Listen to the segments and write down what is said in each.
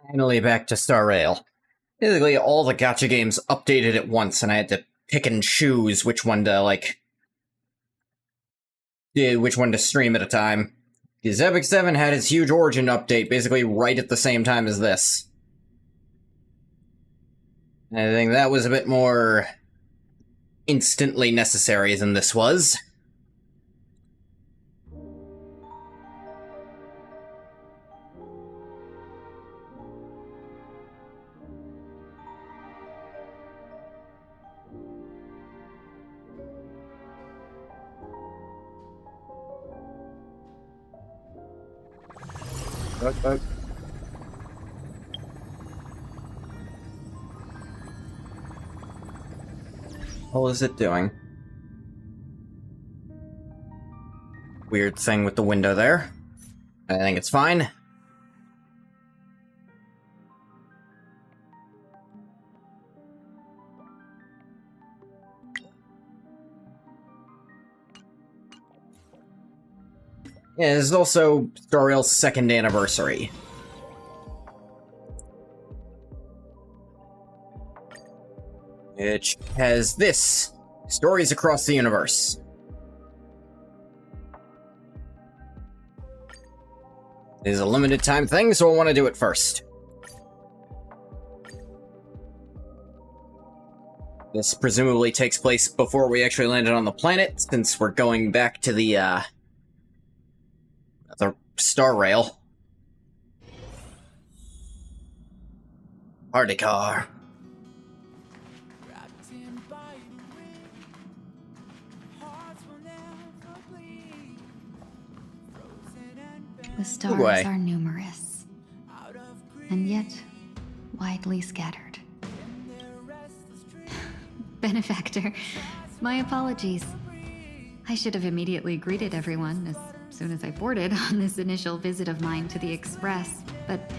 Finally back to Star Rail. Basically, all the gacha games updated at once, and I had to pick and choose which one to, which one to stream at a time. Because Epic 7 had its huge Origin update basically right at the same time as this. I think that was a bit more instantly necessary than this was. What is it doing? Weird thing with the window there. I think it's fine. Yeah, this is also Star Rail's 2nd anniversary. Which has this. Stories Across the Universe. It is a limited time thing, so I want to do it first. This presumably takes place before we actually landed on the planet, since we're going back to the Star Rail. Party car. The stars are numerous, and yet widely scattered. Benefactor, my apologies. I should have immediately greeted everyone as soon as I boarded on this initial visit of mine to the Express, but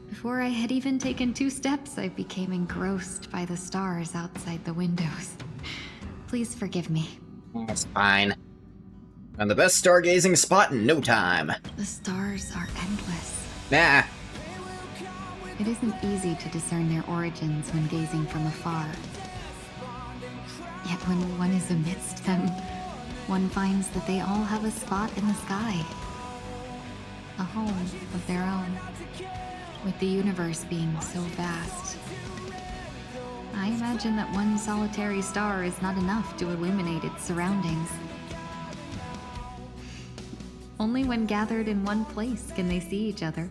before I had even taken 2 steps, I became engrossed by the stars outside the windows. Please forgive me. That's fine. On the best stargazing spot in no time. The stars are endless. Nah. It isn't easy to discern their origins when gazing from afar. Yet when one is amidst them, one finds that they all have a spot in the sky. A home of their own. With the universe being so vast, I imagine that one solitary star is not enough to illuminate its surroundings. Only when gathered in one place can they see each other.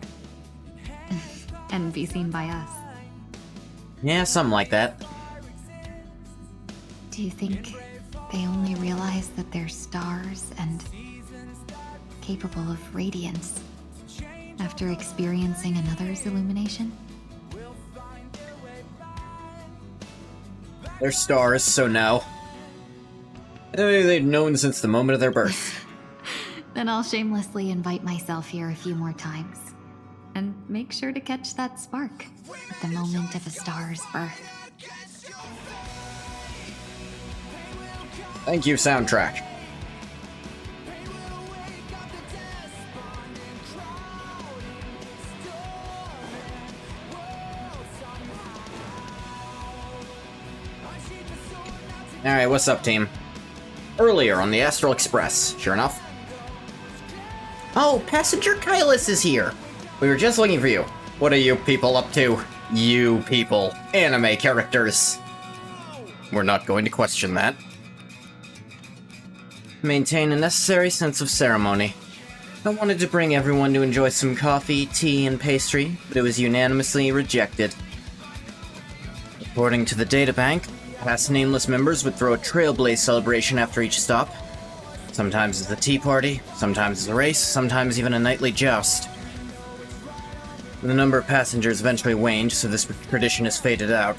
And be seen by us. Yeah, something like that. Do you think they only realize that they're stars and capable of radiance after experiencing another's illumination? They're stars, so no. They've known since the moment of their birth. Then I'll shamelessly invite myself here a few more times. And make sure to catch that spark at the moment of a star's birth. Thank you, soundtrack. Alright, what's up, team? Earlier on the Astral Express, sure enough. Oh, Passenger Kylus is here! We were just looking for you. What are you people up to? You people. Anime characters. We're not going to question that. Maintain a necessary sense of ceremony. I wanted to bring everyone to enjoy some coffee, tea, and pastry, but it was unanimously rejected. According to the databank, past nameless members would throw a Trailblaze celebration after each stop. Sometimes it's a tea party, sometimes it's a race, sometimes even a nightly joust. The number of passengers eventually waned, so this tradition has faded out.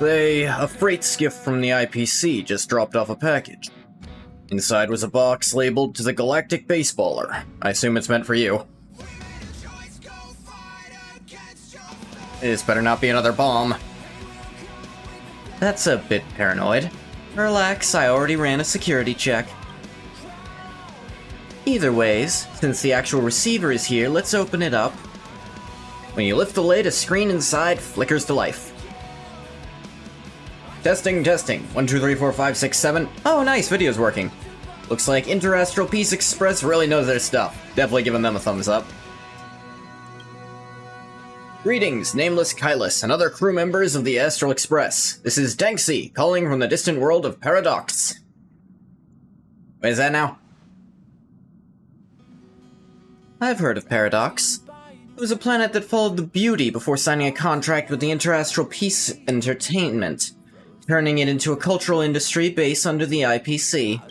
A freight skiff from the IPC just dropped off a package. Inside was a box labeled to the Galactic Baseballer. I assume it's meant for you. This better not be another bomb. That's a bit paranoid. Relax, I already ran a security check. Either ways, since the actual receiver is here, let's open it up. When you lift the lid, a screen inside flickers to life. Testing, testing. 1, 2, 3, 4, 5, 6, 7. Oh, nice, video's working. Looks like Interastral Peace Express really knows their stuff. Definitely giving them a thumbs up. Greetings, Nameless Kylus and other crew members of the Astral Express. This is Danksy, calling from the distant world of Paradox. Wait, is that now? I've heard of Paradox. It was a planet that followed the Beauty before signing a contract with the Interastral Peace Entertainment, turning it into a cultural industry based under the IPC.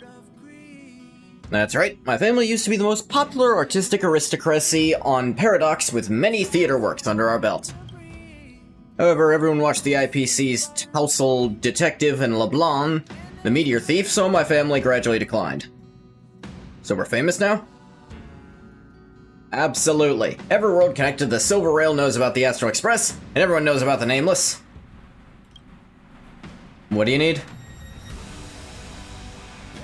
That's right, my family used to be the most popular artistic aristocracy on Paradox with many theater works under our belt. However, everyone watched the IPC's Tousle Detective and LeBlanc, the Meteor Thief, so my family gradually declined. So we're famous now? Absolutely. Every world connected to the Silver Rail knows about the Astral Express, and everyone knows about the Nameless. What do you need?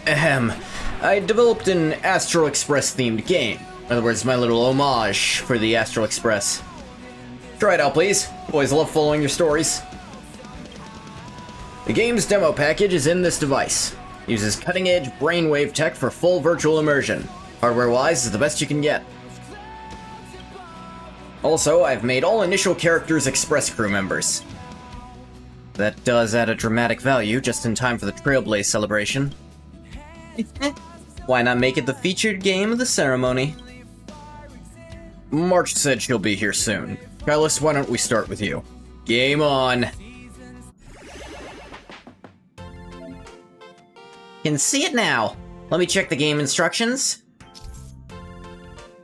Ahem. I developed an Astral Express themed game. In other words, my little homage for the Astral Express. Try it out, please. Boys love following your stories. The game's demo package is in this device. It uses cutting-edge brainwave tech for full virtual immersion. Hardware-wise is the best you can get. Also, I've made all initial characters Express crew members. That does add a dramatic value just in time for the Trailblaze celebration. Why not make it the featured game of the ceremony? March said she'll be here soon. Kylus, why don't we start with you? Game on! Can see it now! Let me check the game instructions.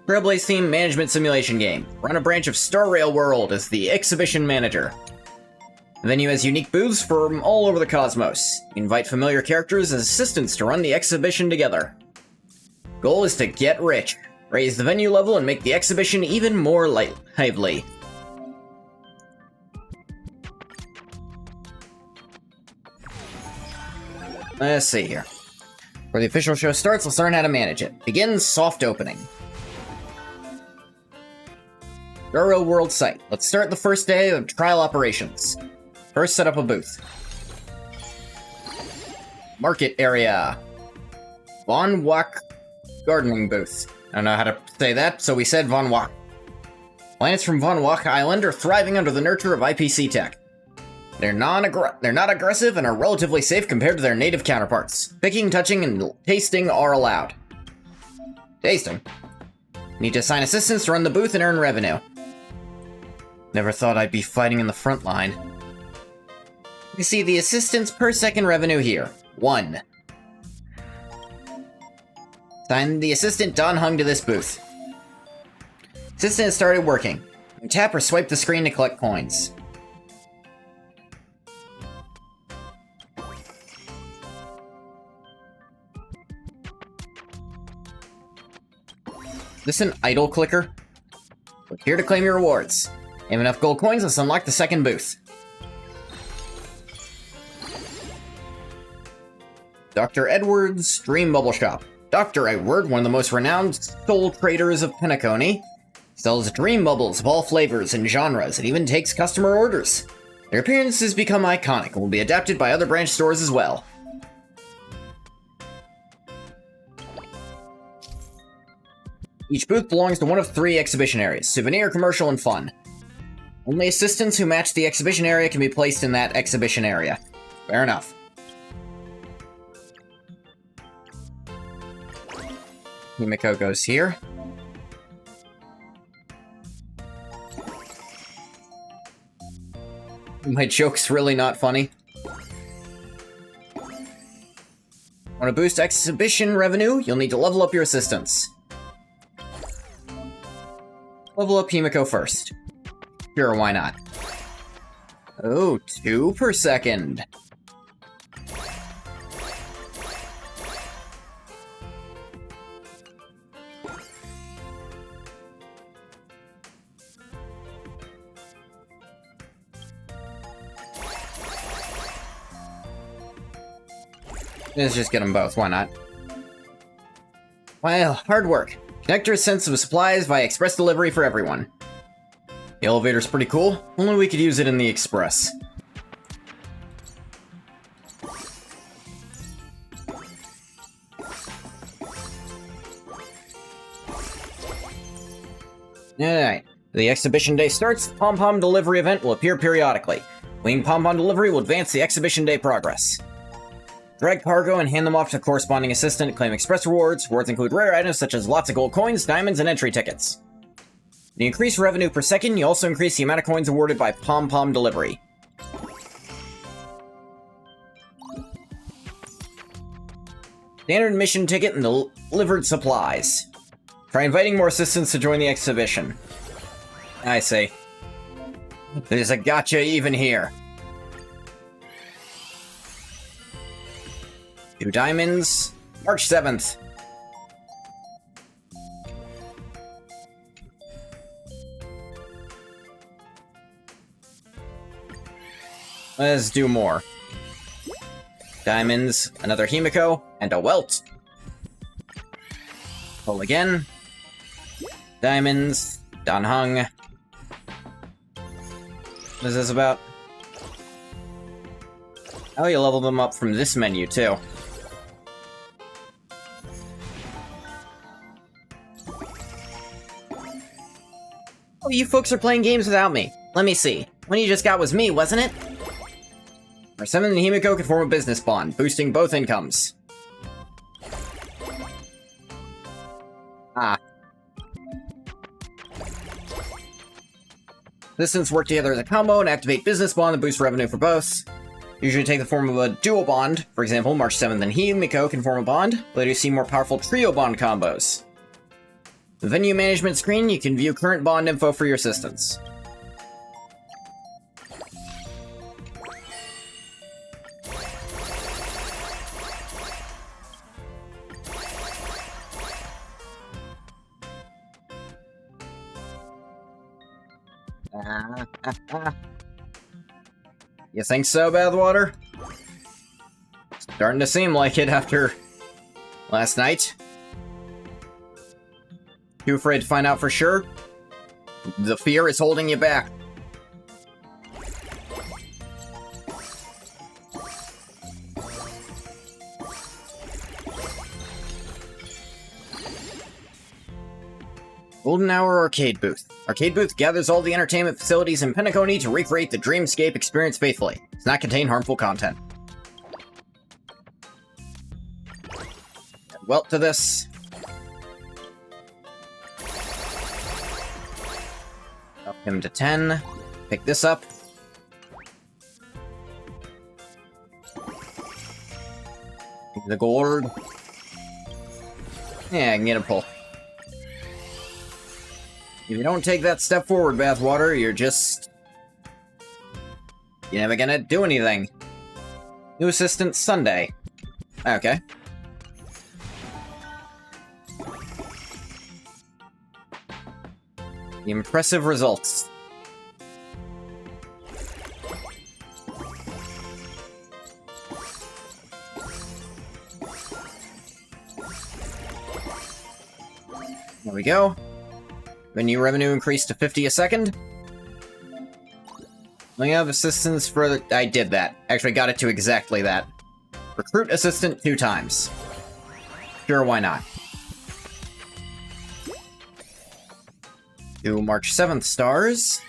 Trailblaze theme management simulation game. Run a branch of Star Rail World as the exhibition manager. The venue has unique booths from all over the cosmos. You invite familiar characters as assistants to run the exhibition together. Goal is to get rich, raise the venue level, and make the exhibition even more lively. Let's see here. Before the official show starts, let's learn how to manage it. Begin soft opening. Euro World site. Let's start the first day of trial operations. First, set up a booth. Market area. Von Wack gardening booth. I don't know how to say that, so we said Von Wack. Planets from Von Wack Island are thriving under the nurture of IPC tech. They're not aggressive and are relatively safe compared to their native counterparts. Picking, touching, and tasting are allowed. Tasting? Need to assign assistants to run the booth and earn revenue. Never thought I'd be fighting in the front line. You see the assistants per second revenue here. 1. Assign the assistant Don Hung to this booth. Assistant has started working. Tap or swipe the screen to collect coins. Is this an idle clicker? Click here to claim your rewards. You have enough gold coins, let's unlock the second booth. Dr. Edward's Dream Bubble Shop. Dr. Edward, one of the most renowned soul traders of Penacony, sells dream bubbles of all flavors and genres and even takes customer orders. Their appearance has become iconic and will be adapted by other branch stores as well. Each booth belongs to one of 3 exhibition areas: souvenir, commercial, and fun. Only assistants who match the exhibition area can be placed in that exhibition area. Fair enough. Himiko goes here. My joke's really not funny. Want to boost exhibition revenue? You'll need to level up your assistants. Level up Himiko first. Sure, why not? Oh, 2 per second. Let's just get them both, why not? Well, hard work. Connector sends some supplies via express delivery for everyone. The elevator's pretty cool, only we could use it in the express. Alright, the exhibition day starts. The pom-pom delivery event will appear periodically. Wing pom-pom delivery will advance the exhibition day progress. Drag cargo and hand them off to the corresponding assistant. Claim express rewards. Rewards include rare items such as lots of gold coins, diamonds, and entry tickets. You increase revenue per second, you also increase the amount of coins awarded by pom-pom delivery. Standard admission ticket and delivered supplies. Try inviting more assistants to join the exhibition. I see. There's a gotcha even here. 2 diamonds. March 7th. Let's do more. Diamonds, another Himiko, and a Welt. Pull again. Diamonds, Danhung. What is this about? Oh, you level them up from this menu, too. Oh, you folks are playing games without me. Let me see. One you just got was me, wasn't it? Our 7 and Himiko can form a business bond, boosting both incomes. Ah. Assistants work together as a combo and activate business bond that boosts revenue for both. Usually take the form of a dual bond. For example, March 7th and Himiko can form a bond. Later you see more powerful trio bond combos. The venue management screen, you can view current bond info for your assistants. You think so, Bathwater? Starting to seem like it after last night. Too afraid to find out for sure? The fear is holding you back. Golden Hour Arcade Booth. Arcade Booth gathers all the entertainment facilities in Penacony to recreate the Dreamscape experience faithfully. Does not contain harmful content. Add Welt to this. Up him to 10. Pick this up. The gold. Yeah, I can get a pull. If you don't take that step forward, Bathwater, you're never gonna do anything. New assistant Sunday. Okay. The impressive results. There we go. Venue revenue increased to 50 a second. We have assistants for the... I did that. Actually got it to exactly that. Recruit assistant 2 times. Sure, why not? Do March 7th stars.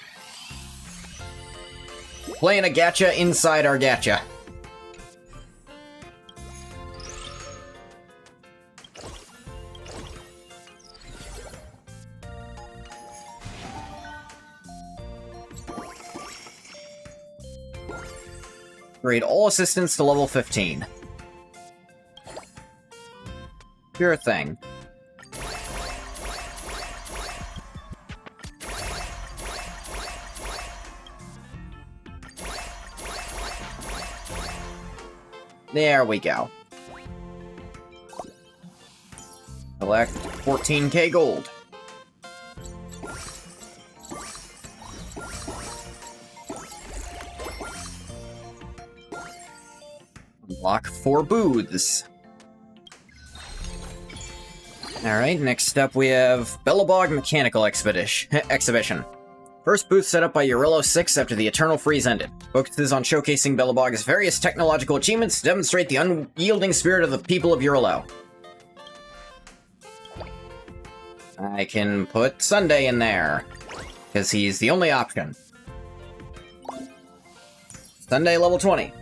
Playing a gacha inside our gacha. Grade all assistants to level 15. Sure thing. There we go. Collect 14k gold. Unlock 4 booths. Alright, next up we have Bellabog Mechanical Exhibition. First booth set up by Eurillo 6 after the Eternal Freeze ended. Focuses on showcasing Bellabog's various technological achievements to demonstrate the unyielding spirit of the people of Eurillo. I can put Sunday in there, because he's the only option. Sunday level 20.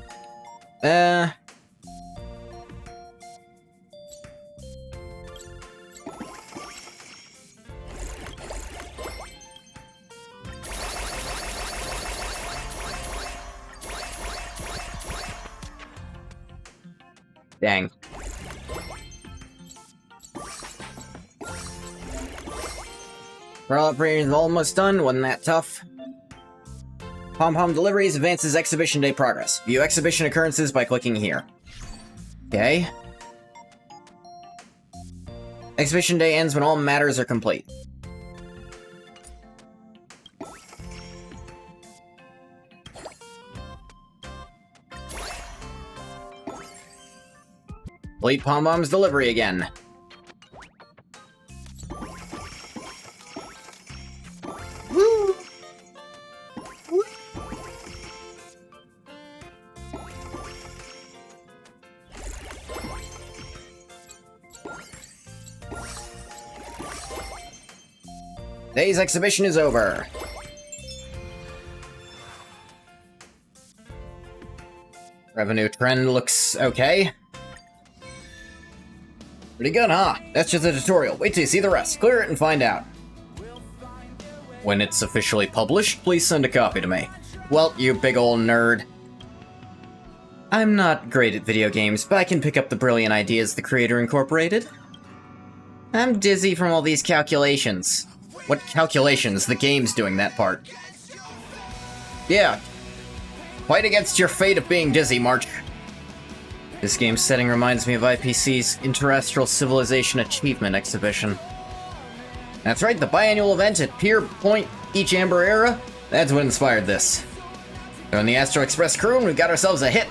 Dang. Roll operation is almost done, wasn't that tough? Pom-Pom Deliveries advances Exhibition Day progress. View exhibition occurrences by clicking here. Okay. Exhibition Day ends when all matters are complete. Complete Pom-Pom's delivery again. Woo! Woo! Today's exhibition is over. Revenue trend looks okay. Pretty good, huh? That's just a tutorial. Wait till you see the rest. Clear it and find out. When it's officially published, please send a copy to me. Well, you big ol' nerd. I'm not great at video games, but I can pick up the brilliant ideas the creator incorporated. I'm dizzy from all these calculations. What calculations? The game's doing that part. Yeah. Fight against your fate of being dizzy, March. This game's setting reminds me of IPC's Interastral Civilization Achievement Exhibition. That's right, the biannual event at Pier Point Each Amber Era? That's what inspired this. We're on the Astral Express crew and we've got ourselves a hit!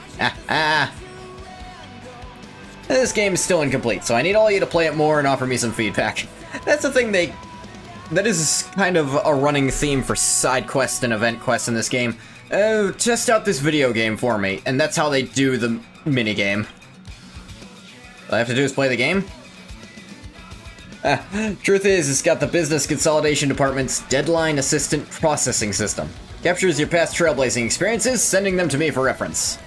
This game is still incomplete, so I need all you to play it more and offer me some feedback. That's the thing that is kind of a running theme for side quests and event quests in this game. Test out this video game for me, and that's how they do the minigame. All I have to do is play the game? Truth is, it's got the Business Consolidation Department's Deadline Assistant Processing System. Captures your past trailblazing experiences, sending them to me for reference.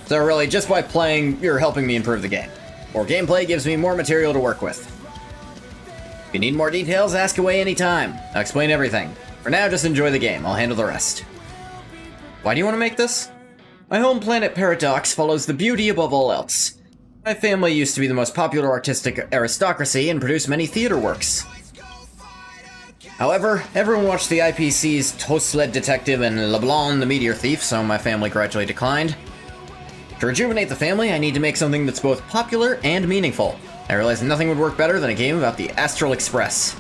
So really, just by playing, you're helping me improve the game. More gameplay gives me more material to work with. If you need more details, ask away anytime. I'll explain everything. For now, just enjoy the game. I'll handle the rest. Why do you want to make this? My home planet Paradox follows the beauty above all else. My family used to be the most popular artistic aristocracy and produced many theater works. However, everyone watched the IPC's Toast-led Detective and LeBlanc the Meteor Thief, so my family gradually declined. To rejuvenate the family, I need to make something that's both popular and meaningful. I realized nothing would work better than a game about the Astral Express.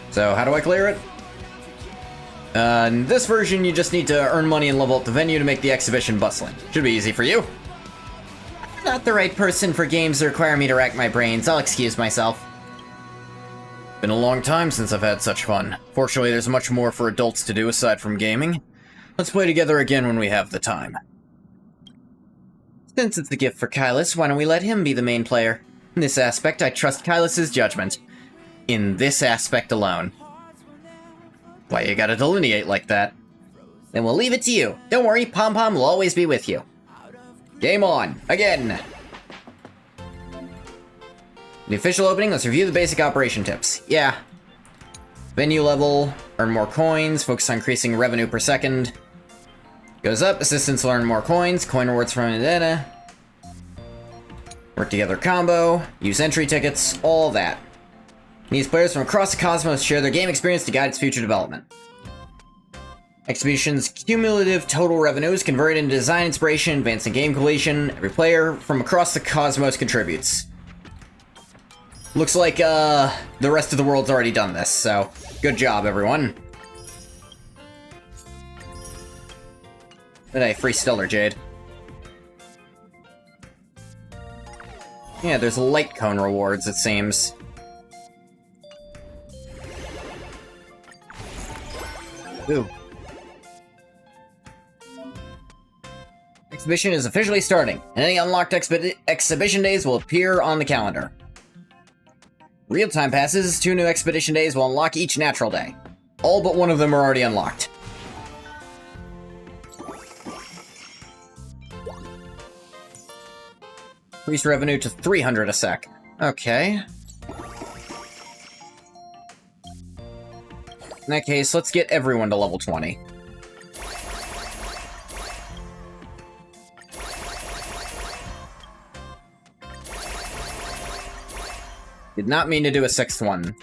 So, how do I clear it? In this version, you just need to earn money and level up the venue to make the exhibition bustling. Should be easy for you. I'm not the right person for games that require me to rack my brains. I'll excuse myself. Been a long time since I've had such fun. Fortunately, there's much more for adults to do aside from gaming. Let's play together again when we have the time. Since it's a gift for Kylus, why don't we let him be the main player? In this aspect, I trust Kylus's judgment. In this aspect alone. Why you gotta delineate like that? Then we'll leave it to you. Don't worry, Pom-Pom will always be with you. Game on! Again! The official opening, let's review the basic operation tips. Yeah. Venue level, earn more coins, focus on increasing revenue per second. Goes up, assistants will earn more coins, coin rewards from data. Work together combo, use entry tickets, all that. Needs players from across the cosmos to share their game experience to guide its future development. Exhibition's cumulative total revenue is converted into design inspiration, advancing game completion. Every player from across the cosmos contributes. Looks like, the rest of the world's already done this, so good job, everyone. Hey, free Stellar Jade. Yeah, there's light cone rewards, it seems. Ooh. Exhibition is officially starting, and any unlocked exhibition days will appear on the calendar. Real-time passes, 2 new expedition days will unlock each natural day. All but one of them are already unlocked. Increase revenue to 300 a sec. Okay. In that case, let's get everyone to level 20. Did not mean to do a 6th one.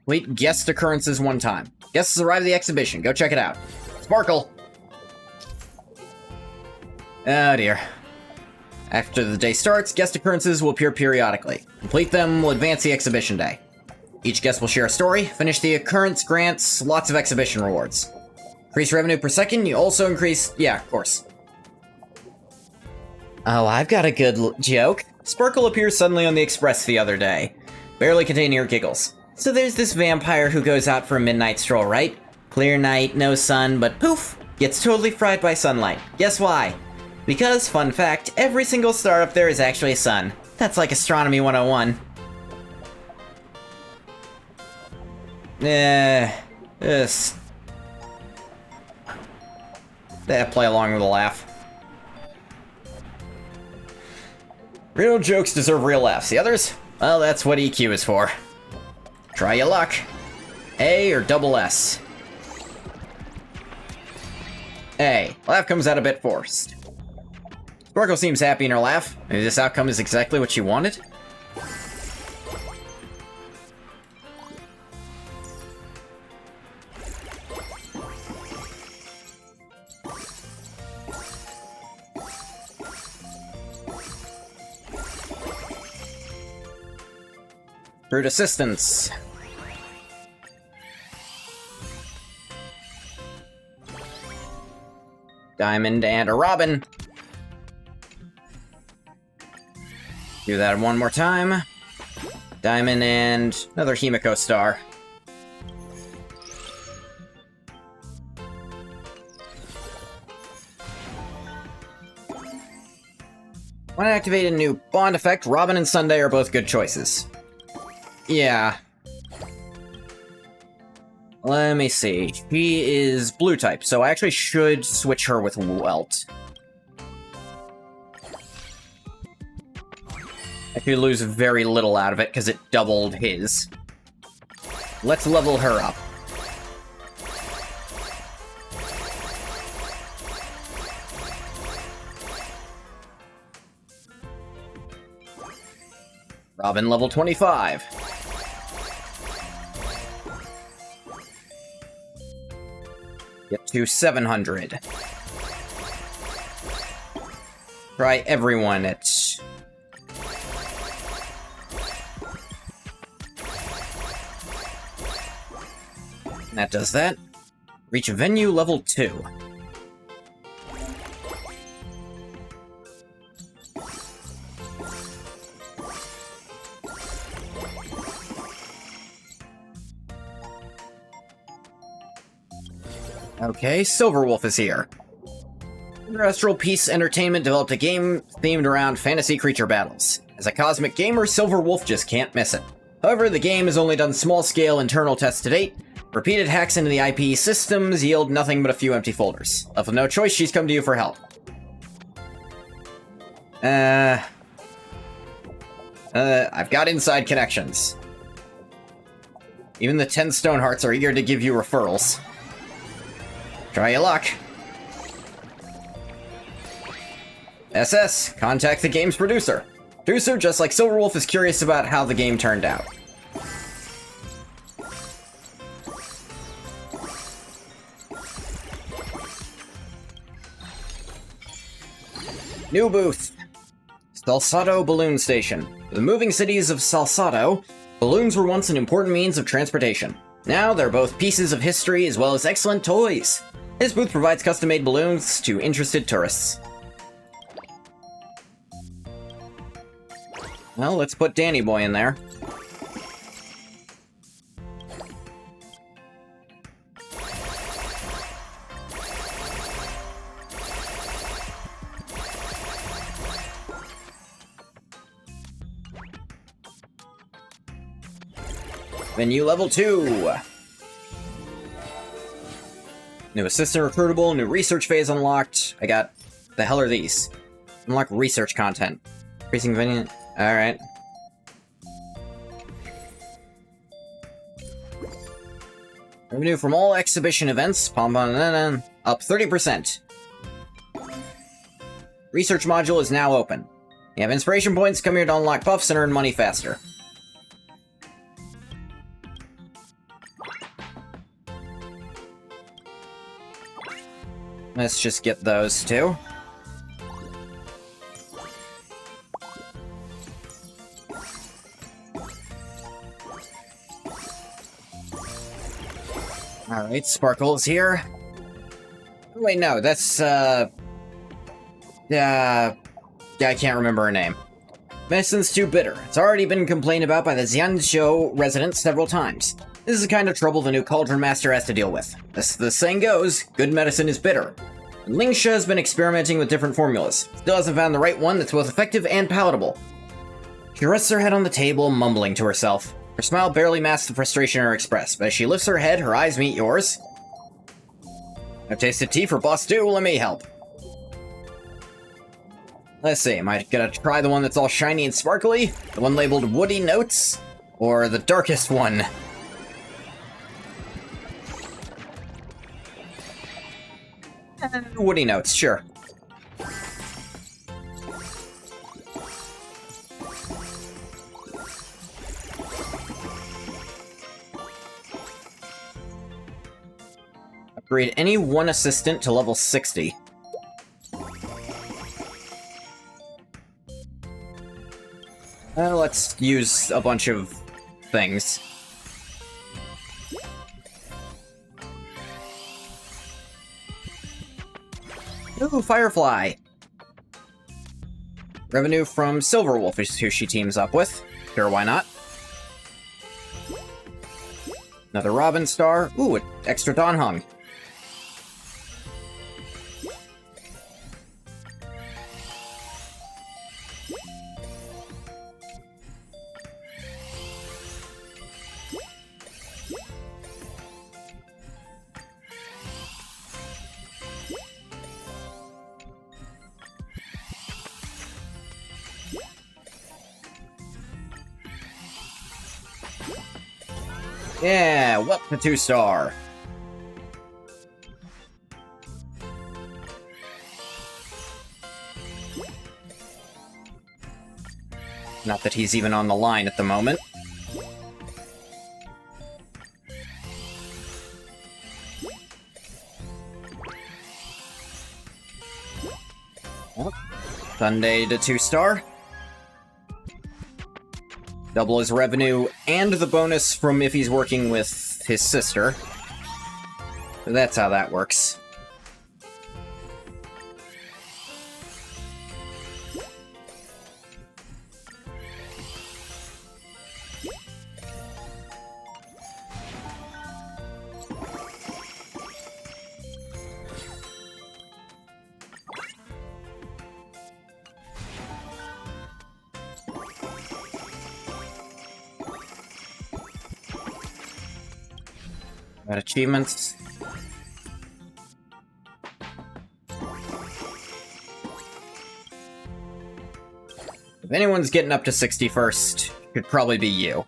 Wait, guest occurrences 1 time. Guests arrive at the exhibition. Go check it out. Sparkle! Oh dear. After the day starts, guest occurrences will appear periodically. Complete them will advance the exhibition day. Each guest will share a story. Finish the occurrence grants lots of exhibition rewards. Increase revenue per second. You also increase... Yeah, of course. Oh, I've got a good joke. Sparkle appears suddenly on the Express the other day, barely containing her giggles. So there's this vampire who goes out for a midnight stroll, right? Clear night, no sun, but poof! Gets totally fried by sunlight. Guess why? Because, fun fact, every single star up there is actually a sun. That's like Astronomy 101. Play along with a laugh. Real jokes deserve real laughs. The others? Well, that's what EQ is for. Try your luck. A or double S? A. Laugh comes out a bit forced. Sparkle seems happy in her laugh. Maybe this outcome is exactly what she wanted? Brute assistance. Diamond and a Robin. Do that one more time. Diamond and another Himiko star. Want to activate a new bond effect? Robin and Sunday are both good choices. Yeah. Let me see. She is blue type, so I actually should switch her with Welt. I could lose very little out of it because it doubled his. Let's level her up. Robin level 25. Get to 700. Try everyone at... That does that. Reach venue level 2. Okay, Silverwolf is here. Terrestrial Peace Entertainment developed a game themed around fantasy creature battles. As a cosmic gamer, Silverwolf just can't miss it. However, the game has only done small-scale internal tests to date. Repeated hacks into the IP systems yield nothing but a few empty folders. Left with no choice, she's come to you for help. I've got inside connections. Even the 10 Stonehearts are eager to give you referrals. Try your luck. SS, contact the game's producer. Producer, just like Silverwolf, is curious about how the game turned out. New booth. Salsato Balloon Station. For the moving cities of Salsato, balloons were once an important means of transportation. Now they're both pieces of history as well as excellent toys. This booth provides custom-made balloons to interested tourists. Well, let's put Danny Boy in there. Venue level 2! New assistant recruitable, new research phase unlocked. I got... the hell are these? Unlock research content. Increasing venue... Alright. Revenue from all exhibition events, up 30%. Research module is now open. You have inspiration points, come here to unlock buffs and earn money faster. Let's just get those two. Alright, Sparkle's here. Wait, no, that's, I can't remember her name. Medicine's too bitter. It's already been complained about by the Xianzhou residents several times. This is the kind of trouble the new Cauldron Master has to deal with. As the saying goes, good medicine is bitter. And Lingsha has been experimenting with different formulas. Still hasn't found the right one that's both effective and palatable. She rests her head on the table, mumbling to herself. Her smile barely masks the frustration in her express, but as she lifts her head, her eyes meet yours. I've tasted tea for Boss Stew, let me help. Let's see, am I gonna try the one that's all shiny and sparkly? The one labeled Woody Notes? Or the darkest one? Woody Notes, sure. Upgrade any one assistant to level 60. Let's use a bunch of things. Ooh, Firefly! Revenue from Silverwolf is who she teams up with. Sure, why not? Another Robin Star. Ooh, extra Dawn Hung. Yeah, what the 2-star? Not that he's even on the line at the moment. Well, Sunday to 2-star. Double his revenue and the bonus from if he's working with his sister. So that's how that works. Got achievements. If anyone's getting up to 61st, it could probably be you.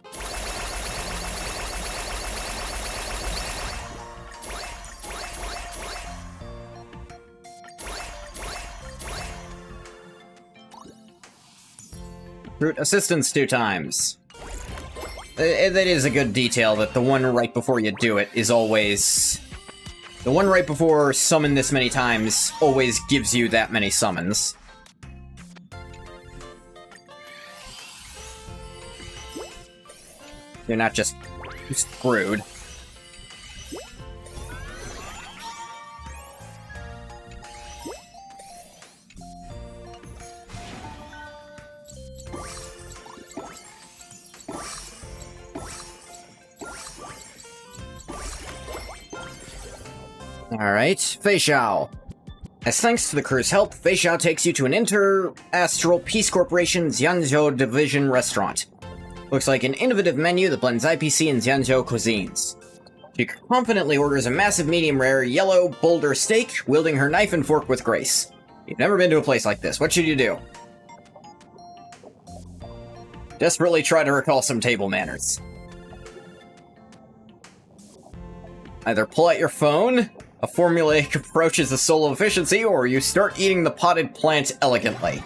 Root assistance 2 times. That is a good detail, that the one right before you do it is always... The one right before summon this many times always gives you that many summons. You're not just screwed. Alright, Feixiao. As thanks to the crew's help, Feixiao takes you to an Inter-Astral Peace Corporation Xianzhou Division restaurant. Looks like an innovative menu that blends IPC and Xianzhou cuisines. She confidently orders a massive medium-rare yellow boulder steak, wielding her knife and fork with grace. You've never been to a place like this. What should you do? Desperately try to recall some table manners. Either pull out your phone, a formulaic approach is the soul of efficiency, or you start eating the potted plant elegantly.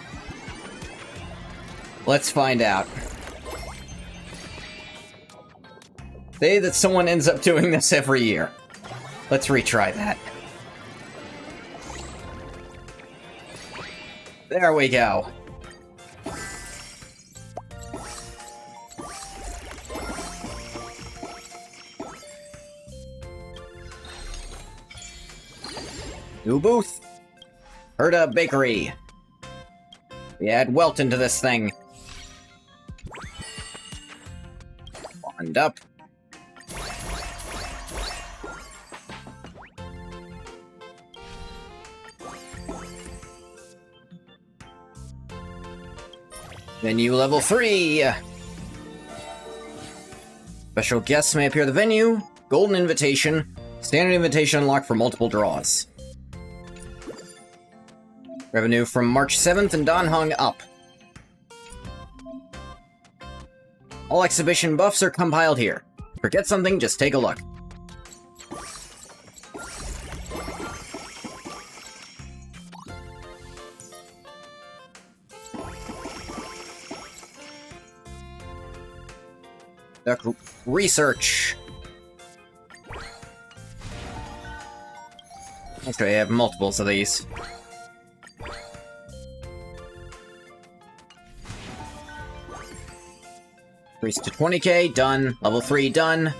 Let's find out. Say that someone ends up doing this every year. Let's retry that. There we go. New booth. Herda Bakery. We add Welt into this thing. Bond up. Venue level 3. Special guests may appear at the venue. Golden invitation. Standard invitation unlocked for multiple draws. Revenue from March 7th and Danhong up. All exhibition buffs are compiled here. Forget something, just take a look. Duck research. Okay, I have multiples of these. Increase to 20k, done. Level 3, done.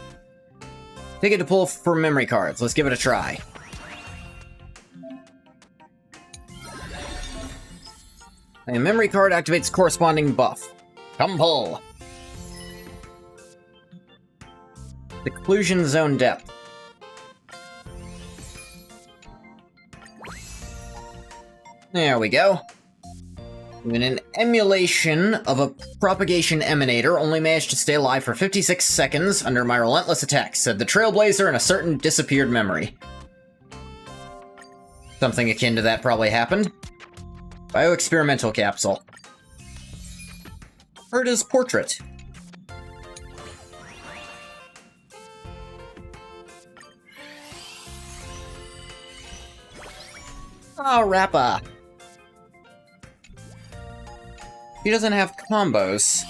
Ticket to pull for memory cards. Let's give it a try. A memory card activates corresponding buff. Come pull. Seclusion Zone Depth. There we go. In an emulation of a propagation emanator, only managed to stay alive for 56 seconds under my relentless attacks, said the Trailblazer in a certain disappeared memory. Something akin to that probably happened. Bioexperimental capsule. Herda's portrait. Oh, Rappa. He doesn't have combos.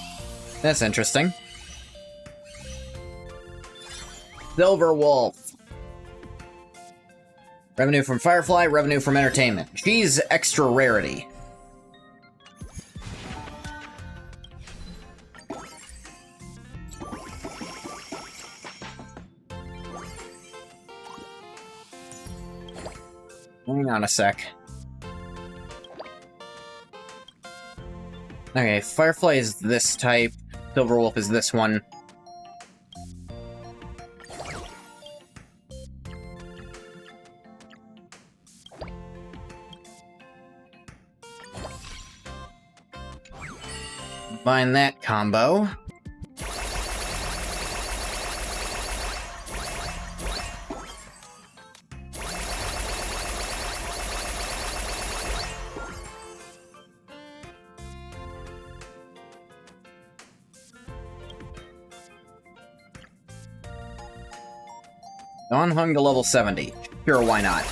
That's interesting. Silver Wolf. Revenue from Firefly, revenue from entertainment. She's extra rarity. Hang on a sec. Okay, Firefly is this type, Silver Wolf is this one. Combine that combo. Hung to level 70. Sure, why not?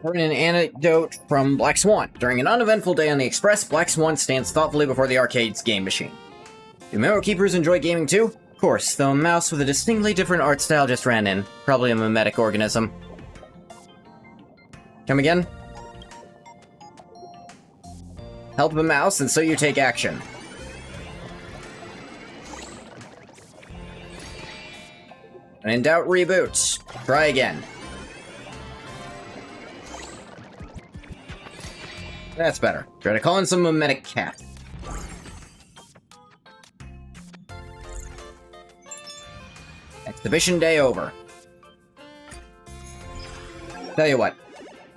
Heard an anecdote from Black Swan. During an uneventful day on the Express, Black Swan stands thoughtfully before the arcade's game machine. Do Memo Keepers enjoy gaming too? Of course, though a mouse with a distinctly different art style just ran in. Probably a mimetic organism. Come again? Help the mouse, and so you take action. When in doubt, reboot. Try again. That's better. Try to call in some mimetic cat. Exhibition day over. Tell you what,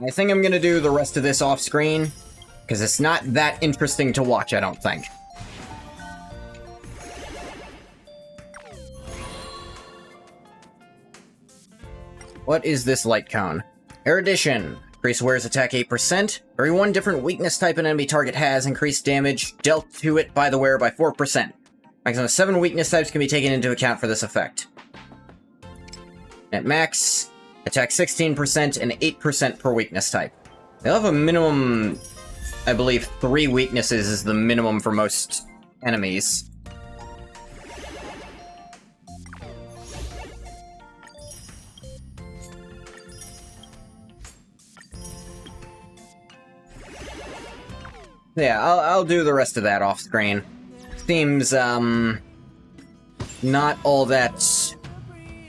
I think I'm gonna do the rest of this off-screen, because it's not that interesting to watch, I don't think. What is this light cone? Erudition. Increase wearer's attack 8%. Every one different weakness type an enemy target has, increased damage dealt to it by the wearer by 4%. Maximum 7 weakness types can be taken into account for this effect. At max, attack 16% and 8% per weakness type. They'll have a minimum, I believe 3 weaknesses is the minimum for most enemies. Yeah, I'll do the rest of that off screen. Seems, not all that...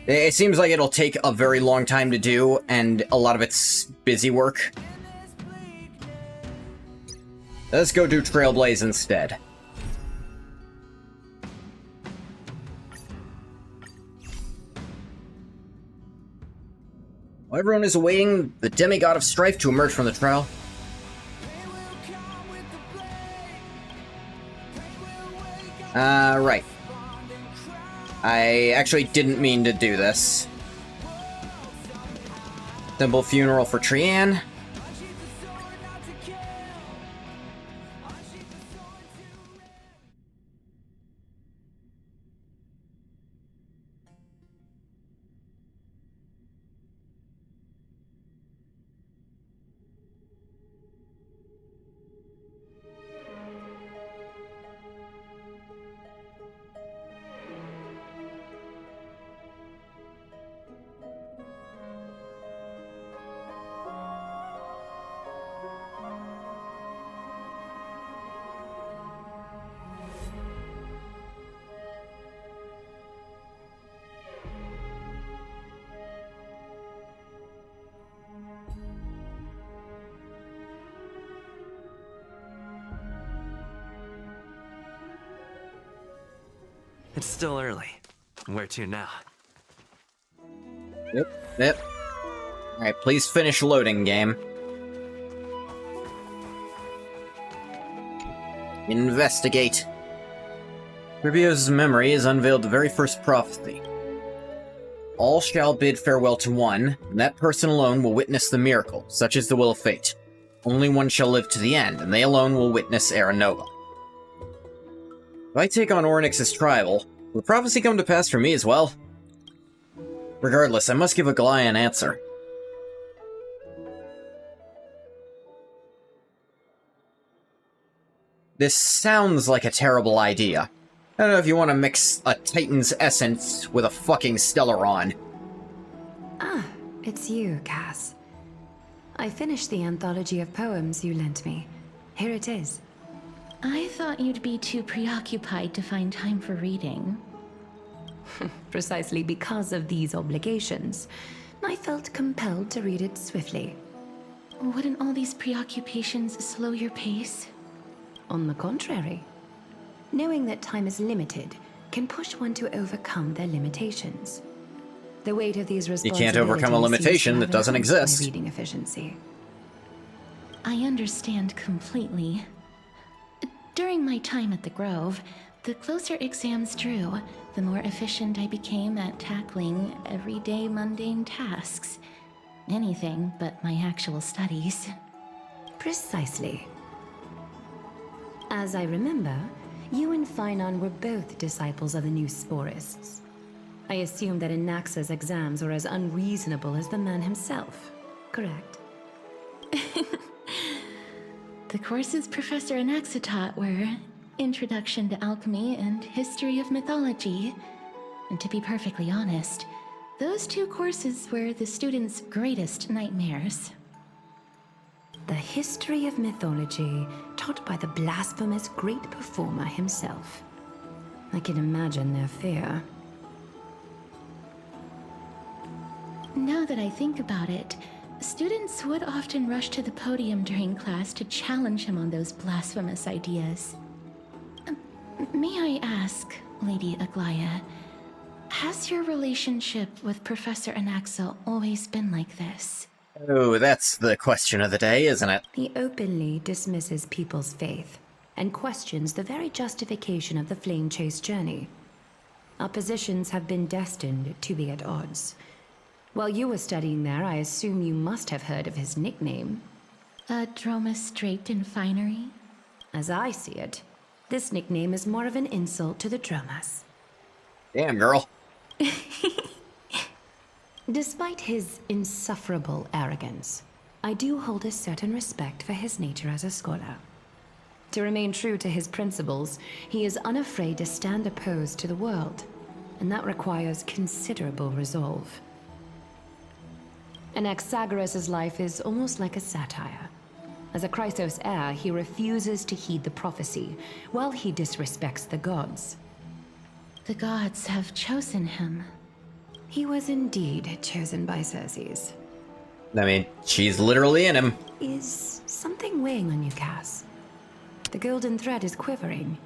It seems like it'll take a very long time to do, and a lot of it's busy work. Let's go do Trailblaze instead. While everyone is awaiting the demigod of strife to emerge from the trial, right. I actually didn't mean to do this. Simple funeral for Trianne. It's still early. Where to now? Yep. Alright, please finish loading, game. Investigate. Rubio's memory has unveiled the very first prophecy. All shall bid farewell to one, and that person alone will witness the miracle, such is the will of fate. Only one shall live to the end, and they alone will witness Era Nova. If I take on Ornyx's tribal, will the prophecy come to pass for me as well? Regardless, I must give a Galia an answer. This sounds like a terrible idea. I don't know if you want to mix a Titan's essence with a fucking Stellaron. Ah, it's you, Cass. I finished the anthology of poems you lent me. Here it is. I thought you'd be too preoccupied to find time for reading. Precisely because of these obligations, I felt compelled to read it swiftly. Wouldn't all these preoccupations slow your pace? On the contrary, knowing that time is limited can push one to overcome their limitations. The weight of these You responsibilities can't overcome a limitation that doesn't seems to have exist. enhanced my reading efficiency. I understand completely. During my time at the Grove, the closer exams drew, the more efficient I became at tackling everyday mundane tasks. Anything but my actual studies. Precisely. As I remember, you and Finon were both disciples of the new Sporists. I assume that Anaxa's exams were as unreasonable as the man himself, correct? The courses Professor Anaxa taught were Introduction to Alchemy and History of Mythology. And to be perfectly honest, those 2 courses were the students' greatest nightmares. The history of mythology taught by the blasphemous great performer himself. I can imagine their fear. Now that I think about it, Students would often rush to the podium during class to challenge him on those blasphemous ideas. May I ask, Lady Aglaya, has your relationship with Professor Anaxa always been like this? Oh, that's the question of the day, isn't it? He openly dismisses people's faith and questions the very justification of the Flame Chase journey. Our positions have been destined to be at odds. While you were studying there, I assume you must have heard of his nickname. Droma Straight and Finery? As I see it, this nickname is more of an insult to the Dromas. Damn, girl. Despite his insufferable arrogance, I do hold a certain respect for his nature as a scholar. To remain true to his principles, he is unafraid to stand opposed to the world, and that requires considerable resolve. Anaxagoras' life is almost like a satire. As a Chrysos heir, he refuses to heed the prophecy, while he disrespects the gods. The gods have chosen him. He was indeed chosen by Circes. I mean, she's literally in him. Is something weighing on you, Cass? The golden thread is quivering.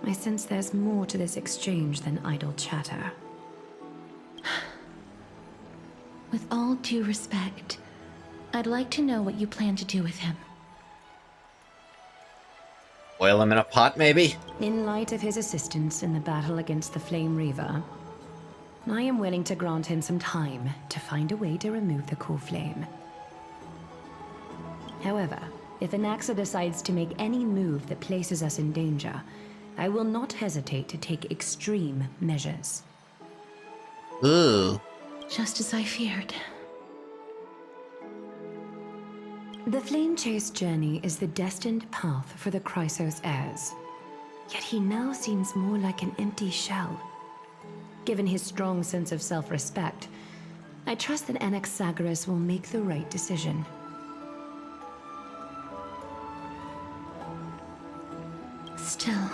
I sense there's more to this exchange than idle chatter. With all due respect, I'd like to know what you plan to do with him. Boil him in a pot, maybe? In light of his assistance in the battle against the Flame Reaver, I am willing to grant him some time to find a way to remove the core flame. However, if Anaxa decides to make any move that places us in danger, I will not hesitate to take extreme measures. Ooh. Just as I feared. The Flame Chase journey is the destined path for the Chrysos heirs. Yet he now seems more like an empty shell. Given his strong sense of self-respect, I trust that Anaxagoras will make the right decision. Still,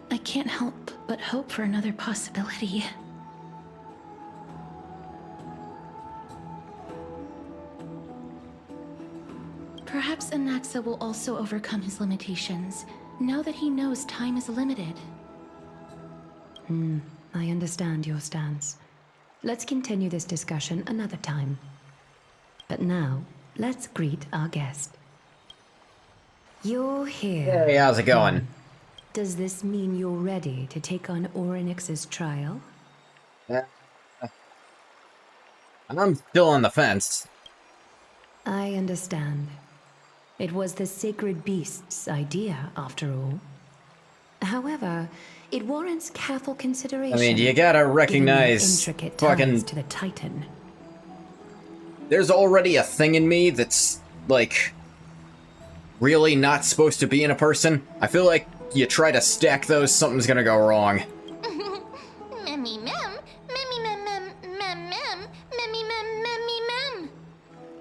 I can't help but hope for another possibility. Perhaps Anaxa will also overcome his limitations, now that he knows time is limited. I understand your stance. Let's continue this discussion another time. But now, let's greet our guest. You're here. Hey, how's it going? Does this mean you're ready to take on Orynyx's trial? I'm still on the fence. I understand. It was the sacred beast's idea, after all. However, it warrants careful consideration. I mean, you gotta recognize given the intricate fucking... ties to the Titan. There's already a thing in me that's, like, really not supposed to be in a person. I feel like you try to stack those, something's gonna go wrong. Memmy mem, memmy mem mem mem mem, memmy mem memmy mem.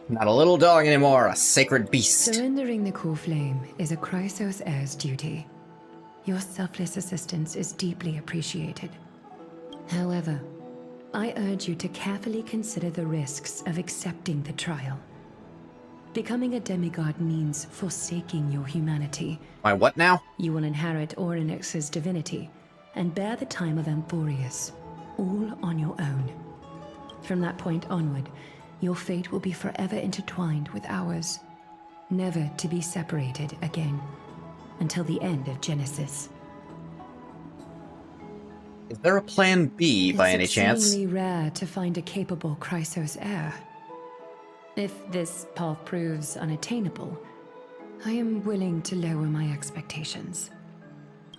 Not a little dog anymore, a sacred beast. Surrendering the core flame is a Chrysos heir's duty. Your selfless assistance is deeply appreciated. However, I urge you to carefully consider the risks of accepting the trial. Becoming a demigod means forsaking your humanity. My what now? You will inherit Orynyx's divinity and bear the time of Amphorius, all on your own. From that point onward, your fate will be forever intertwined with ours, never to be separated again, until the end of Genesis. Is there a plan B by any chance? It's extremely rare to find a capable Chrysos heir. If this path proves unattainable, I am willing to lower my expectations.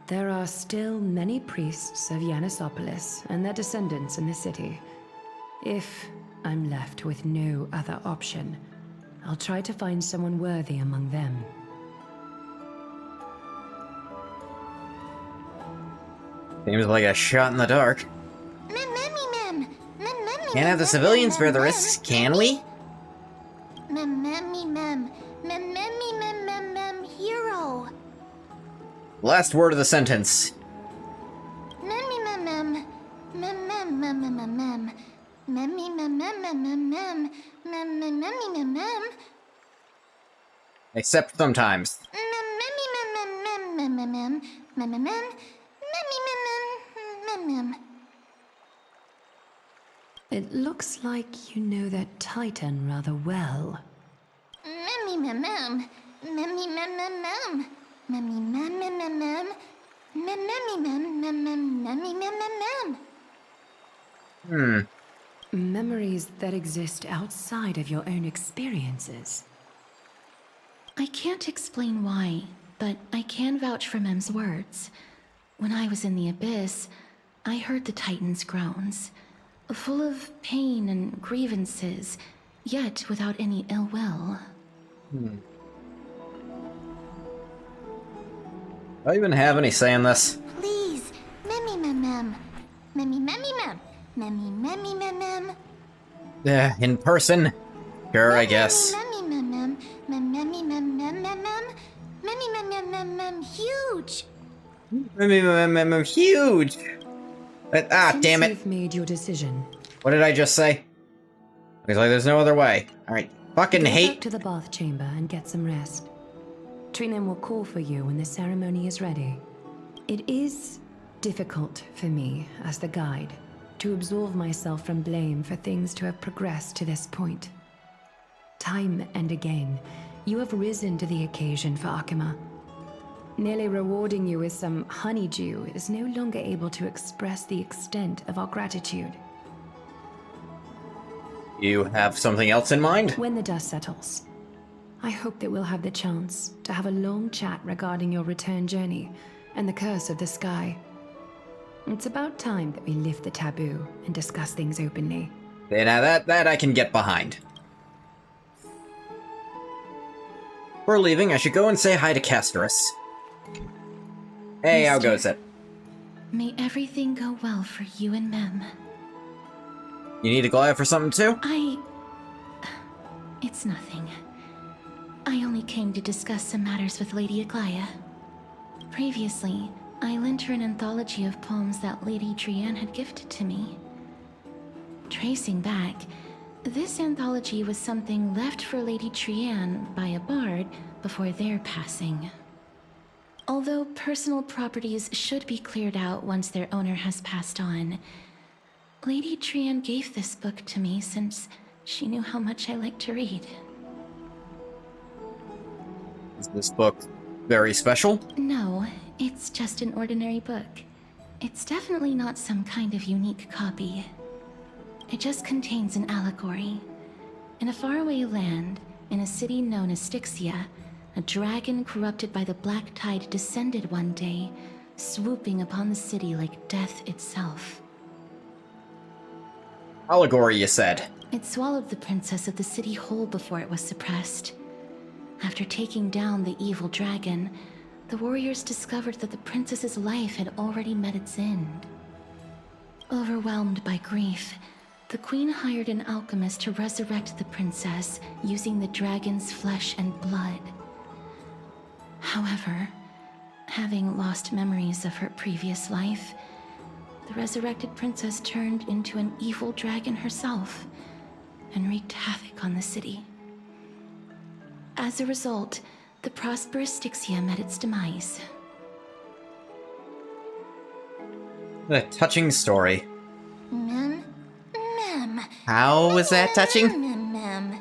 There are still many priests of Yanissopolis and their descendants in the city. If I'm left with no other option, I'll try to find someone worthy among them. Seems like a shot in the dark. Mem memmy mem, mem memmy. Can't have the civilians bear the risks, can we? Mem memmy mem, mem memmy mem mem mem hero. Last word of the sentence. Memmy mem mem, mem mem mem mem mem mem. Memmy mem mem mem mem mem mem mem memmy mem mem. Except sometimes. Memmy mem mem mem mem mem mem mem mem mem memmy mem mem mem mem. It looks like you know that Titan rather well. Memmy mem mem memmy mem mem mem memmy mem mem mem mem memmy mem mem mem memmy mem mem mem. Memories that exist outside of your own experiences. I can't explain why, but I can vouch for Mem's words. When I was in the abyss, I heard the Titan's groans, full of pain and grievances, yet without any ill will. Do I even have any say in this? Please, memmy mem mem memmy memmy mem memmy memmy mem mem. In person? Sure, I guess. Memmy mem mem mem memmy mem mem mem mem memmy mem mem mem mem huge. Huge! Damn it. You've made your decision. What did I just say? Looks like there's no other way. Alright, fucking Go back hate. to the bath chamber and get some rest. Trinan will call for you when the ceremony is ready. It is difficult for me, as the guide, to absolve myself from blame for things to have progressed to this point. Time and again, you have risen to the occasion for Akima. Nearly rewarding you with some honeydew is no longer able to express the extent of our gratitude. You have something else in mind? When the dust settles, I hope that we'll have the chance to have a long chat regarding your return journey and the curse of the sky. It's about time that we lift the taboo and discuss things openly. Now that I can get behind. Before leaving, I should go and say hi to Castorice. Hey, how goes it? May everything go well for you and Mem. You need a glider for something too? It's nothing. I only came to discuss some matters with Lady Aglaya. Previously, I lent her an anthology of poems that Lady Trianne had gifted to me. Tracing back, this anthology was something left for Lady Trianne by a bard before their passing. Although personal properties should be cleared out once their owner has passed on, Lady Trianne gave this book to me since she knew how much I like to read. Is this book very special? No, it's just an ordinary book. It's definitely not some kind of unique copy. It just contains an allegory. In a faraway land, in a city known as Styxia, a dragon corrupted by the black tide descended one day, swooping upon the city like death itself. Allegory, you said. It swallowed the princess of the city whole before it was suppressed. After taking down the evil dragon, the warriors discovered that the princess's life had already met its end. Overwhelmed by grief, the queen hired an alchemist to resurrect the princess using the dragon's flesh and blood. However, having lost memories of her previous life, the resurrected princess turned into an evil dragon herself and wreaked havoc on the city. As a result, the prosperous Styxia met its demise. What a touching story. Mem. How was that touching? Mem.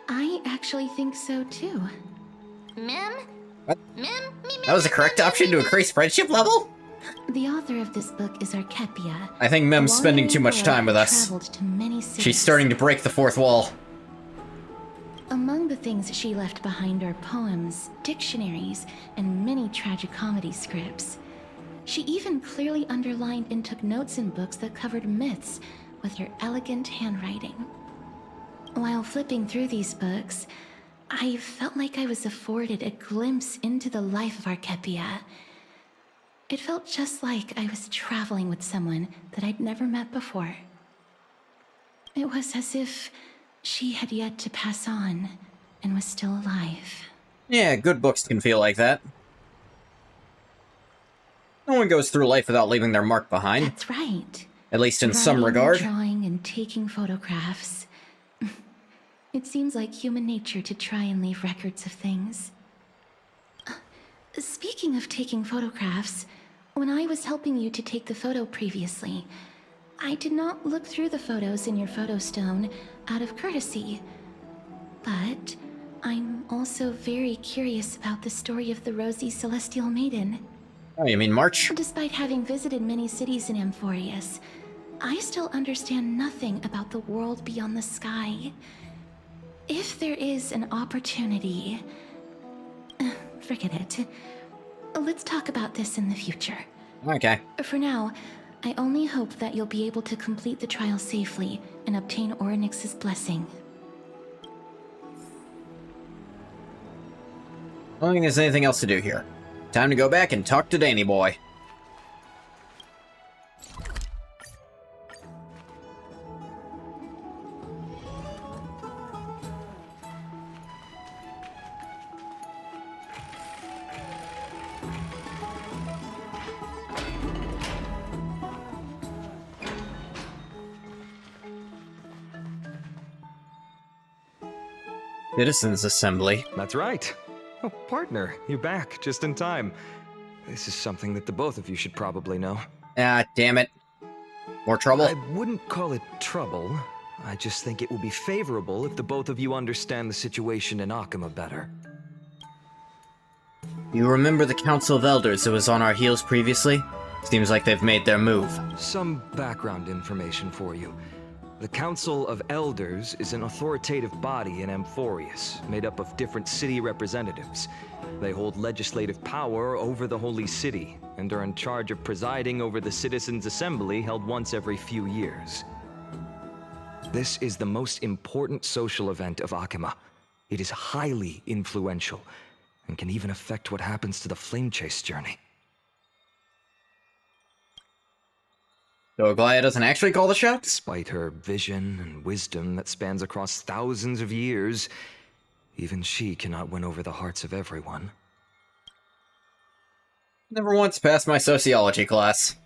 I actually think so too. Mem. What? Mem. That was the correct option to increase friendship level? The author of this book is Archepia. I think Mem's spending too much time with us. Traveled to many cities. She's starting to break the fourth wall. Among the things she left behind are poems, dictionaries, and many tragicomedy scripts. She even clearly underlined and took notes in books that covered myths with her elegant handwriting. While flipping through these books, I felt like I was afforded a glimpse into the life of Archepia. It felt just like I was traveling with someone that I'd never met before. It was as if she had yet to pass on and was still alive. Yeah, good books can feel like that. No one goes through life without leaving their mark behind. That's right. At least in some Writing, regard. drawing, and taking photographs. It seems like human nature to try and leave records of things. Speaking of taking photographs, when I was helping you to take the photo previously, I did not look through the photos in your photo stone out of courtesy. But I'm also very curious about the story of the Rosy Celestial Maiden. Oh, you mean March? Despite having visited many cities in Amphorius, I still understand nothing about the world beyond the sky. If there is an opportunity... forget it. Let's talk about this in the future. Okay. For now, I only hope that you'll be able to complete the trial safely and obtain Orynyx's blessing. I don't think there's anything else to do here. Time to go back and talk to Danny Boy. Citizens Assembly. That's right. Oh, partner, you're back just in time. This is something that the both of you should probably know. Ah, damn it. More trouble? I wouldn't call it trouble. I just think it will be favorable if the both of you understand the situation in Akima better. You remember the Council of Elders that was on our heels previously? Seems like they've made their move. Some background information for you. The Council of Elders is an authoritative body in Amphorius, made up of different city representatives. They hold legislative power over the Holy City, and are in charge of presiding over the Citizens' Assembly held once every few years. This is the most important social event of Akima. It is highly influential, and can even affect what happens to the Flame Chase journey. So Aglaya doesn't actually call the shots? Despite her vision and wisdom that spans across thousands of years, even she cannot win over the hearts of everyone. Never once passed my sociology class.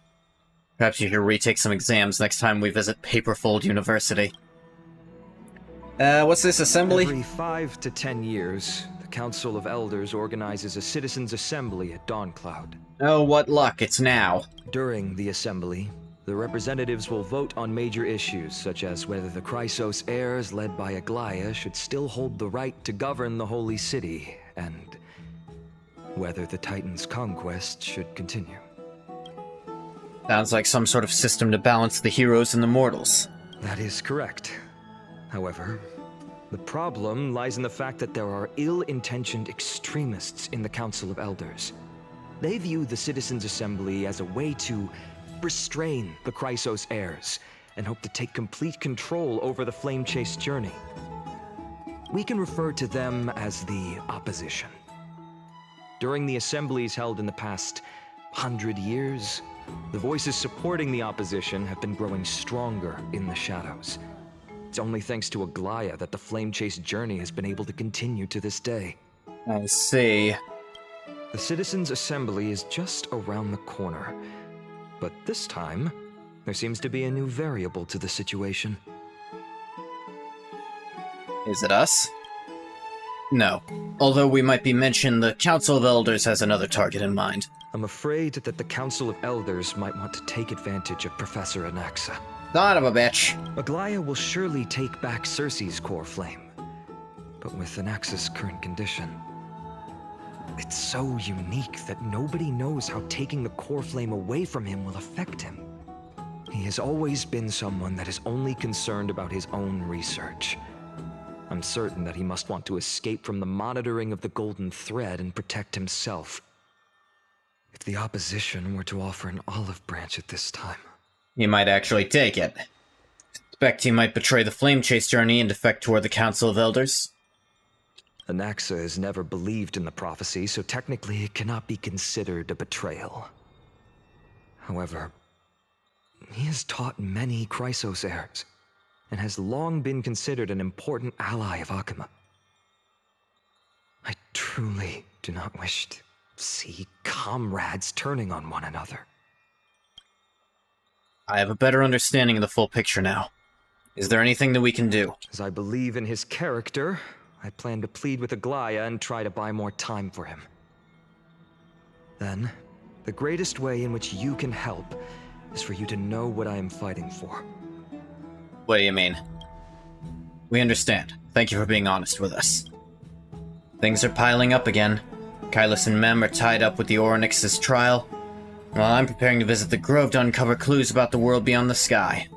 Perhaps you should retake some exams next time we visit Paperfold University. What's this assembly? Every 5 to 10 years, the Council of Elders organizes a citizens' assembly at Dawncloud. Oh, what luck, it's now. During the assembly, the representatives will vote on major issues, such as whether the Chrysos heirs led by Aglaya should still hold the right to govern the Holy City, and whether the Titan's conquest should continue. Sounds like some sort of system to balance the heroes and the mortals. That is correct. However, the problem lies in the fact that there are ill-intentioned extremists in the Council of Elders. They view the Citizens' Assembly as a way to restrain the Chrysos heirs, and hope to take complete control over the Flame Chase journey. We can refer to them as the Opposition. During the assemblies held in the past 100 years, the voices supporting the Opposition have been growing stronger in the shadows. It's only thanks to Aglaya that the Flame Chase journey has been able to continue to this day. I see. The Citizens' Assembly is just around the corner. But this time, there seems to be a new variable to the situation. Is it us? No. Although we might be mentioned, the Council of Elders has another target in mind. I'm afraid that the Council of Elders might want to take advantage of Professor Anaxa. Son of a bitch. Aglaya will surely take back Circe's core flame. But with Anaxa's current condition, it's so unique that nobody knows how taking the core flame away from him will affect him. He has always been someone that is only concerned about his own research. I'm certain that he must want to escape from the monitoring of the Golden Thread and protect himself. If the Opposition were to offer an olive branch at this time... He might actually take it. Suspect he might betray the Flame Chase journey and defect toward the Council of Elders. Anaxa has never believed in the prophecy, so technically it cannot be considered a betrayal. However, he has taught many Chrysos heirs, and has long been considered an important ally of Akima. I truly do not wish to see comrades turning on one another. I have a better understanding of the full picture now. Is there anything that we can do? As I believe in his character, I plan to plead with Aglaya and try to buy more time for him. Then, the greatest way in which you can help is for you to know what I am fighting for. What do you mean? We understand. Thank you for being honest with us. Things are piling up again. Kylus and Mem are tied up with the Oryx's trial, while I'm preparing to visit the Grove to uncover clues about the world beyond the sky.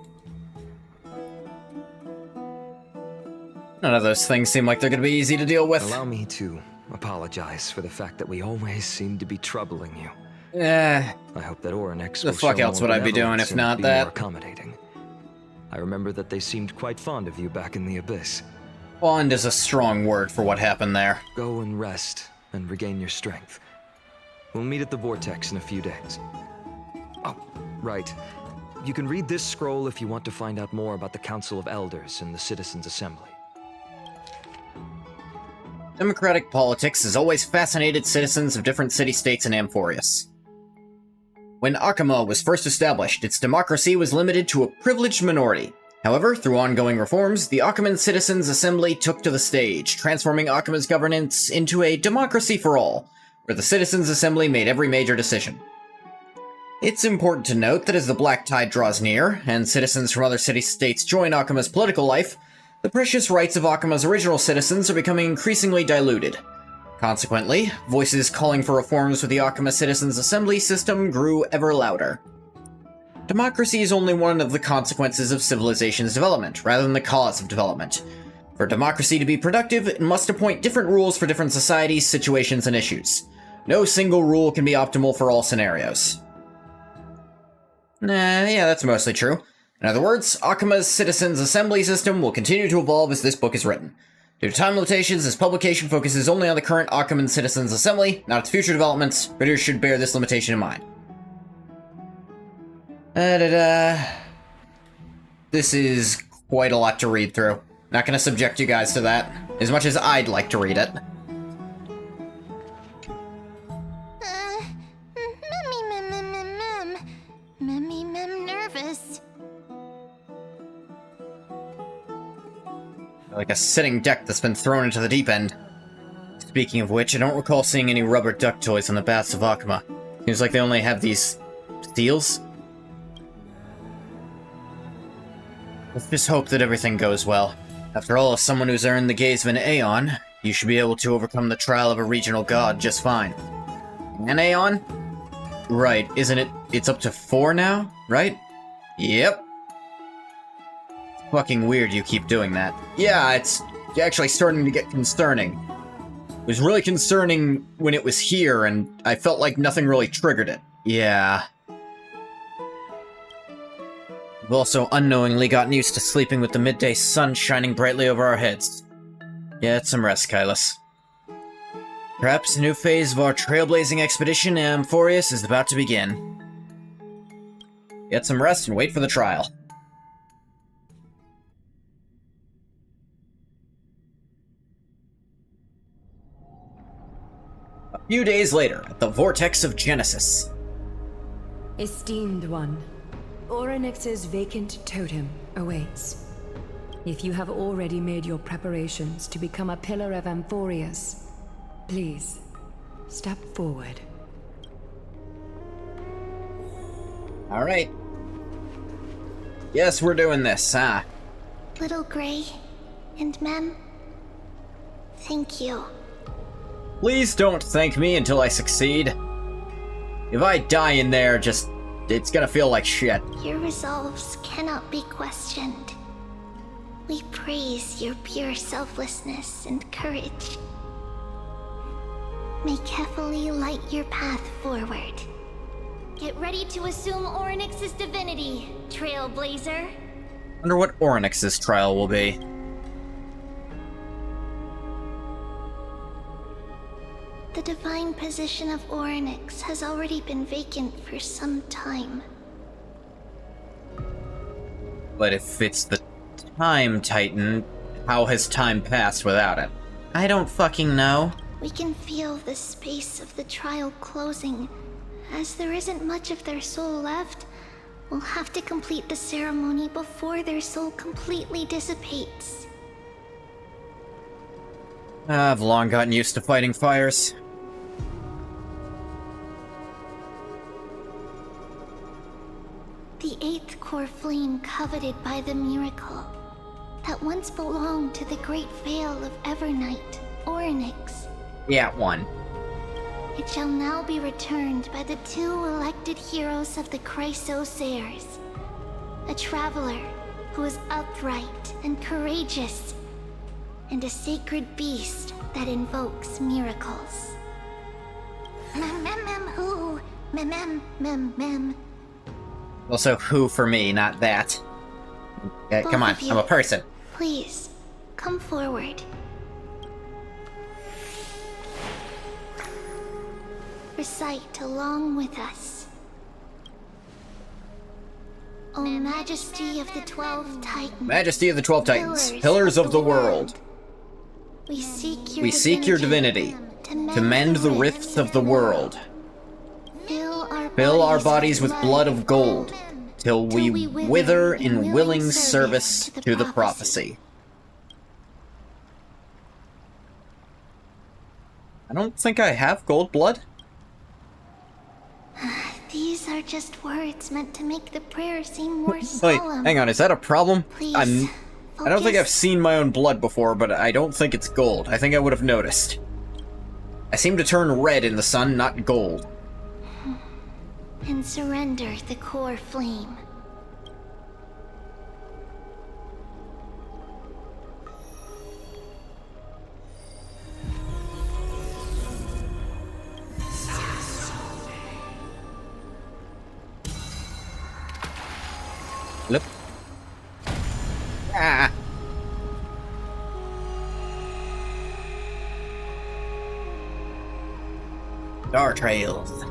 None of those things seem like they're gonna be easy to deal with. Allow me to apologize for the fact that we always seem to be troubling you. I hope that Oryx The will fuck show else more would I be doing benevolence if and not be that? more accommodating. I remember that they seemed quite fond of you back in the Abyss. Fond is a strong word for what happened there. Go and rest and regain your strength. We'll meet at the Vortex in a few days. Oh, right. You can read this scroll if you want to find out more about the Council of Elders and the Citizens' Assembly. Democratic politics has always fascinated citizens of different city-states in Amphorius. When Akama was first established, its democracy was limited to a privileged minority. However, through ongoing reforms, the Akaman Citizens' Assembly took to the stage, transforming Akama's governance into a democracy for all, where the Citizens' Assembly made every major decision. It's important to note that as the Black Tide draws near, and citizens from other city-states join Akama's political life, the precious rights of Akama's original citizens are becoming increasingly diluted. Consequently, voices calling for reforms with the Akama Citizens' Assembly system grew ever louder. Democracy is only one of the consequences of civilization's development, rather than the cause of development. For democracy to be productive, it must appoint different rules for different societies, situations, and issues. No single rule can be optimal for all scenarios. Yeah, that's mostly true. In other words, Akama's Citizens' Assembly system will continue to evolve as this book is written. Due to time limitations, this publication focuses only on the current Akaman Citizens' Assembly, not its future developments. Readers should bear this limitation in mind. This is quite a lot to read through. Not gonna subject you guys to that, as much as I'd like to read it. Mem nervous. Like a sitting deck that's been thrown into the deep end. Speaking of which, I don't recall seeing any rubber duck toys on the baths of Akama. Seems like they only have these steels. Let's just hope that everything goes well. After all, as someone who's earned the gaze of an Aeon, you should be able to overcome the trial of a regional god just fine. An Aeon? Right, isn't it? It's up to 4 now, right? Yep. It's fucking weird you keep doing that. Yeah, it's actually starting to get concerning. It was really concerning when it was here, and I felt like nothing really triggered it. Yeah. We've also unknowingly gotten used to sleeping with the midday sun shining brightly over our heads. Get some rest, Kylus. Perhaps a new phase of our trailblazing expedition in Amphorius is about to begin. Get some rest and wait for the trial. A few days later, at the Vortex of Genesis. Esteemed one, Oryx's vacant totem awaits. If you have already made your preparations to become a pillar of Amphorius, please, step forward. Alright. Yes, we're doing this, huh? Little Gray and Mem, thank you. Please don't thank me until I succeed. If I die in there, it's gonna feel like shit. Your resolves cannot be questioned. We praise your pure selflessness and courage. May carefully light your path forward. Get ready to assume Oryx's divinity, Trailblazer. Wonder what Oryx's trial will be. The divine position of Oryx has already been vacant for some time. But if it's the Time Titan, how has time passed without it? I don't fucking know. We can feel the space of the trial closing. As there isn't much of their soul left, will have to complete the ceremony before their soul completely dissipates. I've long gotten used to fighting fires. The eighth core flame coveted by the miracle that once belonged to the great Vale of Evernight, Orynyx. Yeah, one. It shall now be returned by the two elected heroes of the Chrysosairs. A traveler who is upright and courageous, and a sacred beast that invokes miracles. Who? Mem. Also, who for me, not that. Okay, come on, Both of you, I'm a person. Please, come forward. Recite along with us. O Majesty of the 12 Titans. Majesty of the 12 Titans, pillars of the world. We We seek your divinity to mend the rifts of the world. Fill our bodies with blood of gold, till we wither in willing service to the prophecy. I don't think I have gold blood. These are just words meant to make the prayer seem more Wait, solemn. hang on, is that a problem? Please, I don't think I've focus. seen my own blood before, but I don't think it's gold. I think I would have noticed. I seem to turn red in the sun, not gold. And surrender the core flame. Look. Ah. Star trails.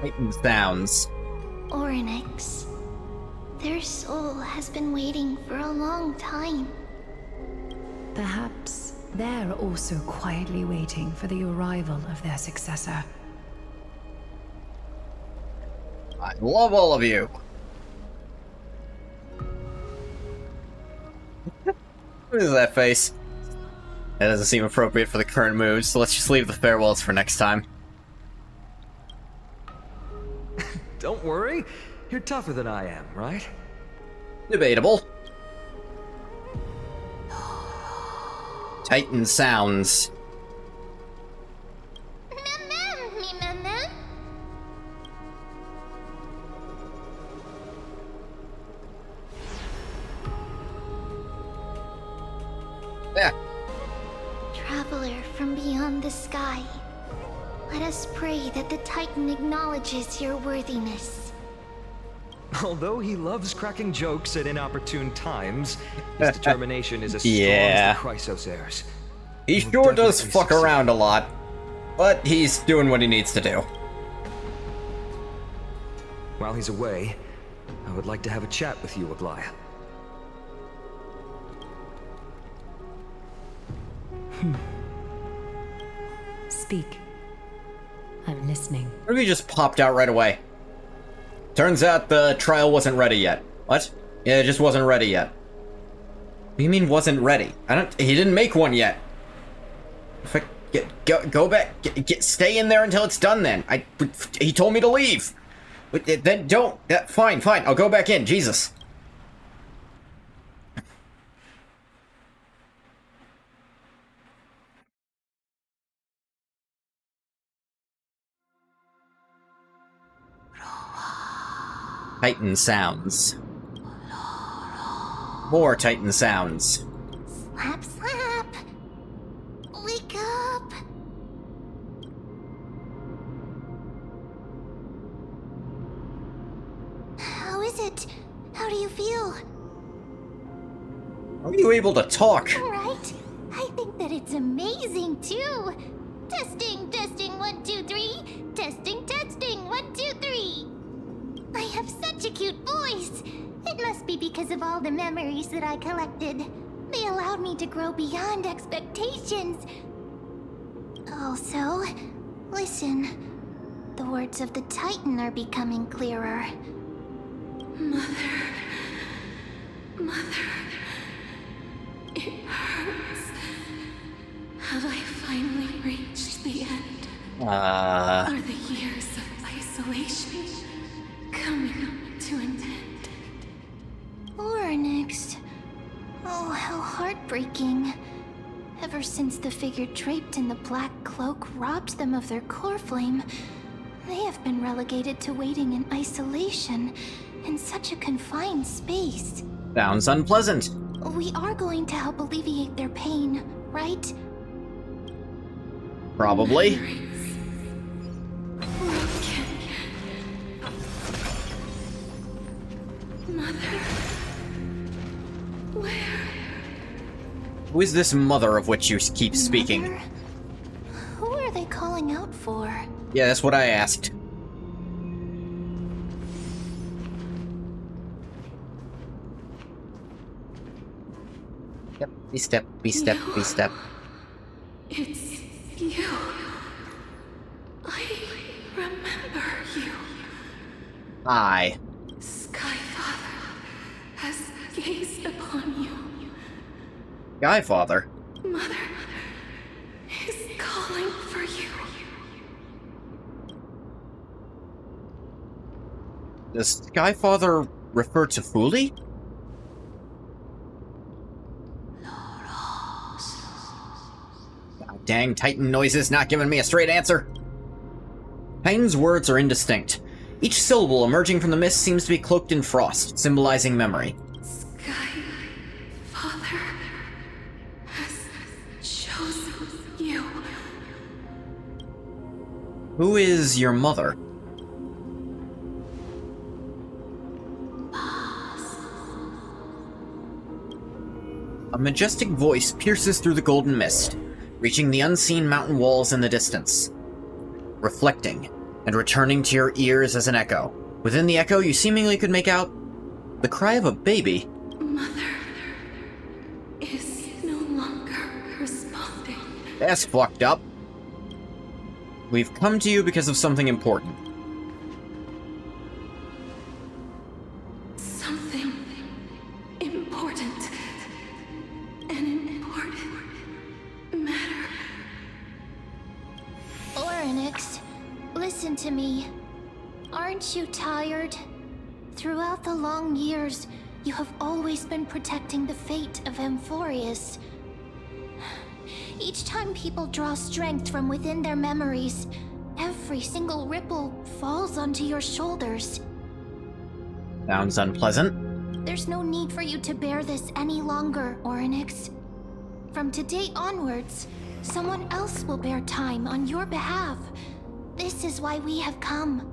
Titan sounds. Orynyx. Their soul has been waiting for a long time. Perhaps they're also quietly waiting for the arrival of their successor. I love all of you. What is that face? That doesn't seem appropriate for the current mood, so let's just leave the farewells for next time. Don't worry, you're tougher than I am, right? Debatable. Titan sounds. Yeah. Traveler from beyond the sky, let us pray that the Titan acknowledges your worthiness. Although he loves cracking jokes at inopportune times, his determination is as strong Yeah. as the Chrysosairs. He Will sure does definitely fuck succeed. around a lot, but he's doing what he needs to do. While he's away, I would like to have a chat with you, Aglaya. Speak. I'm listening. Or he just popped out right away. Turns out the trial wasn't ready yet. What? Yeah, it just wasn't ready yet. What do you mean wasn't ready? He didn't make one yet. Go back. Stay in there until it's done then. He told me to leave. Then don't. Fine. I'll go back in. Jesus. Titan sounds. More Titan sounds. Slap, slap. Wake up. How is it? How do you feel? How are you able to talk? Right? I think that it's amazing too. Testing, 1, 2, 3. Testing, 1, 2, 3. I have such a cute voice. It must be because of all the memories that I collected. They allowed me to grow beyond expectations. Also, listen. The words of the Titan are becoming clearer. Mother. It hurts. Have I finally reached the end? Are the years of isolation coming to an end? Onyx. Oh, how heartbreaking. Ever since the figure draped in the black cloak robbed them of their core flame, they have been relegated to waiting in isolation in such a confined space. Sounds unpleasant. We are going to help alleviate their pain, right? Probably. Broken. Mother. Where? Who is this mother of which you keep speaking? Mother? Who are they calling out for? Yeah, that's what I asked. Yep, B-step, B-step, B-step. It's you. I remember you. Hi. Skyfather has gazed upon you. Skyfather? Mother is calling for you. Does Skyfather refer to Fuli? God dang, Titan noises not giving me a straight answer. Titan's words are indistinct. Each syllable emerging from the mist seems to be cloaked in frost, symbolizing memory. Skyfather has chosen you. Who is your mother? A majestic voice pierces through the golden mist, reaching the unseen mountain walls in the distance, reflecting and returning to your ears as an echo. Within the echo, you seemingly could make out the cry of a baby. Mother is no longer responding. That's fucked up. We've come to you because of something important. Something important. An important matter. Onyx, listen to me. Aren't you tired? Throughout the long years, you have always been protecting the fate of Amphorius. Each time people draw strength from within their memories, every single ripple falls onto your shoulders. Sounds unpleasant. There's no need for you to bear this any longer, Onyx. From today onwards, someone else will bear time on your behalf. This is why we have come.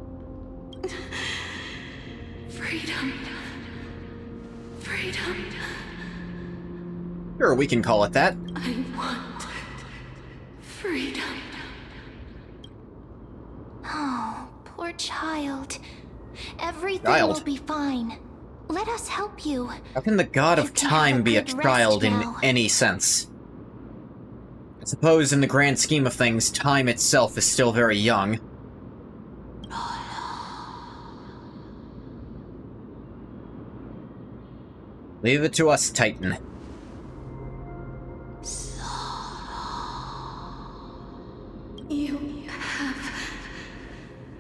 Freedom. Freedom. Sure, we can call it that. I want freedom. Oh, poor child. Everything Child? will be fine. Let us help you. How can the god of Get to have time a be a good rest child in now. any sense? I suppose in the grand scheme of things, time itself is still very young. Leave it to us, Titan. You have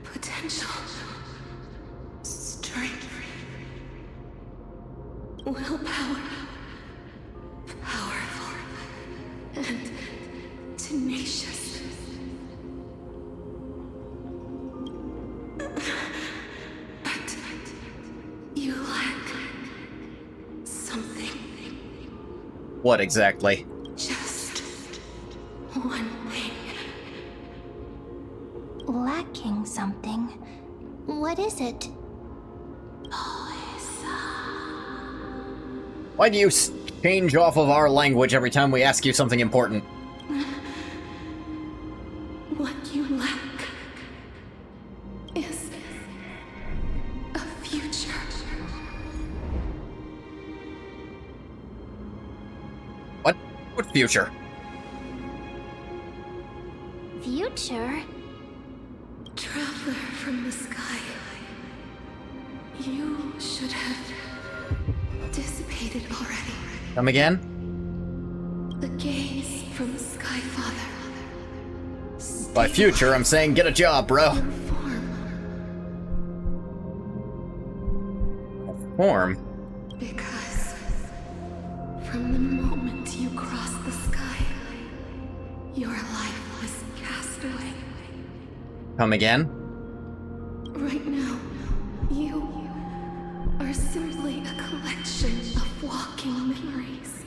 potential, strength, willpower, powerful, and tenacious. But you lack something. What exactly? Just one thing. Lacking something. What is it? Why do you change off of our language every time we ask you something important? What you lack is a future. future. Future? Traveler from the sky. You should have dissipated already. Come again? The gaze from Sky Father. By future, I'm saying get a job, bro. Form? Because from the moment you crossed the sky, your life was cast away. Come again? Right now, you are simply a collection of walking memories.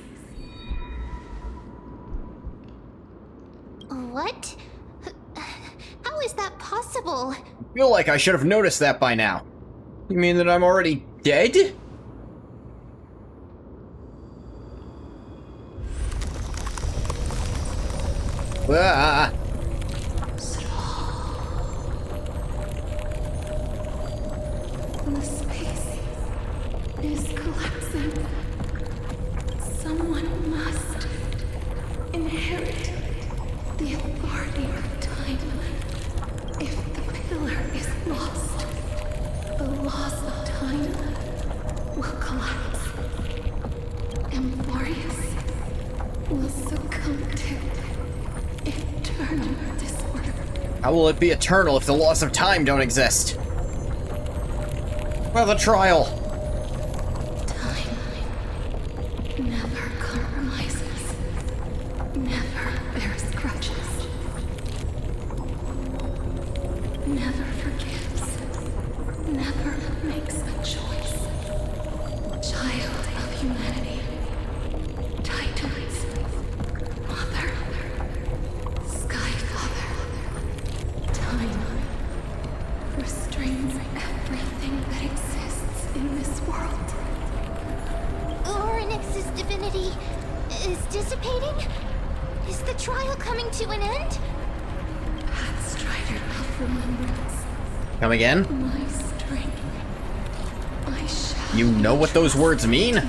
What? How is that possible? I feel like I should have noticed that by now. You mean that I'm already dead? Ah! The space is collapsing. Someone must inherit the authority of time. If the pillar is lost, the laws of time will collapse. Amphorius will succumb to eternal disorder. How will it be eternal if the laws of time don't exist? Well, the trial. Time never compromises, never bears grudges, never forgives, never makes a choice. Child of humanity, Titans, Mother, Sky Father, time restrains everything that exists in this world. Oryx's divinity is dissipating? Is the trial coming to an end? Pathstrider of remembrance, Come again? my strength. I shall You know what those words mean? you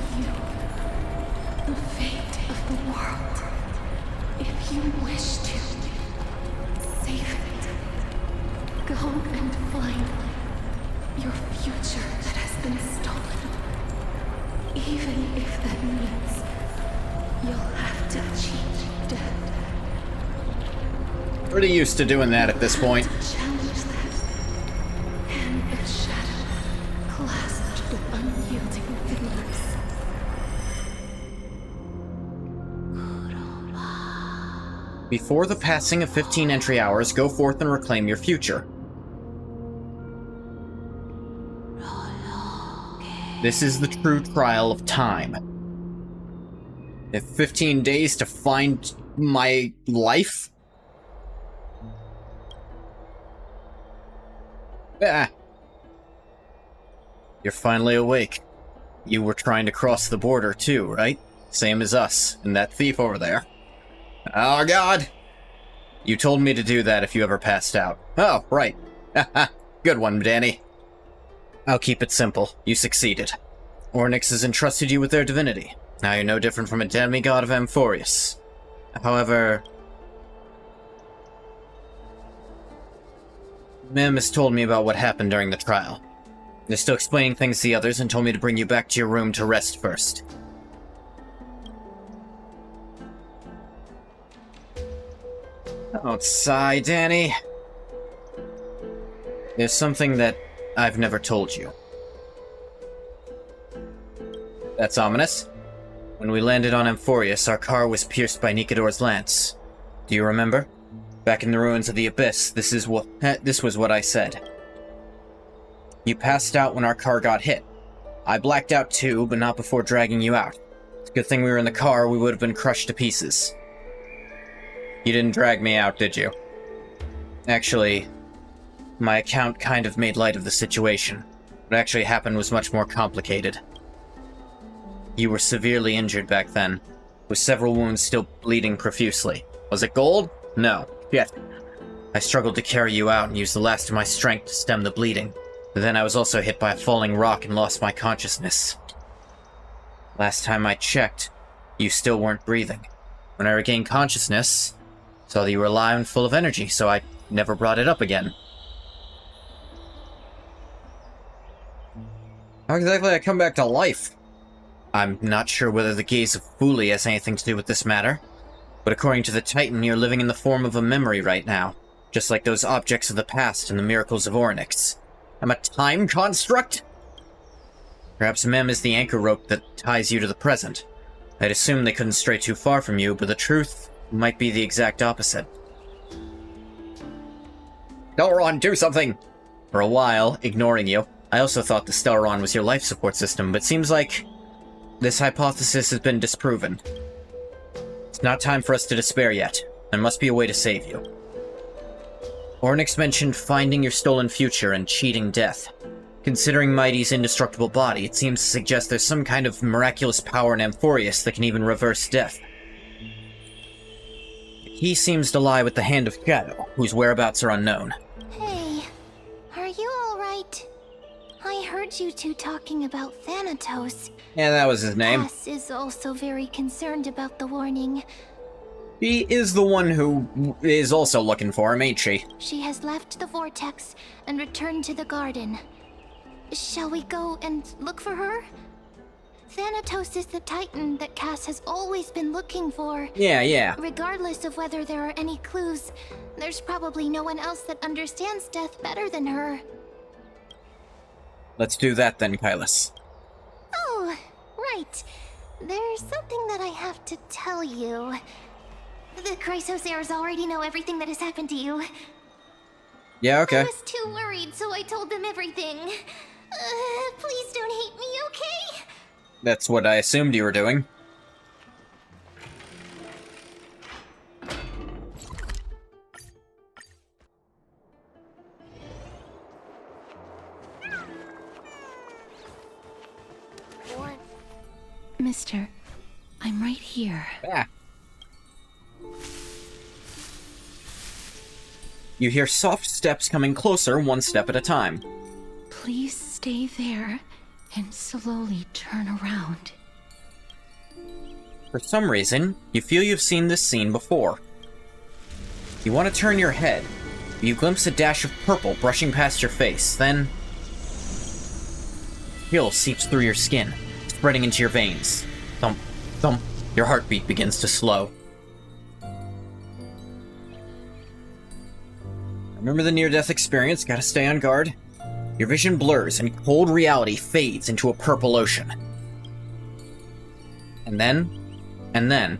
the fate of the world. If you wish to save it, go and find your future that has been stolen. Even if that means you'll have to cheat death. Pretty used to doing that at this point. Challenge that. Hand of shadow, clasped with unyielding fingers. Before the passing of 15 entry hours, go forth and reclaim your future. This is the true trial of time. If 15 days to find my life? Ah. You're finally awake. You were trying to cross the border too, right? Same as us, and that thief over there. Oh god! You told me to do that if you ever passed out. Oh, right. Haha, good one, Danny. I'll keep it simple. You succeeded. Ornyx has entrusted you with their divinity. Now you're no different from a demigod of Amphorius. However... Mem has told me about what happened during the trial. They're still explaining things to the others and told me to bring you back to your room to rest first. Don't sigh, Danny. There's something that I've never told you. That's ominous. When we landed on Amphorius, our car was pierced by Nikador's lance. Do you remember? Back in the ruins of the Abyss, this was what I said. You passed out when our car got hit. I blacked out too, but not before dragging you out. It's a good thing we were in the car, we would have been crushed to pieces. You didn't drag me out, did you? Actually, my account kind of made light of the situation. What actually happened was much more complicated. You were severely injured back then, with several wounds still bleeding profusely. Was it gold? No. Yet. I struggled to carry you out and used the last of my strength to stem the bleeding. But then I was also hit by a falling rock and lost my consciousness. Last time I checked, you still weren't breathing. When I regained consciousness, saw that you were alive and full of energy, so I never brought it up again. How exactly did I come back to life? I'm not sure whether the gaze of Fuli has anything to do with this matter, but according to the Titan, you're living in the form of a memory right now, just like those objects of the past and the miracles of Orynyx. I'm a time construct? Perhaps Mem is the anchor rope that ties you to the present. I'd assume they couldn't stray too far from you, but the truth might be the exact opposite. Stellaron, do something! For a while, ignoring you, I also thought the Stellaron was your life support system, but seems like this hypothesis has been disproven. It's not time for us to despair yet. There must be a way to save you. Orynyx mentioned finding your stolen future and cheating death. Considering Mighty's indestructible body, it seems to suggest there's some kind of miraculous power in Amphorius that can even reverse death. He seems to lie with the Hand of Shadow, whose whereabouts are unknown. Hey, are you alright? I heard you two talking about Thanatos. Yeah, that was his name. Cass is also very concerned about the warning. She is the one who is also looking for him, ain't she? She has left the vortex and returned to the garden. Shall we go and look for her? Thanatos is the Titan that Cass has always been looking for. Yeah. Regardless of whether there are any clues, there's probably no one else that understands death better than her. Let's do that then, Kylus. Oh, right. There's something that I have to tell you. The Chrysosairs already know everything that has happened to you. Yeah, okay. I was too worried, so I told them everything. Please don't hate me, okay? That's what I assumed you were doing. Mister, I'm right here. Ah. You hear soft steps coming closer, one step at a time. Please stay there and slowly turn around. For some reason, you feel you've seen this scene before. You want to turn your head, but you glimpse a dash of purple brushing past your face, then chill seeps through your skin, spreading into your veins. Thump, thump, your heartbeat begins to slow. Remember the near-death experience? Gotta stay on guard. Your vision blurs and cold reality fades into a purple ocean. And then...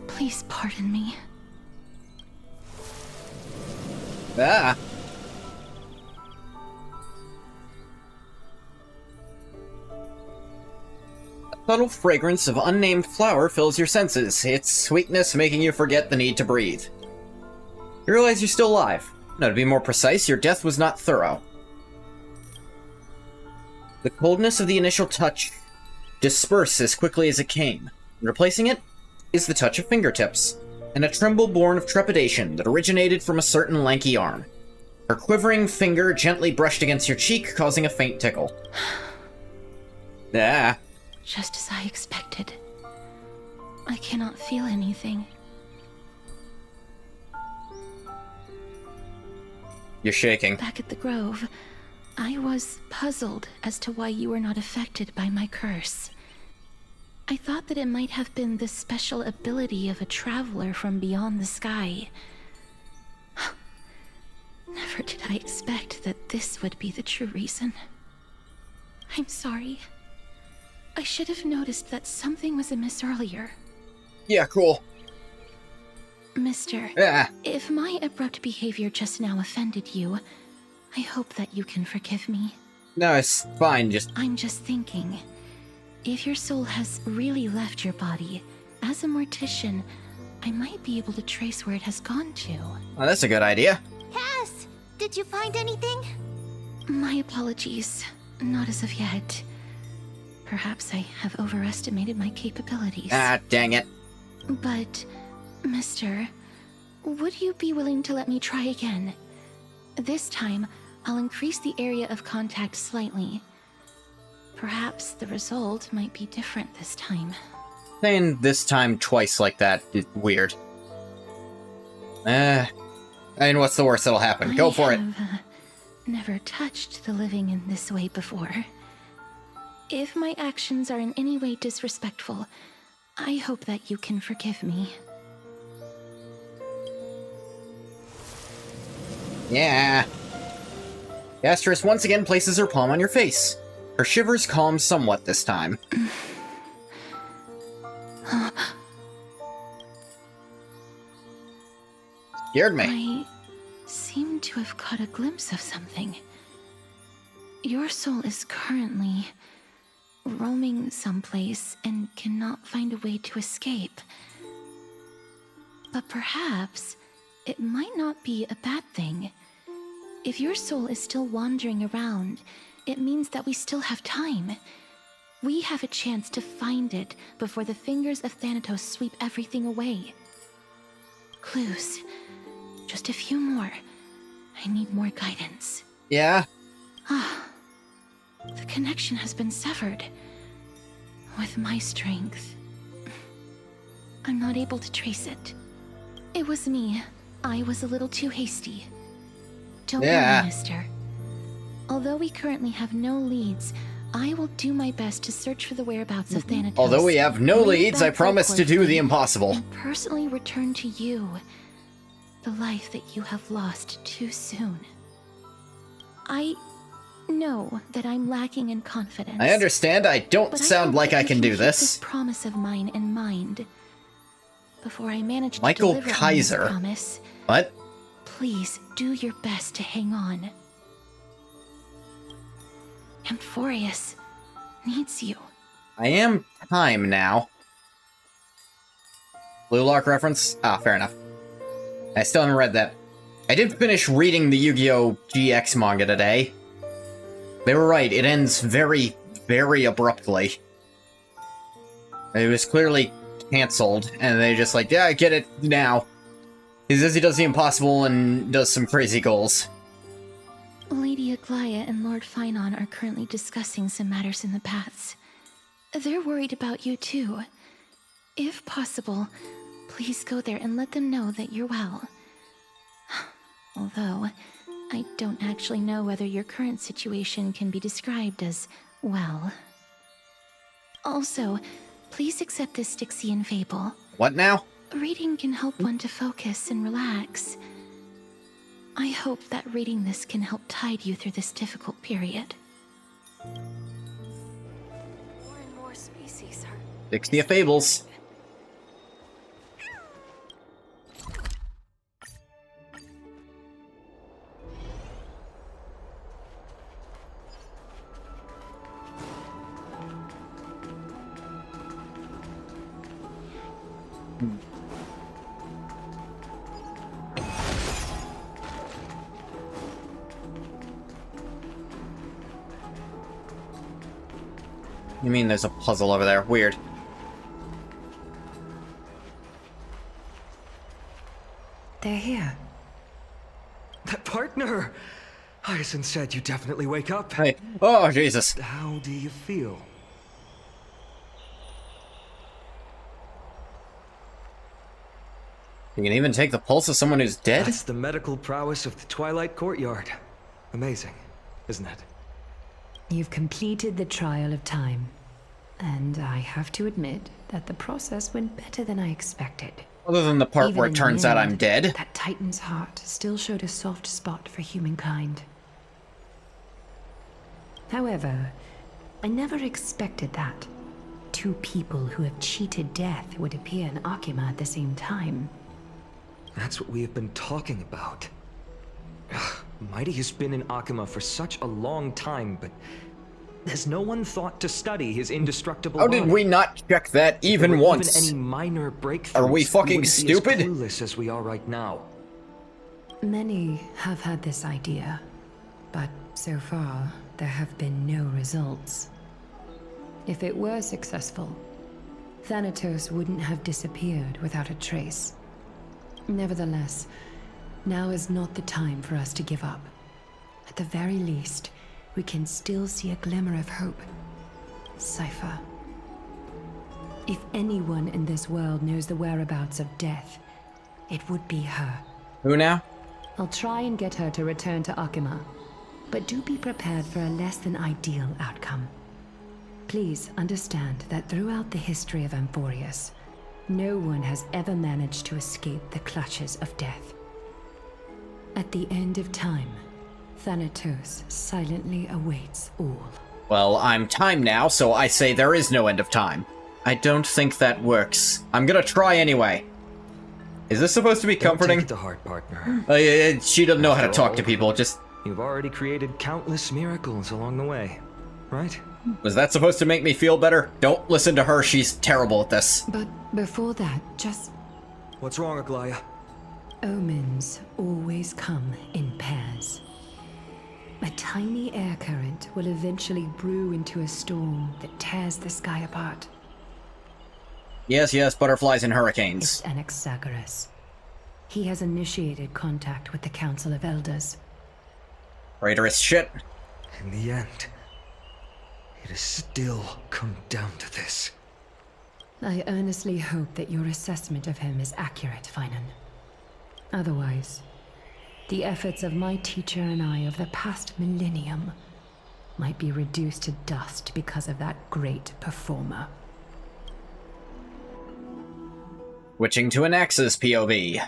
Please pardon me. Ah! A subtle fragrance of unnamed flower fills your senses, its sweetness making you forget the need to breathe. You realize you're still alive. No, to be more precise, your death was not thorough. The coldness of the initial touch dispersed as quickly as it came. Replacing it is the touch of fingertips, and a tremble born of trepidation that originated from a certain lanky arm. Her quivering finger gently brushed against your cheek, causing a faint tickle. Ah. Just as I expected. I cannot feel anything. You're shaking. Back at the Grove, I was puzzled as to why you were not affected by my curse. I thought that it might have been the special ability of a traveler from beyond the sky. Never did I expect that this would be the true reason. I'm sorry. I should have noticed that something was amiss earlier. Yeah, cool. Mister, Ah. if my abrupt behavior just now offended you, I hope that you can forgive me. No, it's fine, just... I'm just thinking, if your soul has really left your body, as a mortician, I might be able to trace where it has gone to. Oh, that's a good idea. Cass, did you find anything? My apologies. Not as of yet. Perhaps I have overestimated my capabilities. Ah, dang it. But, Mister, would you be willing to let me try again? This time, I'll increase the area of contact slightly. Perhaps the result might be different this time. saying this time twice like that is weird. I mean, what's the worst that'll happen? Go for it. I have never touched the living in this way before. If my actions are in any way disrespectful, I hope that you can forgive me. Yeah. Castorice once again places her palm on your face. Her shivers calm somewhat this time. Scared me. I seem to have caught a glimpse of something. Your soul is currently roaming someplace and cannot find a way to escape. But perhaps it might not be a bad thing. If your soul is still wandering around, it means that we still have time. We have a chance to find it before the fingers of Thanatos sweep everything away. Clues. Just a few more. I need more guidance. Yeah? The connection has been severed. With my strength, I'm not able to trace it. It was me. I was a little too hasty. Don't worry, mister. Although we currently have no leads, I will do my best to search for the whereabouts of Thanatos. Although we have no bring leads, I back promise to do the impossible. and personally return to you the life that you have lost too soon. I know that I'm lacking in confidence. I understand. I don't But sound hope like that I you can do keep this. promise of mine in mind. Before I manage to Michael deliver on Kaiser. this promise, What? please do your best to hang on. Amphorius needs you. I am time now. Blue Lock reference? Ah, fair enough. I still haven't read that. I did finish reading the Yu-Gi-Oh! GX manga today. They were right, it ends very, very abruptly. It was clearly cancelled, and they just like, yeah, I get it now. He says he does the impossible and does some crazy goals. Lady Aglaya and Lord Finon are currently discussing some matters in the paths. They're worried about you too. If possible, please go there and let them know that you're well. Although, I don't actually know whether your current situation can be described as well. Also, please accept this Styxian fable. What now? Reading can help one to focus and relax. I hope that reading this can help tide you through this difficult period. More and more species are... 60 Fables. You mean there's a puzzle over there? Weird. They're here. That partner! Hyacinth said you definitely wake up. Hey. Oh, Jesus. How do you feel? You can even take the pulse of someone who's dead? That's the medical prowess of the Twilight Courtyard. Amazing, isn't it? You've completed the trial of time. And I have to admit that the process went better than I expected. Other than the part Even where in it the turns out end, I'm dead. That Titan's heart still showed a soft spot for humankind. However, I never expected that. Two people who have cheated death would appear in Akima at the same time. That's what we have been talking about. Mighty has been in Akima for such a long time, but has no one thought to study his indestructible How body? did we not check that If there even were once? Even any minor breakthroughs, Are we fucking wouldn't stupid? Be as clueless as we are right now. Many have had this idea, but so far, there have been no results. If it were successful, Thanatos wouldn't have disappeared without a trace. Nevertheless, now is not the time for us to give up. At the very least, we can still see a glimmer of hope. Cypher. If anyone in this world knows the whereabouts of death, it would be her. Who now? I'll try and get her to return to Akima, but do be prepared for a less than ideal outcome. Please understand that throughout the history of Amphorius, no one has ever managed to escape the clutches of death. At the end of time, Thanatos silently awaits all. Well, I'm time now, so I say there is no end of time. I don't think that works. I'm gonna try anyway. Is this supposed to be comforting? Don't take it to heart, partner. She doesn't know how to After talk all, to people, just... You've already created countless miracles along the way, right? Was that supposed to make me feel better? Don't listen to her, she's terrible at this. But before that, just... What's wrong, Aglaya? Omens always come in pairs. A tiny air current will eventually brew into a storm that tears the sky apart. Yes, yes, butterflies and hurricanes. It's Anaxagoras. He has initiated contact with the Council of Elders. Traitorous shit. In the end, it has still come down to this. I earnestly hope that your assessment of him is accurate, Finan. Otherwise, the efforts of my teacher and I of the past millennium might be reduced to dust because of that great performer. Switching to an Axis POV.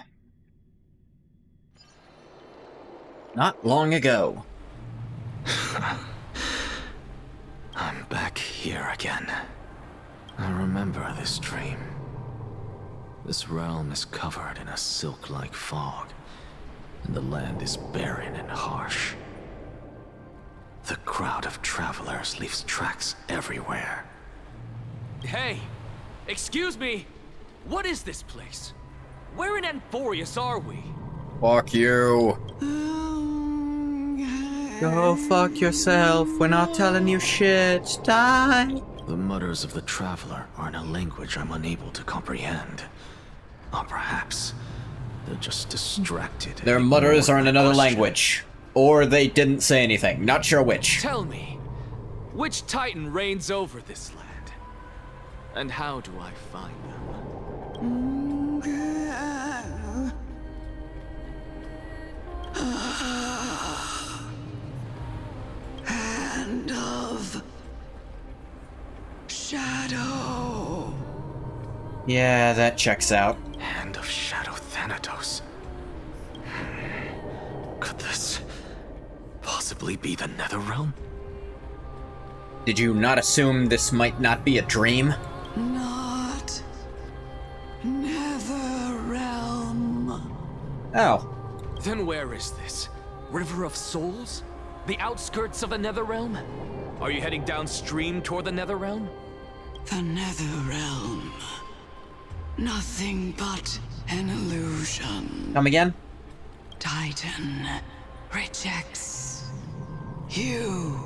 Not long ago. I'm back here again. I remember this dream. This realm is covered in a silk-like fog, and the land is barren and harsh. The crowd of travelers leaves tracks everywhere. Hey! Excuse me! What is this place? Where in Amphorius are we? Fuck you. Go fuck yourself. We're not telling you shit. Die. The mutters of the traveler are in a language I'm unable to comprehend. Or perhaps they're just distracted. Their mutters are in another language. Or they didn't say anything. Not sure which. Tell me, which Titan reigns over this land? And how do I find them? Hand of Shadow. Yeah, that checks out. Hand of Shadow Thanatos. Could this possibly be the Netherrealm? Did you not assume this might not be a dream? Not Netherrealm. Oh. Then where is this? River of Souls? The outskirts of the Netherrealm? Are you heading downstream toward the Netherrealm? The Netherrealm. Nothing but an illusion. Come again? Titan rejects you.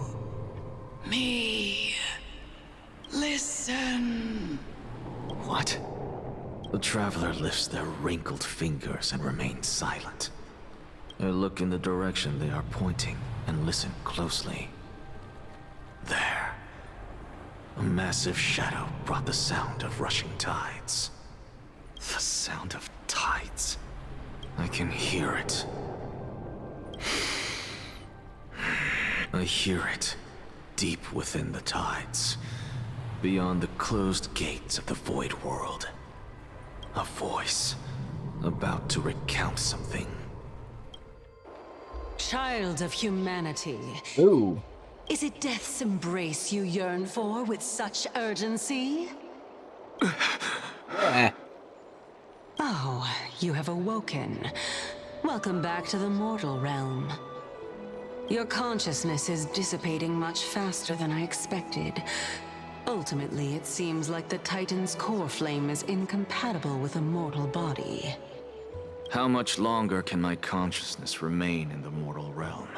Me. Listen. What? The traveler lifts their wrinkled fingers and remains silent. I look in the direction they are pointing and listen closely. There. A massive shadow brought the sound of rushing tides. The sound of tides. I can hear it. I hear it deep within the tides, beyond the closed gates of the void world. A voice about to recount something. Child of humanity. Ooh. Is it death's embrace you yearn for with such urgency? Eh. Oh, you have awoken. Welcome back to the mortal realm. Your consciousness is dissipating much faster than I expected. Ultimately, it seems like the Titan's core flame is incompatible with a mortal body. How much longer can my consciousness remain in the mortal realm?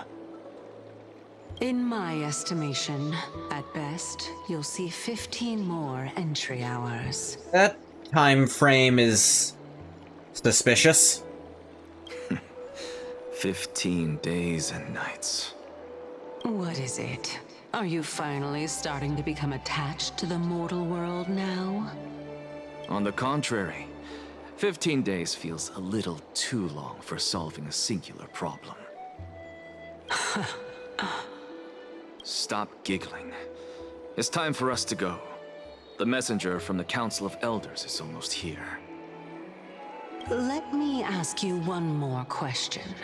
In my estimation, at best, you'll see 15 more entry hours. That time frame is suspicious. 15 days and nights. What is it? Are you finally starting to become attached to the mortal world now? On the contrary, 15 days feels a little too long for solving a singular problem. Stop giggling. It's time for us to go. The messenger from the Council of Elders is almost here. Let me ask you one more question.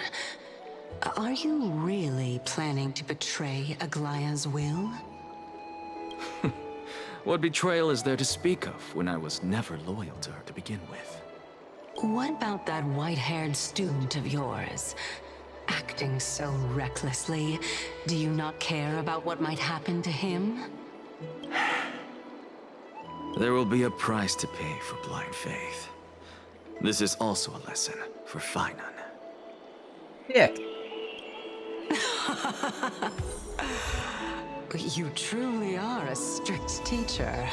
Are you really planning to betray Aglaya's will? What betrayal is there to speak of when I was never loyal to her to begin with? What about that white-haired student of yours? Acting so recklessly, do you not care about what might happen to him? There will be a price to pay for blind faith. This is also a lesson for Finan. Yeah. You truly are a strict teacher.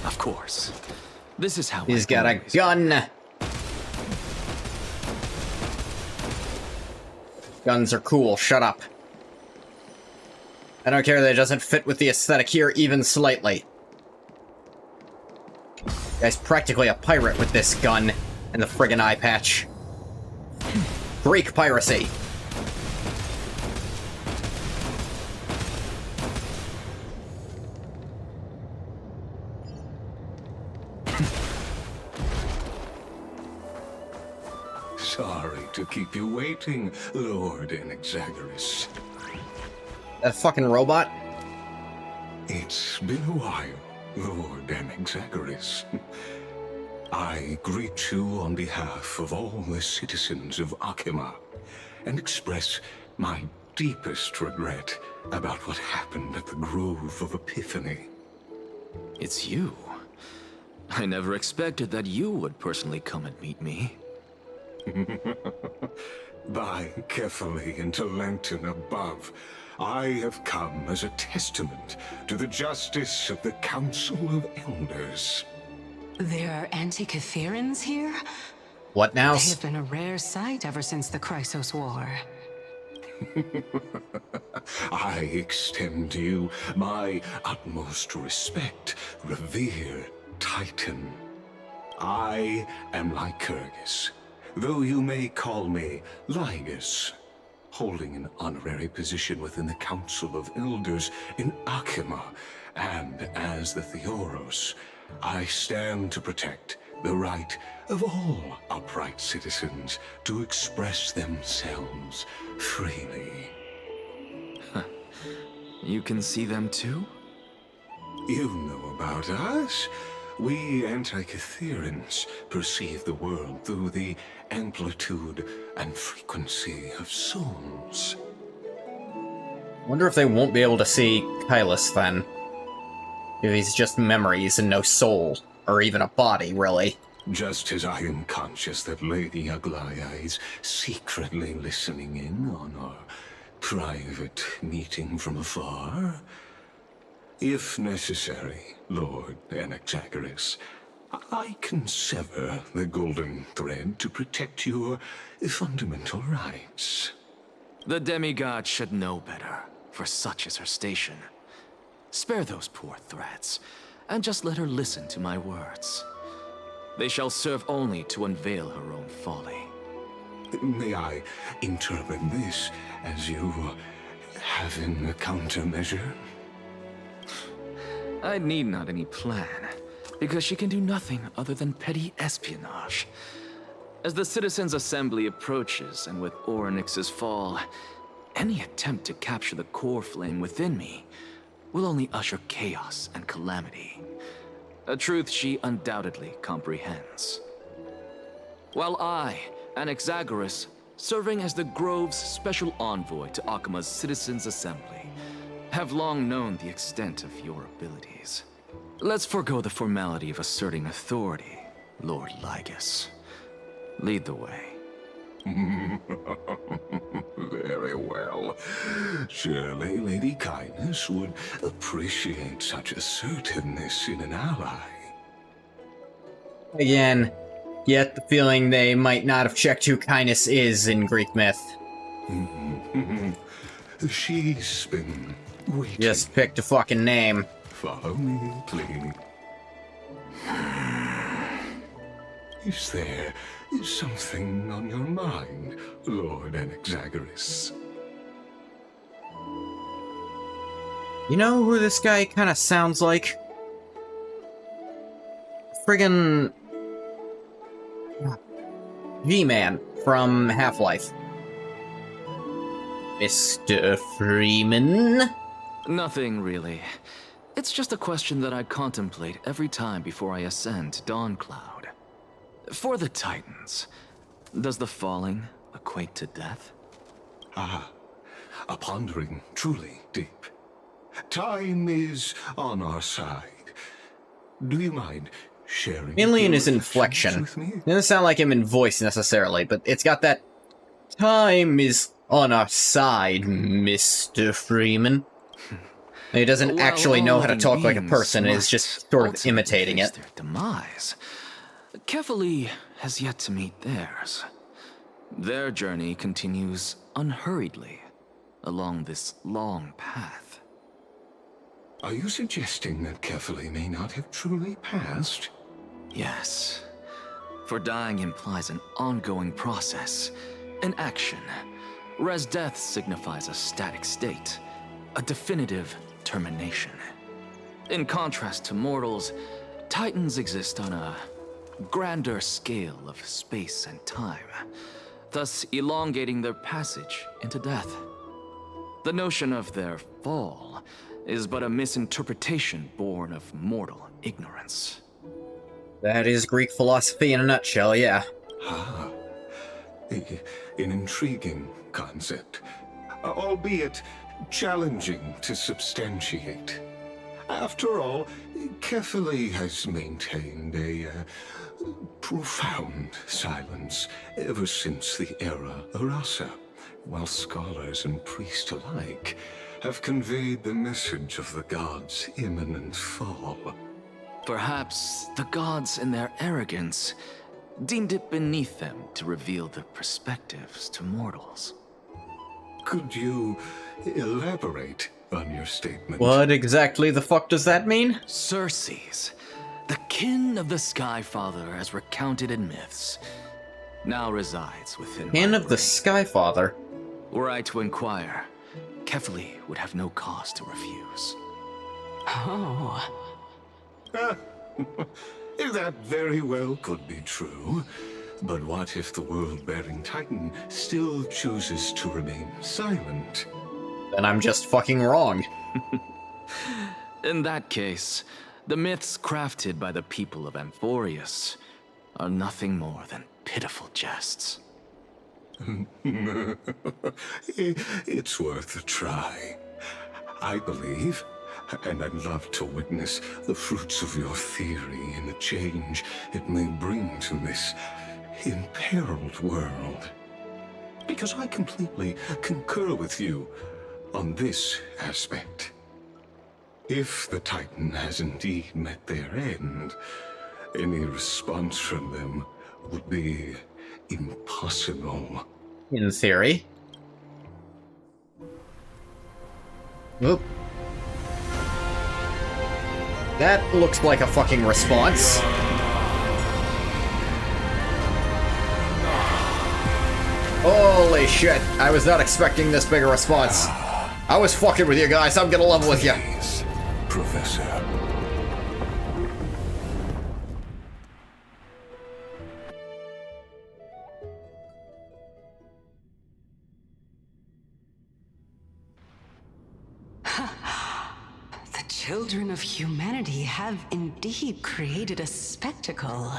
Of course. This is how He's got a gun. Guns are cool, shut up. I don't care that it doesn't fit with the aesthetic here even slightly. Guy's practically a pirate with this gun and the friggin' eye patch. Greek piracy. Sorry to keep you waiting, Lord Enexagorus. That fucking robot? It's been a while, Lord Enexagorus. I greet you on behalf of all the citizens of Akima and express my deepest regret about what happened at the Grove of Epiphany. It's you. I never expected that you would personally come and meet me. By carefully into Lantern above, I have come as a testament to the justice of the Council of Elders. There are Antikytherans here? What now? They have been a rare sight ever since the Chrysos War. I extend to you my utmost respect, revered Titan. I am Lycurgus, though you may call me Lygus, holding an honorary position within the Council of Elders in Akima, and as the Theoros, I stand to protect the right of all upright citizens to express themselves freely. You can see them too? You know about us. We Antikytherans perceive the world through the amplitude and frequency of souls. Wonder if they won't be able to see Kylus then. If he's just memories and no soul. Or even a body, really. Just as I am conscious that Lady Aglaya is secretly listening in on our private meeting from afar. If necessary, Lord Enexagorus, I can sever the golden thread to protect your fundamental rights. The demigod should know better, for such is her station. Spare those poor threats, and just let her listen to my words. They shall serve only to unveil her own folly. May I interpret this as you having a countermeasure? I need not any plan, because she can do nothing other than petty espionage. As the Citizens' Assembly approaches, and with Orynyx's fall, any attempt to capture the core flame within me will only usher chaos and calamity. A truth she undoubtedly comprehends. While I, Enexagorus, serving as the Grove's special envoy to Akima's Citizens' Assembly, have long known the extent of your abilities. Let's forego the formality of asserting authority, Lord Lygus. Lead the way. Very well. Surely Lady Kindness would appreciate such assertiveness in an ally. Again, get the feeling they might not have checked who Kindness is in Greek myth. She's been waiting. Just picked a fucking name. Follow me, please. Is there something on your mind, Lord Anaxagoras? You know who this guy kind of sounds like? Friggin' G-Man from Half-Life. Mr. Freeman? Nothing, really. It's just a question that I contemplate every time before I ascend to Dawncloud. For the Titans, does the falling equate to death? Ah, a pondering truly deep. Time is on our side. Do you mind sharing? Mainly in your his inflection. with me? It doesn't sound like him in voice necessarily, but it's got that time is on our side, Mr. Freeman. He doesn't actually know how to talk like a person, and is just sort of imitating it. Their demise. Kefali has yet to meet theirs. Their journey continues unhurriedly along this long path. Are you suggesting that Kefali may not have truly passed? Yes. For dying implies an ongoing process, an action, whereas death signifies a static state, a definitive termination. In contrast to mortals, Titans exist on a grander scale of space and time, thus elongating their passage into death. The notion of their fall is but a misinterpretation born of mortal ignorance. That is Greek philosophy in a nutshell, yeah. Ah, an intriguing concept, albeit challenging to substantiate. After all, Kefali has maintained a profound silence ever since the era Arasa, while scholars and priests alike have conveyed the message of the gods' imminent fall. Perhaps the gods in their arrogance deemed it beneath them to reveal their perspectives to mortals. Could you elaborate on your statement? What exactly the fuck does that mean? Circes, the kin of the Skyfather as recounted in myths, now resides within Kin my of the brain. Skyfather. Were I to inquire, Kefali would have no cause to refuse. Oh. That very well could be true. But what if the world-bearing Titan still chooses to remain silent? Then I'm just fucking wrong. In that case, the myths crafted by the people of Amphorius are nothing more than pitiful jests. It's worth a try. I believe, and I'd love to witness the fruits of your theory and the change it may bring to this imperiled world. Because I completely concur with you on this aspect. If the Titan has indeed met their end, any response from them would be impossible. In theory. Oop. That looks like a fucking response. Holy shit, I was not expecting this big a response. I was fucking with you guys, I'm gonna level with you. Please, Professor. The children of humanity have indeed created a spectacle.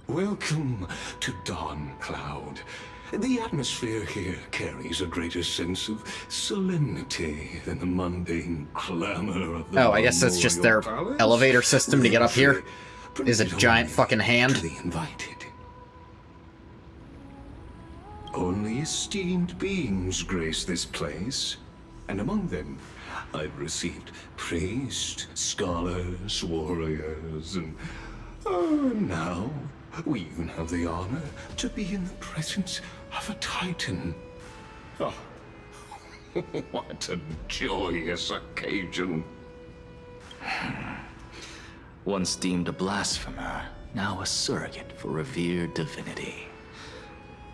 Welcome to Dawncloud. The atmosphere here carries a greater sense of solemnity than the mundane clamor of the Oh, I guess that's just their Memorial Palace. elevator system to get up here. Is a Permitted giant only fucking hand. to the invited. Only esteemed beings grace this place, and among them I've received priests, scholars, warriors, and now we even have the honor to be in the presence of a Titan. Oh, what a joyous occasion. Once deemed a blasphemer, now a surrogate for revered divinity.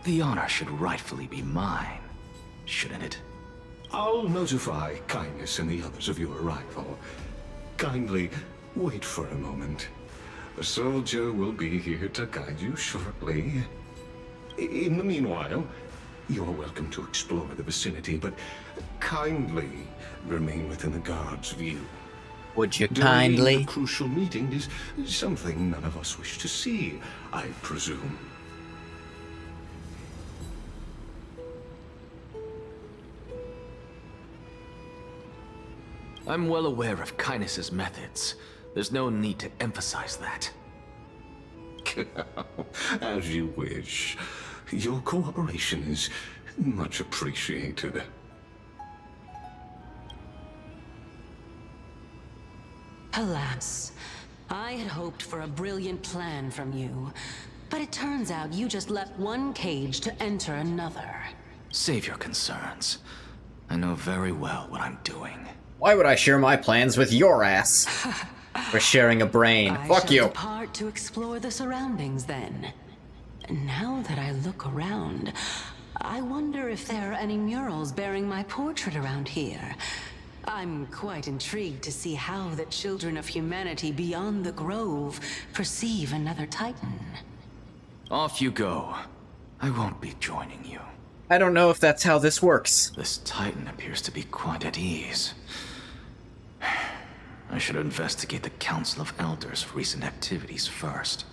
The honor should rightfully be mine, shouldn't it? I'll notify Kindness and the others of your arrival. Kindly wait for a moment. A soldier will be here to guide you shortly. In the meanwhile, you're welcome to explore the vicinity, but kindly remain within the guard's view. Would you Delaying kindly? a crucial meeting is something none of us wish to see, I presume. I'm well aware of Kindness's methods. There's no need to emphasize that. As you wish. Your cooperation is much appreciated. Alas, I had hoped for a brilliant plan from you, but it turns out you just left one cage to enter another. Save your concerns. I know very well what I'm doing. Why would I share my plans with your ass? We're sharing a brain. I Fuck shall you. depart to explore the surroundings then. Now that I look around, I wonder if there are any murals bearing my portrait around here. I'm quite intrigued to see how the children of humanity beyond the Grove perceive another Titan. Off you go. I won't be joining you. I don't know if that's how this works. This Titan appears to be quite at ease. I should investigate the Council of Elders' recent activities first.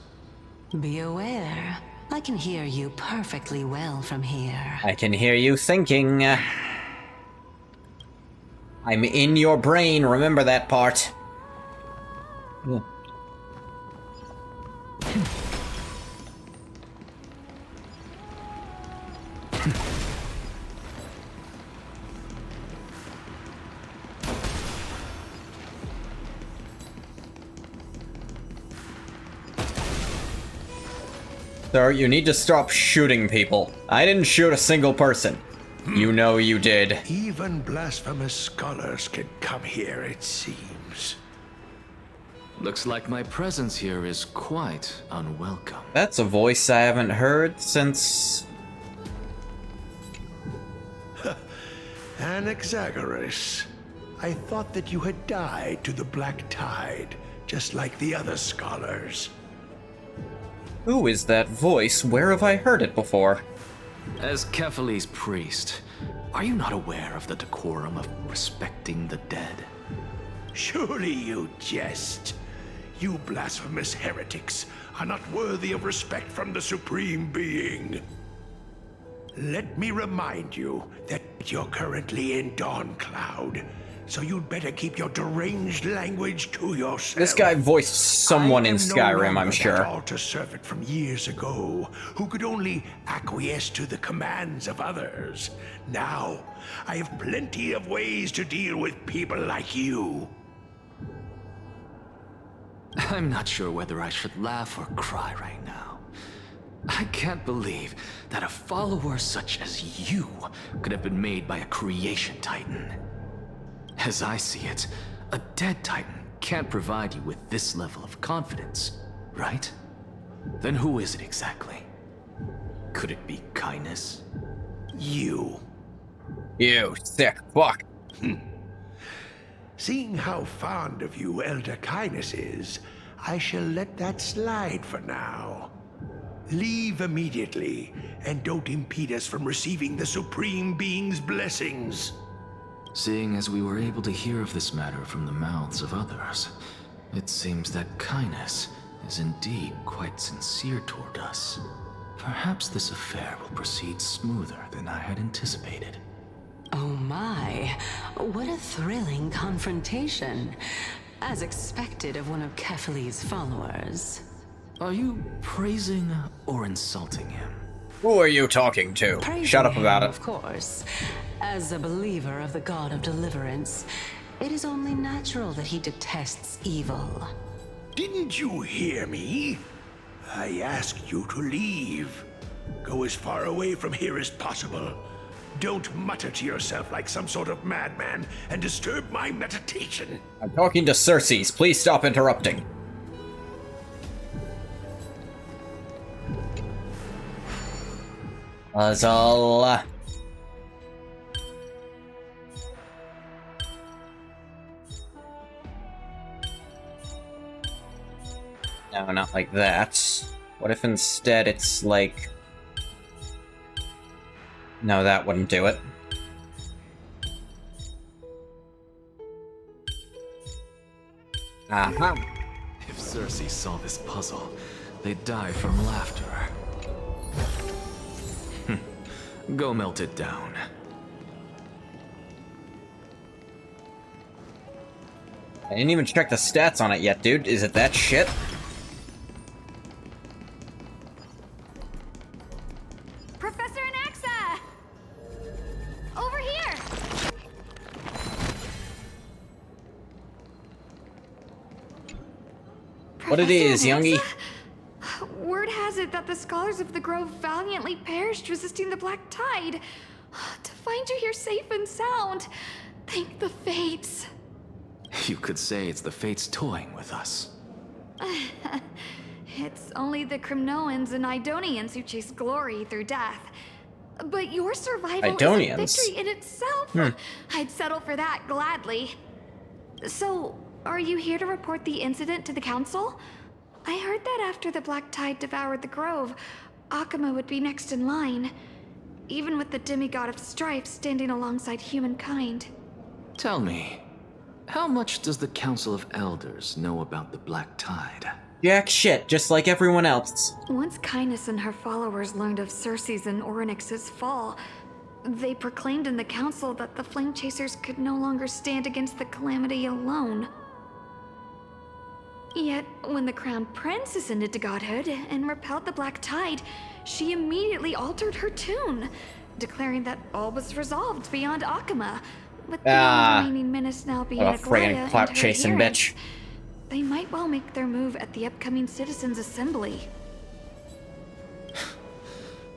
Be aware, I can hear you perfectly well from here. I can hear you thinking. I'm in your brain, remember that part. Sir, you need to stop shooting people. I didn't shoot a single person. You know you did. Even blasphemous scholars can come here, it seems. Looks like my presence here is quite unwelcome. That's a voice I haven't heard since... Anaxagoras. I thought that you had died to the Black Tide, just like the other scholars. Who is that voice? Where have I heard it before? As Kefali's priest, are you not aware of the decorum of respecting the dead? Surely you jest. You blasphemous heretics are not worthy of respect from the Supreme Being. Let me remind you that you're currently in Dawn Cloud, so you'd better keep your deranged language to yourself. This guy voiced someone in Skyrim, I'm sure. That altar servant from years ago, who could only acquiesce to the commands of others. Now, I have plenty of ways to deal with people like you. I'm not sure whether I should laugh or cry right now. I can't believe that a follower such as you could have been made by a creation titan. As I see it, a dead titan can't provide you with this level of confidence, right? Then who is it exactly? Could it be Kindness? You. You sick fuck. Seeing how fond of you Elder Kindness is, I shall let that slide for now. Leave immediately, and don't impede us from receiving the Supreme Being's blessings. Seeing as we were able to hear of this matter from the mouths of others, it seems that Kindness is indeed quite sincere toward us. Perhaps this affair will proceed smoother than I had anticipated. Oh my, what a thrilling confrontation. As expected of one of Kefali's followers. Are you praising or insulting him? Who are you talking to? Praising Shut up about him, it. Of course. As a believer of the God of Deliverance, it is only natural that he detests evil. Didn't you hear me? I asked you to leave. Go as far away from here as possible. Don't mutter to yourself like some sort of madman and disturb my meditation. I'm talking to Circes. Please stop interrupting. Puzzle. No, not like that. What if instead it's like... No, that wouldn't do it. Aha. If Circe saw this puzzle, they'd die from laughter. Go melt it down. I didn't even check the stats on it yet, dude. Is it that shit? Professor Anaxa! Over here! What it is, youngie? Word has it that the scholars of the Grove valiantly perished resisting the Black Tide. To find you here safe and sound, thank the Fates. You could say it's the Fates toying with us. It's only the Crimnoans and Idonians who chase glory through death. But your survival Idonians? is a victory in itself. I'd settle for that gladly. So, are you here to report the incident to the Council? I heard that after the Black Tide devoured the Grove, Akuma would be next in line, even with the demigod of strife standing alongside humankind. Tell me, how much does the Council of Elders know about the Black Tide? Jack shit, just like everyone else. Once Kindness and her followers learned of Circe's and Orynyx's fall, they proclaimed in the council that the Flame Chasers could no longer stand against the calamity alone. Yet, when the Crown Prince ascended to godhood and repelled the Black Tide, she immediately altered her tune, declaring that all was resolved beyond Akuma, with the only remaining menace now being what a Aglaya friggin' and her clout-chasing adherents. bitch. They might well make their move at the upcoming Citizens' Assembly.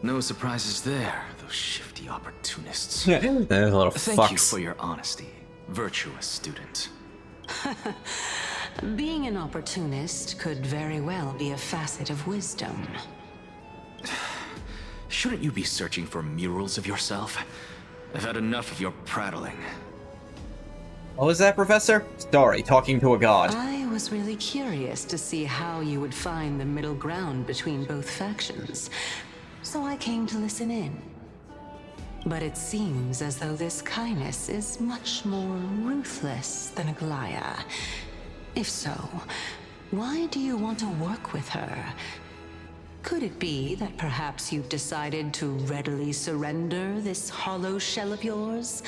No surprises there, those shifty opportunists. Those little Thank you fucks. for your honesty, virtuous student. Being an opportunist could very well be a facet of wisdom. Shouldn't you be searching for murals of yourself? I've had enough of your prattling. What was that, Professor? Sorry, talking to a god. I was really curious to see how you would find the middle ground between both factions, so I came to listen in. But it seems as though this Kindness is much more ruthless than Aglaya. If so, why do you want to work with her? Could it be that perhaps you've decided to readily surrender this hollow shell of yours?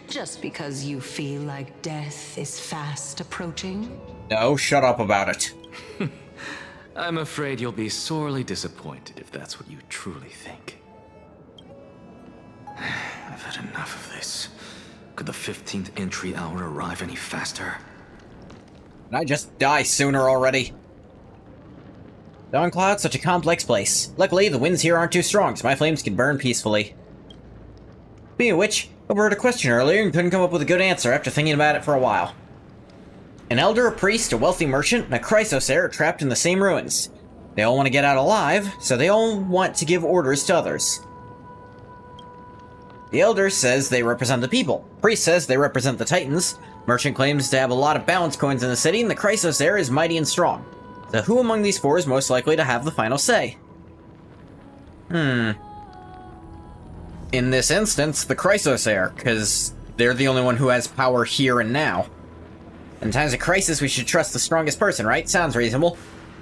Just because you feel like death is fast approaching? No, shut up about it. I'm afraid you'll be sorely disappointed if that's what you truly think. I've had enough of this. Could the 15th entry hour arrive any faster? Can I just die sooner already? Dawncloud's such a complex place. Luckily, the winds here aren't too strong, so my flames can burn peacefully. Speaking of which, I overheard a question earlier and couldn't come up with a good answer after thinking about it for a while. An elder, a priest, a wealthy merchant, and a chrysosaur are trapped in the same ruins. They all want to get out alive, so they all want to give orders to others. The elder says they represent the people. Priest says they represent the titans. Merchant claims to have a lot of balance coins in the city, and the chrysosaur is mighty and strong. So who among these four is most likely to have the final say? In this instance, the chrysosaur, because they're the only one who has power here and now. In times of crisis, we should trust the strongest person, right? Sounds reasonable.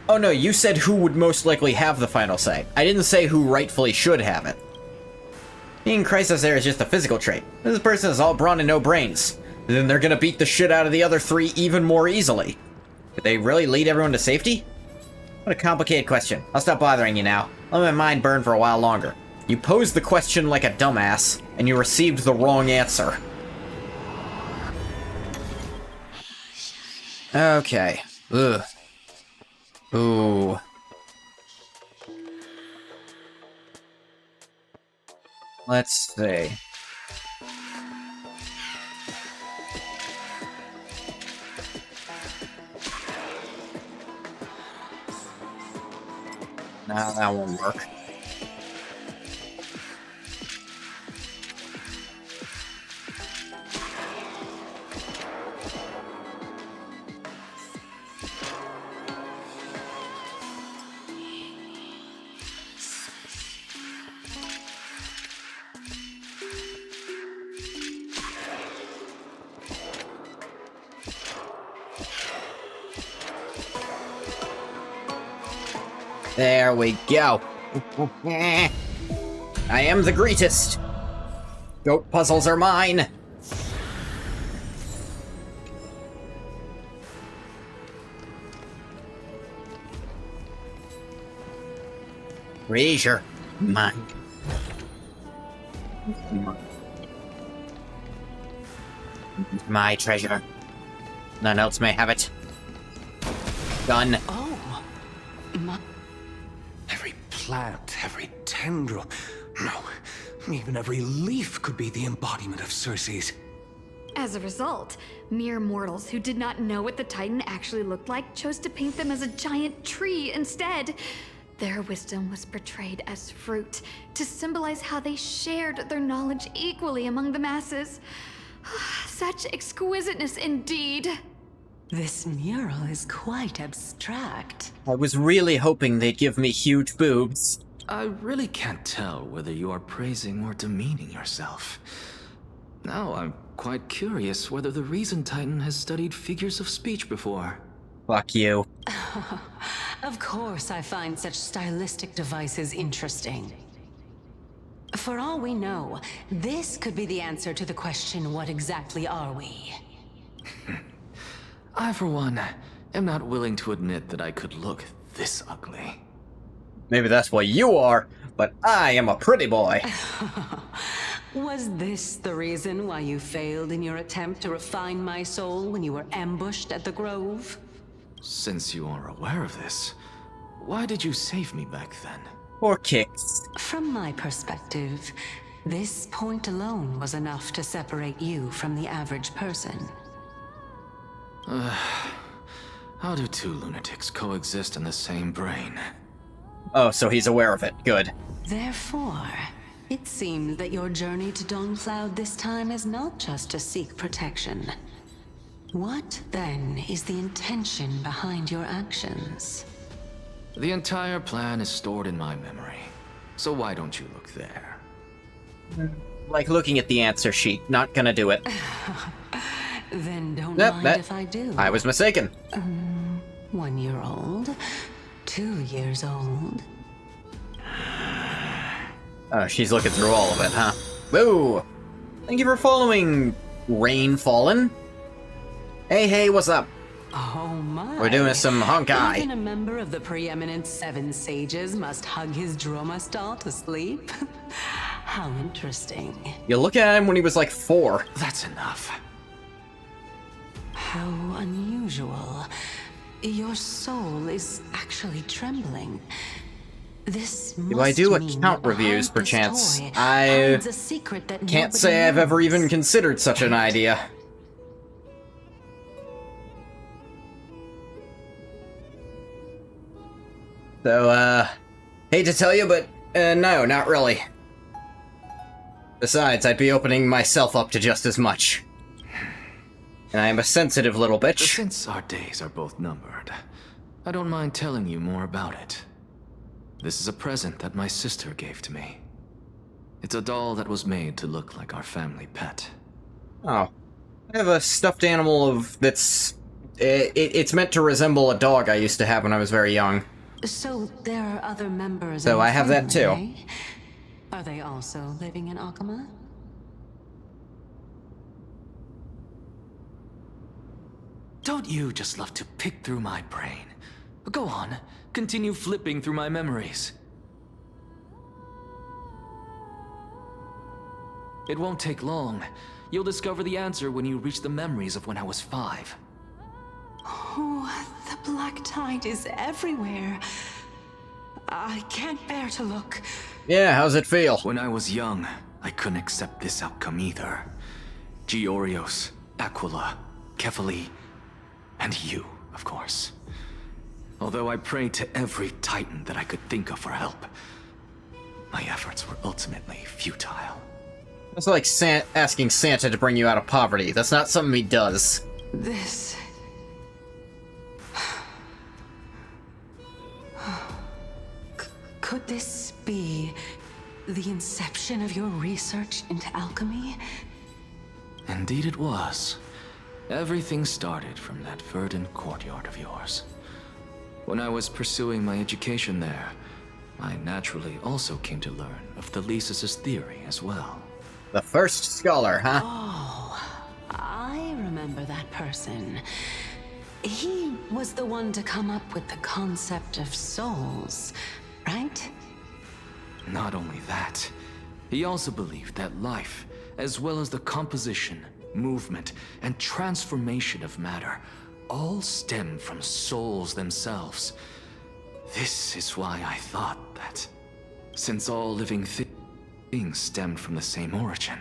Oh no, you said who would most likely have the final say. I didn't say who rightfully should have it. Being chrysosaur is just a physical trait. This person is all brawn and no brains. Then they're gonna beat the shit out of the other three even more easily. Could they really lead everyone to safety? What a complicated question. I'll stop bothering you now. Let my mind burn for a while longer. You posed the question like a dumbass, and you received the wrong answer. Okay. Ugh. Ooh. Let's see. Nah, that won't work. There we go. I am the greatest. Goat puzzles are mine. Treasure mine. My treasure. None else may have it. Done. Oh, my... Every plant, every tendril, no, even every leaf could be the embodiment of Circe's. As a result, mere mortals who did not know what the Titan actually looked like chose to paint them as a giant tree instead. Their wisdom was portrayed as fruit, to symbolize how they shared their knowledge equally among the masses. Such exquisiteness indeed. This mural is quite abstract. I was really hoping they'd give me huge boobs. I really can't tell whether you are praising or demeaning yourself. Now I'm quite curious whether the Reason Titan has studied figures of speech before. Fuck you. Of course I find such stylistic devices interesting. For all we know, this could be the answer to the question, what exactly are we? I, for one, am not willing to admit that I could look this ugly. Maybe that's what you are, but I am a pretty boy. Was this the reason why you failed in your attempt to refine my soul when you were ambushed at the Grove? Since you are aware of this, why did you save me back then? Or kicks. From my perspective, this point alone was enough to separate you from the average person. How do two lunatics coexist in the same brain? Oh, so he's aware of it. Good. Therefore, it seems that your journey to Dawnfloud this time is not just to seek protection. What, then, is the intention behind your actions? The entire plan is stored in my memory, so why don't you look there? Like looking at the answer sheet. Not gonna do it. Then don't Yep, mind if I do. I was mistaken. 1 year old? 2 years old? Oh, she's looking through all of it, huh? Boo! Thank you for following, Rain Fallen. Hey, what's up? Oh my. We're doing some Honkai. Even a member of the preeminent Seven Sages must hug his Droma stall to sleep? How interesting. You look at him when he was like 4. That's enough. How unusual. Your soul is actually trembling. This Do I do account reviews, perchance? I can't say I've ever even considered such an idea. So, hate to tell you, but, no, not really. Besides, I'd be opening myself up to just as much. And I am a sensitive little bitch. Since our days are both numbered, I don't mind telling you more about it. This is a present that my sister gave to me. It's a doll that was made to look like our family pet. Oh. I have a stuffed animal that's... It's meant to resemble a dog I used to have when I was very young. So there are other members So of I have that too. eh? Are they also living in Akama? Don't you just love to pick through my brain? Go on, continue flipping through my memories. It won't take long. You'll discover the answer when you reach the memories of when I was 5. Oh, the black tide is everywhere. I can't bear to look. Yeah, how's it feel? When I was young, I couldn't accept this outcome either. Georios, Aquila, Kefali, and you, of course. Although I prayed to every titan that I could think of for help, my efforts were ultimately futile. It's like asking Santa to bring you out of poverty. That's not something he does. This... Could this be the inception of your research into alchemy? Indeed it was. Everything started from that verdant courtyard of yours. When I was pursuing my education there, I naturally also came to learn of Thalesis' theory as well. The first scholar, huh? Oh, I remember that person. He was the one to come up with the concept of souls, right? Not only that, he also believed that life, as well as the composition, movement, and transformation of matter, all stem from souls themselves. This is why I thought that, since all living things stemmed from the same origin,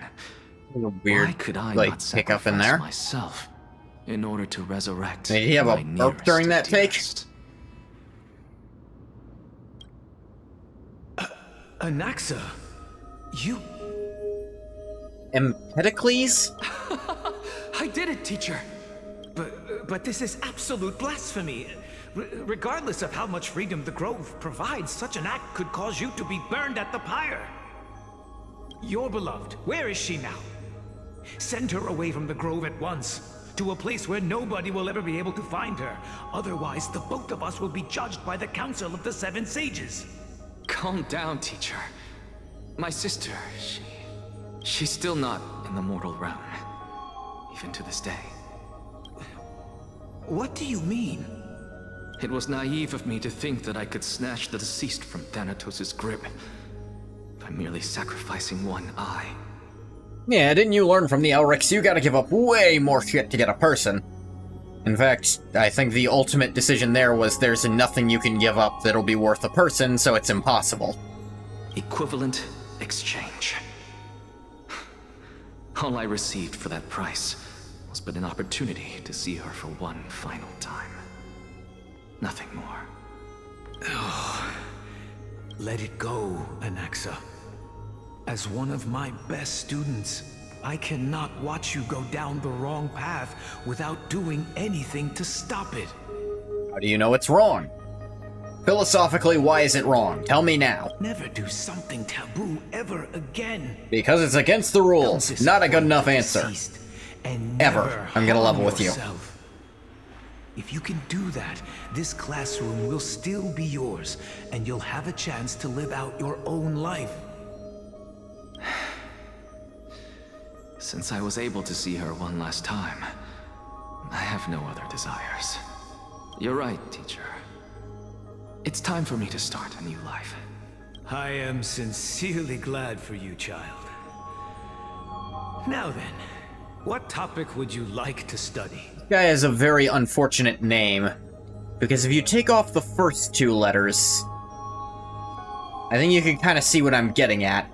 Weird, why could I like, not pick up in sacrifice there? myself in order to resurrect Did he have a my burp during that take? dearest? Anaxa, you... Empedocles? I did it, teacher! But this is absolute blasphemy. Regardless of how much freedom the Grove provides, such an act could cause you to be burned at the pyre. Your beloved, where is she now? Send her away from the Grove at once, to a place where nobody will ever be able to find her. Otherwise, the both of us will be judged by the Council of the Seven Sages. Calm down, teacher. My sister, she's still not in the mortal realm, even to this day. What do you mean? It was naive of me to think that I could snatch the deceased from Thanatos' grip by merely sacrificing one eye. Yeah, didn't you learn from the Elrics? You gotta give up way more shit to get a person. In fact, I think the ultimate decision there was there's nothing you can give up that'll be worth a person, so it's impossible. Equivalent exchange. All I received for that price was but an opportunity to see her for one final time. Nothing more. Oh, let it go, Anaxa. As one of my best students, I cannot watch you go down the wrong path without doing anything to stop it. How do you know it's wrong? Philosophically, why is it wrong? Tell me now. Never do something taboo ever again. Because it's against the rules. Not a good enough answer. Ever. I'm gonna level with you. If you can do that, this classroom will still be yours, and you'll have a chance to live out your own life. Since I was able to see her one last time, I have no other desires. You're right, teacher. It's time for me to start a new life. I am sincerely glad for you, child. Now then, what topic would you like to study? This guy has a very unfortunate name, because if you take off the first two letters, I think you can kind of see what I'm getting at.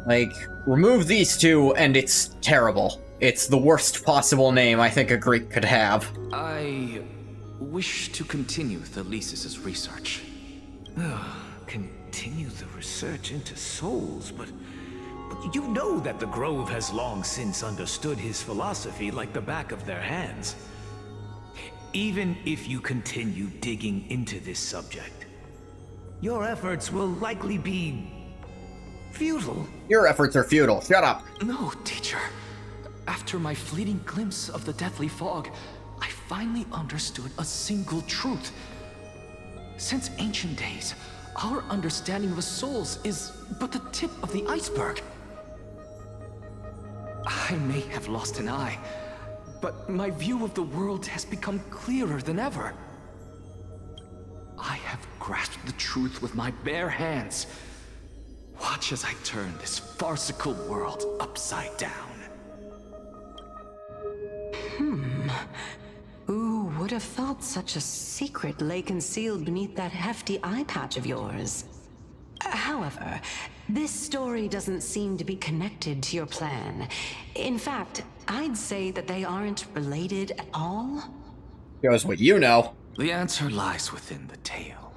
Like, remove these two and it's terrible. It's the worst possible name I think a Greek could have. I wish to continue Thalesis' research. Continue the research into souls, but you know that the Grove has long since understood his philosophy like the back of their hands. Even if you continue digging into this subject, your efforts will likely be futile. Your efforts are futile. Shut up. No, teacher. After my fleeting glimpse of the deathly fog, I finally understood a single truth. Since ancient days, our understanding of souls is but the tip of the iceberg. I may have lost an eye, but my view of the world has become clearer than ever. I have grasped the truth with my bare hands. Watch as I turn this farcical world upside down. Who would have thought such a secret lay concealed beneath that hefty eye patch of yours? However, This story doesn't seem to be connected to your plan. In fact, I'd say that they aren't related at all. Shows what you know. The answer lies within the tale.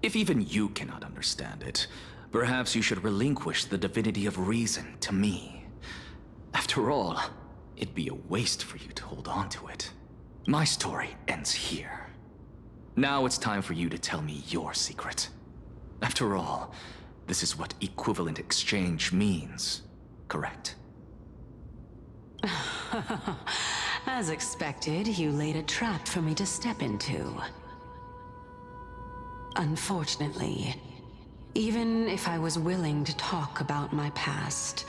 If even you cannot understand it, perhaps you should relinquish the divinity of reason to me. After all, it'd be a waste for you to hold on to it. My story ends here. Now it's time for you to tell me your secret. After all, this is what equivalent exchange means, correct? As expected, you laid a trap for me to step into. Unfortunately, even if I was willing to talk about my past,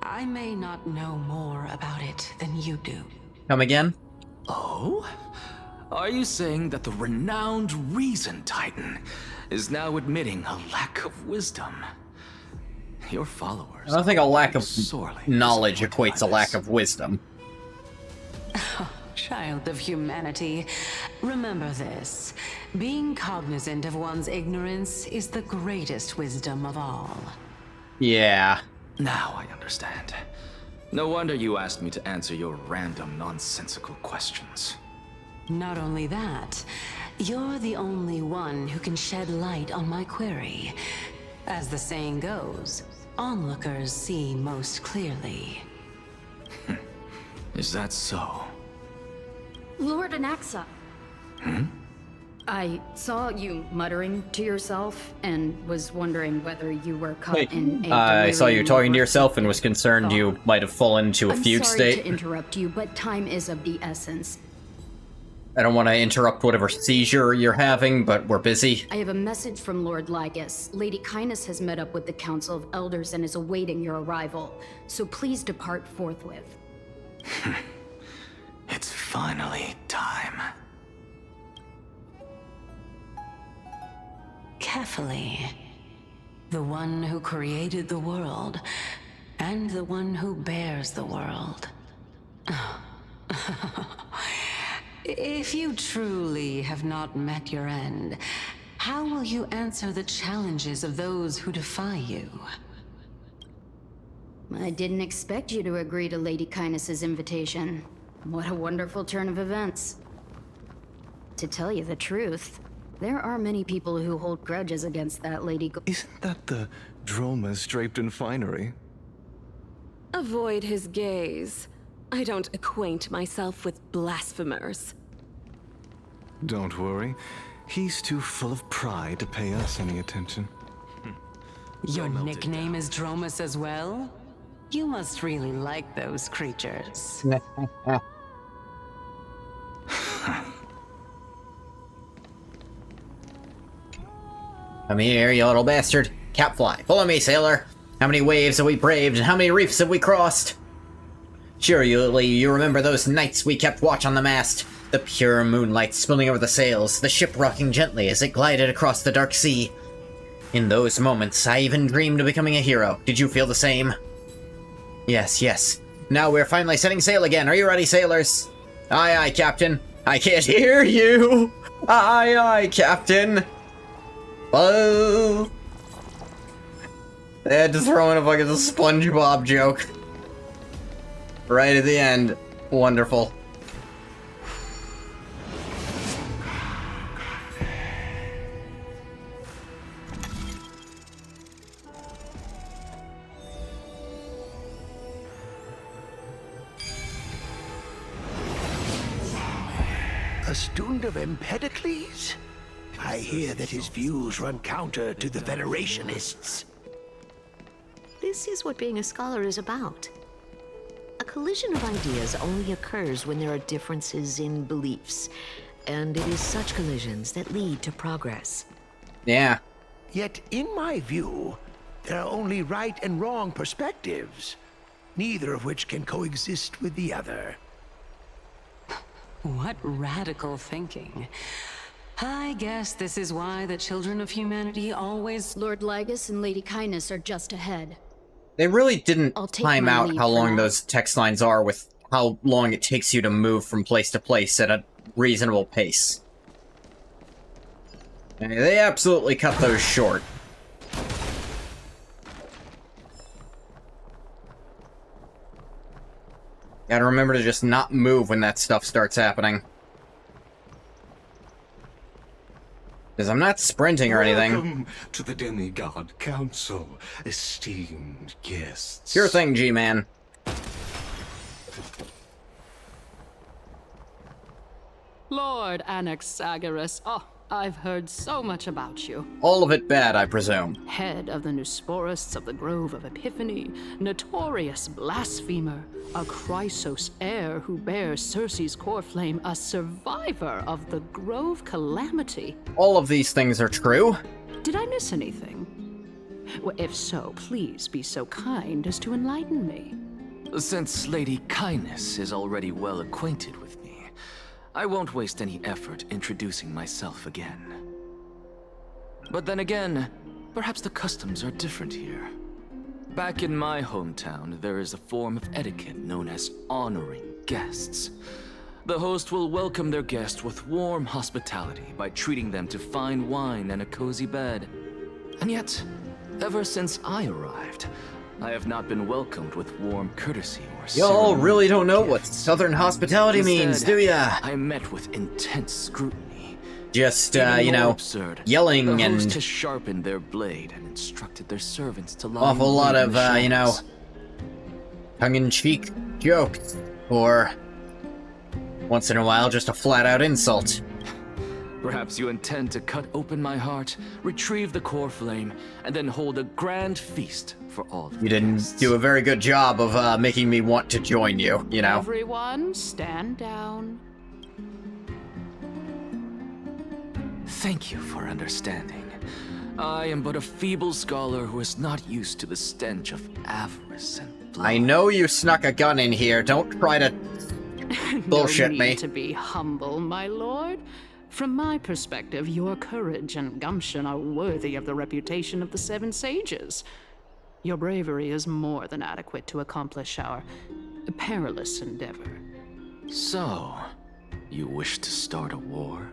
I may not know more about it than you do. Come again? Oh? Are you saying that the renowned Reason Titan is now admitting a lack of wisdom? Your followers... I don't think a lack of sorely knowledge equates a lack of wisdom. Child of humanity, remember this. Being cognizant of one's ignorance is the greatest wisdom of all. Yeah. Now I understand. No wonder you asked me to answer your random, nonsensical questions. Not only that, you're the only one who can shed light on my query. As the saying goes, onlookers see most clearly. Is that so? Lord Anaxa. Hmm? I saw you muttering to yourself and was wondering whether you were caught in a I saw you delirium talking to or yourself and was concerned you might have fallen into a fugue I'm sorry state. to interrupt you, but time is of the essence. I don't want to interrupt whatever seizure you're having, but we're busy. I have a message from Lord Lygus. Lady Kindness has met up with the Council of Elders and is awaiting your arrival, so please depart forthwith. It's finally time. Carefully. The one who created the world, and the one who bears the world. If you truly have not met your end, how will you answer the challenges of those who defy you? I didn't expect you to agree to Lady Kindness's invitation. What a wonderful turn of events. To tell you the truth, there are many people who hold grudges against that Lady Isn't that the dromas draped in finery? Avoid his gaze. I don't acquaint myself with blasphemers. Don't worry. He's too full of pride to pay us any attention. Your nickname is Dromus as well? You must really like those creatures. Come here, you little bastard. Capfly, follow me, sailor. How many waves have we braved, and how many reefs have we crossed? Surely you remember those nights we kept watch on the mast. The pure moonlight spilling over the sails, the ship rocking gently as it glided across the dark sea. In those moments, I even dreamed of becoming a hero. Did you feel the same? Yes, yes. Now we're finally setting sail again. Are you ready, sailors? Aye, aye, Captain. I can't hear you. Aye, aye, Captain. Whoa. They had to throw in a fucking SpongeBob joke. Right at the end. Wonderful. A student of Empedocles? I hear that his views run counter to the Venerationists. This is what being a scholar is about. A collision of ideas only occurs when there are differences in beliefs, and it is such collisions that lead to progress. Yeah. Yet, in my view, there are only right and wrong perspectives, neither of which can coexist with the other. What radical thinking. I guess this is why the children of humanity always... Lord Lygus and Lady Kindness are just ahead. They really didn't take time my out leave how for long now. those text lines are with how long it takes you to move from place to place at a reasonable pace. They absolutely cut those short. Gotta remember to just not move when that stuff starts happening. Because I'm not sprinting or anything. Welcome to the Demigod Council, esteemed guests. Sure thing, G-Man. Lord Anaxagoras. Oh, I've heard so much about you. All of it bad, I presume. Head of the Nusporists of the Grove of Epiphany, notorious blasphemer, a Chrysos heir who bears Circe's core flame, a survivor of the Grove calamity. All of these things are true. Did I miss anything? Well, if so, please be so kind as to enlighten me. Since Lady Kindness is already well acquainted with me, I won't waste any effort introducing myself again. But then again, perhaps the customs are different here. Back in my hometown, there is a form of etiquette known as honoring guests. The host will welcome their guest with warm hospitality by treating them to fine wine and a cozy bed. And yet, ever since I arrived, I have not been welcomed with warm courtesy or Y'all really don't know what Southern hospitality means, do ya? I met with intense scrutiny. Just, you know, absurd, yelling the host and... has sharpened their blade and instructed their servants to lie awful lot in of, the you know, tongue-in-cheek jokes. Or, once in a while, just a flat-out insult. Perhaps you intend to cut open my heart, retrieve the core flame, and then hold a grand feast for all of You didn't do a very good job of making me want to join you, you know? Everyone, stand down. Thank you for understanding. I am but a feeble scholar who is not used to the stench of avarice and blood. I know you snuck a gun in here. Don't try to bullshit no me. need to be humble, my lord. From my perspective, your courage and gumption are worthy of the reputation of the Seven Sages. Your bravery is more than adequate to accomplish our perilous endeavor. So, you wish to start a war?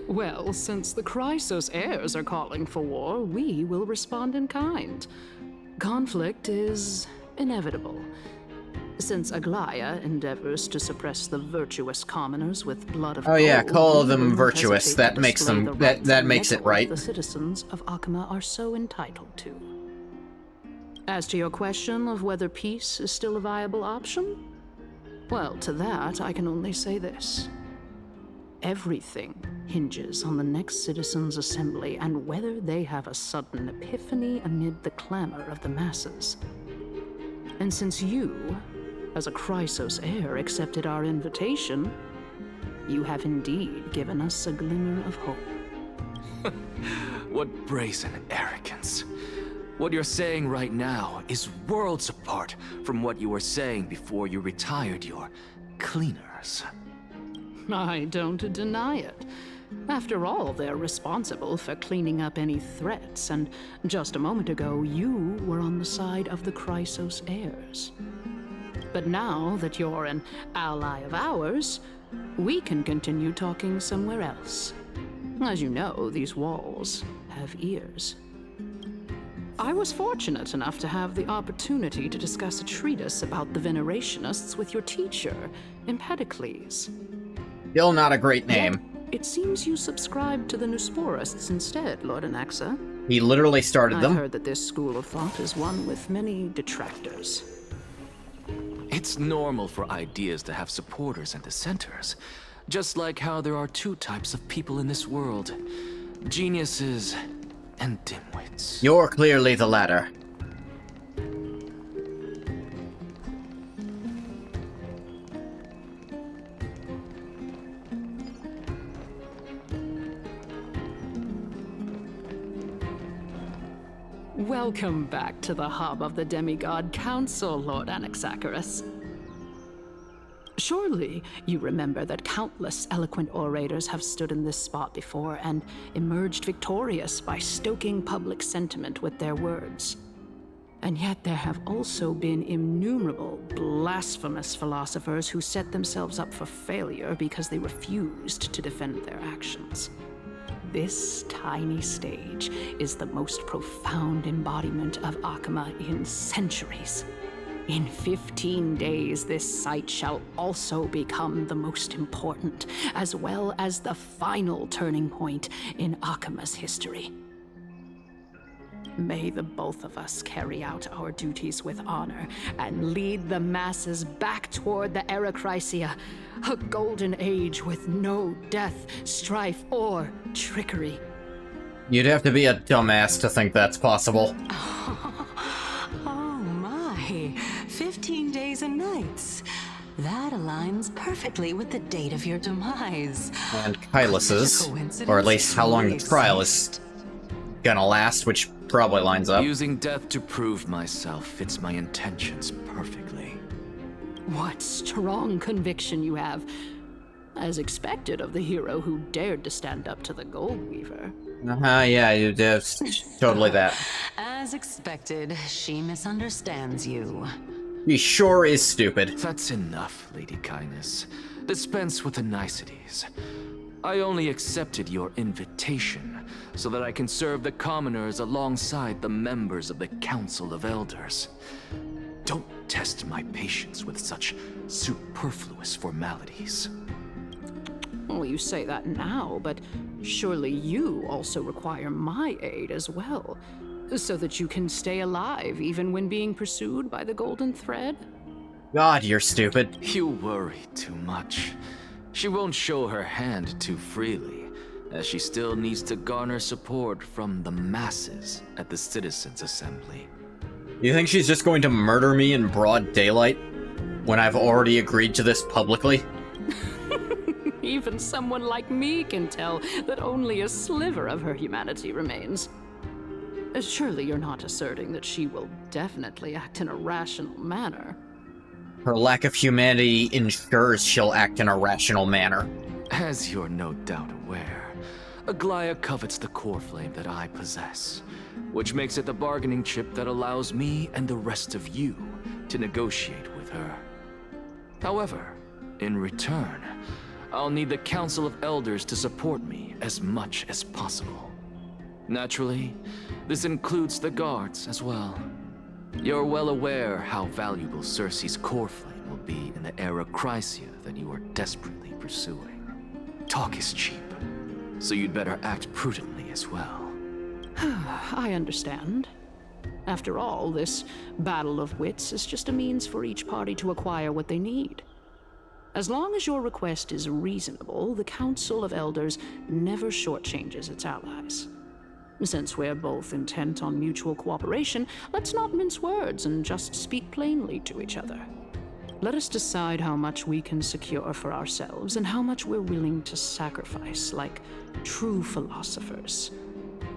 Well, since the Chrysos heirs are calling for war, we will respond in kind. Conflict is inevitable. Since Aglaya endeavors to suppress the virtuous commoners with blood of Oh yeah, gold, call we them will virtuous. hesitate That to makes display them the that rights that and makes it mettle right. The citizens of Akama are so entitled to. As to your question of whether peace is still a viable option, well, to that I can only say this. Everything hinges on the next citizens' assembly and whether they have a sudden epiphany amid the clamor of the masses. And since you, as a Chrysos heir, accepted our invitation, you have indeed given us a glimmer of hope. What brazen arrogance. What you're saying right now is worlds apart from what you were saying before you retired your cleaners. I don't deny it. After all, they're responsible for cleaning up any threats, and just a moment ago, you were on the side of the Chrysos heirs. But now that you're an ally of ours, we can continue talking somewhere else. As you know, these walls have ears. I was fortunate enough to have the opportunity to discuss a treatise about the Venerationists with your teacher, Empedocles. Still not a great name. It seems you subscribed to the Nusporists instead, Lord Anaxa. He literally started them. I've heard that this school of thought is one with many detractors. It's normal for ideas to have supporters and dissenters, just like how there are two types of people in this world: geniuses and dimwits. You're clearly the latter. Welcome back to the hub of the Demigod Council, Lord Anaxagoras. Surely you remember that countless eloquent orators have stood in this spot before and emerged victorious by stoking public sentiment with their words. And yet there have also been innumerable blasphemous philosophers who set themselves up for failure because they refused to defend their actions. This tiny stage is the most profound embodiment of Akama in centuries. In 15 days, this site shall also become the most important, as well as the final turning point in Akima's history. May the both of us carry out our duties with honor and lead the masses back toward the Erechrysia, a golden age with no death, strife, or trickery. You'd have to be a dumbass to think that's possible. Oh my, 15 days and nights. That aligns perfectly with the date of your demise. And Kylus's, or at least how long the trial is gonna last, which probably lines up. Using death to prove myself fits my intentions perfectly. What strong conviction you have, as expected of the hero who dared to stand up to the Gold Weaver. Yeah, you did. Totally that. As expected, she misunderstands you. He sure is stupid. That's enough, Lady Kindness. Dispense with the niceties. I only accepted your invitation so that I can serve the commoners alongside the members of the Council of Elders. Don't test my patience with such superfluous formalities. Well, you say that now, but surely you also require my aid as well, so that you can stay alive even when being pursued by the Golden Thread? God, you're stupid. You worry too much. She won't show her hand too freely, as she still needs to garner support from the masses at the Citizens' Assembly. You think she's just going to murder me in broad daylight, when I've already agreed to this publicly? Even someone like me can tell that only a sliver of her humanity remains. Surely you're not asserting that she will definitely act in a rational manner. Her lack of humanity ensures she'll act in a rational manner. As you're no doubt aware, Aglaya covets the core flame that I possess, which makes it the bargaining chip that allows me and the rest of you to negotiate with her. However, in return, I'll need the Council of Elders to support me as much as possible. Naturally, this includes the guards as well. You're well aware how valuable Cersei's core flame will be in the Erechrysia that you are desperately pursuing. Talk is cheap, so you'd better act prudently as well. I understand. After all, this battle of wits is just a means for each party to acquire what they need. As long as your request is reasonable, the Council of Elders never shortchanges its allies. Since we're both intent on mutual cooperation, let's not mince words and just speak plainly to each other. Let us decide how much we can secure for ourselves and how much we're willing to sacrifice, like true philosophers,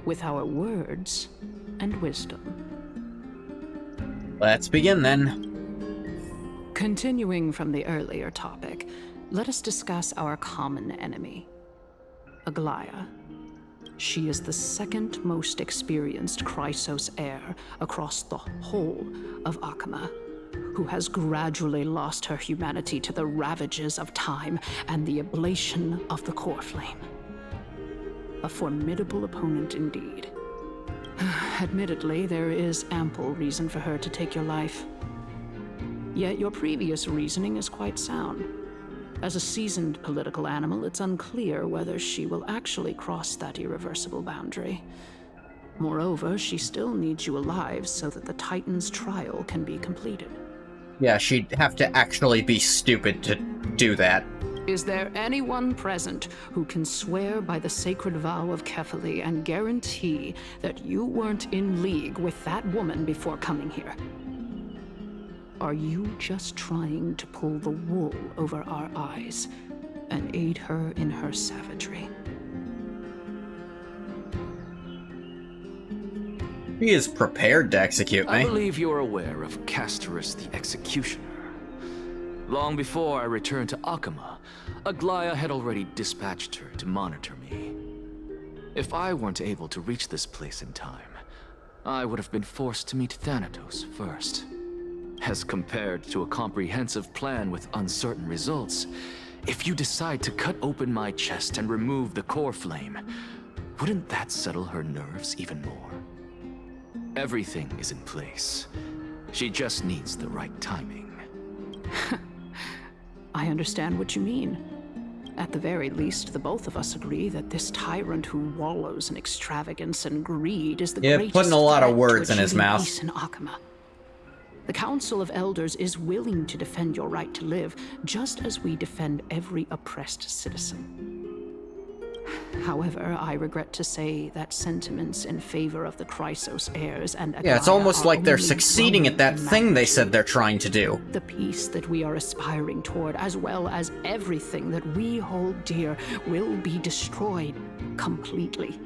with our words and wisdom. Let's begin then. Continuing from the earlier topic, let us discuss our common enemy, Aglaya. She is the second most experienced Chrysos heir across the whole of Akima, who has gradually lost her humanity to the ravages of time and the ablation of the core flame. A formidable opponent indeed. Admittedly, there is ample reason for her to take your life. Yet your previous reasoning is quite sound. As a seasoned political animal, it's unclear whether she will actually cross that irreversible boundary. Moreover, she still needs you alive so that the Titan's trial can be completed. Yeah, she'd have to actually be stupid to do that. Is there anyone present who can swear by the sacred vow of Kefali and guarantee that you weren't in league with that woman before coming here? Are you just trying to pull the wool over our eyes and aid her in her savagery? He is prepared to execute me. I believe you're aware of Castorice the Executioner. Long before I returned to Akima, Aglaya had already dispatched her to monitor me. If I weren't able to reach this place in time, I would have been forced to meet Thanatos first. As compared to a comprehensive plan with uncertain results, if you decide to cut open my chest and remove the core flame, wouldn't that settle her nerves even more? Everything is in place. She just needs the right timing. I understand what you mean. At the very least, the both of us agree that this tyrant who wallows in extravagance and greed is the greatest putting a lot of threat words to in his achieving mouth. peace in Akama. The Council of Elders is willing to defend your right to live, just as we defend every oppressed citizen. However, I regret to say that sentiments in favor of the Chrysos heirs and Yeah, it's Aglaia almost are like they're only succeeding at that growing in thing they magnitude. said they're trying to do. The peace that we are aspiring toward, as well as everything that we hold dear, will be destroyed completely.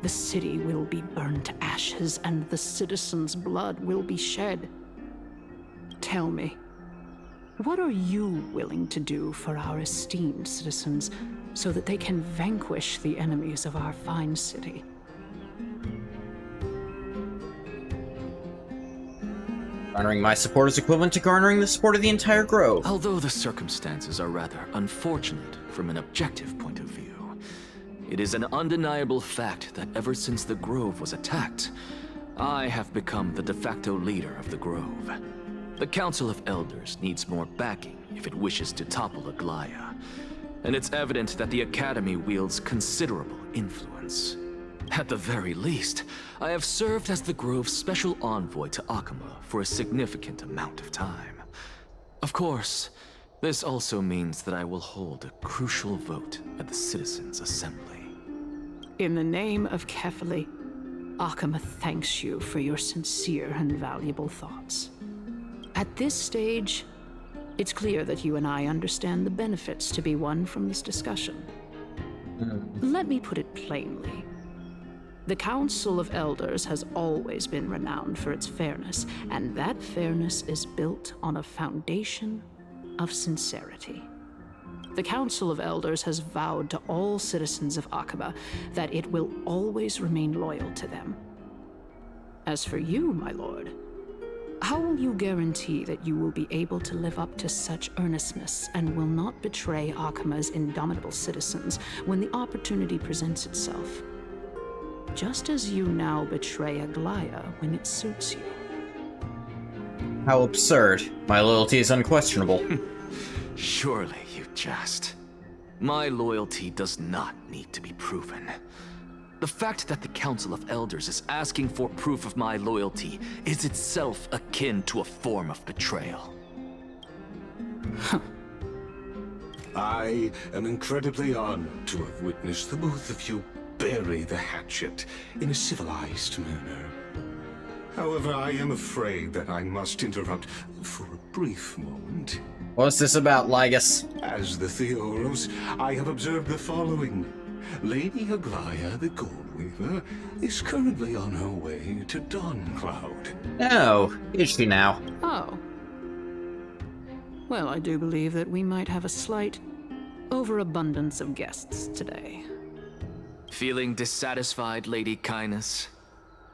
The city will be burned to ashes, and the citizens' blood will be shed. Tell me, what are you willing to do for our esteemed citizens so that they can vanquish the enemies of our fine city? Garnering my support is equivalent to garnering the support of the entire Grove. Although the circumstances are rather unfortunate from an objective point of view, it is an undeniable fact that ever since the Grove was attacked, I have become the de facto leader of the Grove. The Council of Elders needs more backing if it wishes to topple Aglaia, and it's evident that the Academy wields considerable influence. At the very least, I have served as the Grove's special envoy to Akama for a significant amount of time. Of course, this also means that I will hold a crucial vote at the Citizens' Assembly. In the name of Kefali, Akama thanks you for your sincere and valuable thoughts. At this stage, it's clear that you and I understand the benefits to be won from this discussion. Let me put it plainly. The Council of Elders has always been renowned for its fairness, and that fairness is built on a foundation of sincerity. The Council of Elders has vowed to all citizens of Akaba that it will always remain loyal to them. As for you, my lord, how will you guarantee that you will be able to live up to such earnestness and will not betray Akama's indomitable citizens when the opportunity presents itself? Just as you now betray Aglaia when it suits you. How absurd. My loyalty is unquestionable. Surely you jest. My loyalty does not need to be proven. The fact that the Council of Elders is asking for proof of my loyalty is itself akin to a form of betrayal. I am incredibly honored to have witnessed the both of you bury the hatchet in a civilized manner. However, I am afraid that I must interrupt for a brief moment. What's this about, Lygus? As the Theoros, I have observed the following. Lady Aglaia, the Goldweaver, is currently on her way to Dawncloud. Oh, is she now? Oh. Well, I do believe that we might have a slight overabundance of guests today. Feeling dissatisfied, Lady Kindness?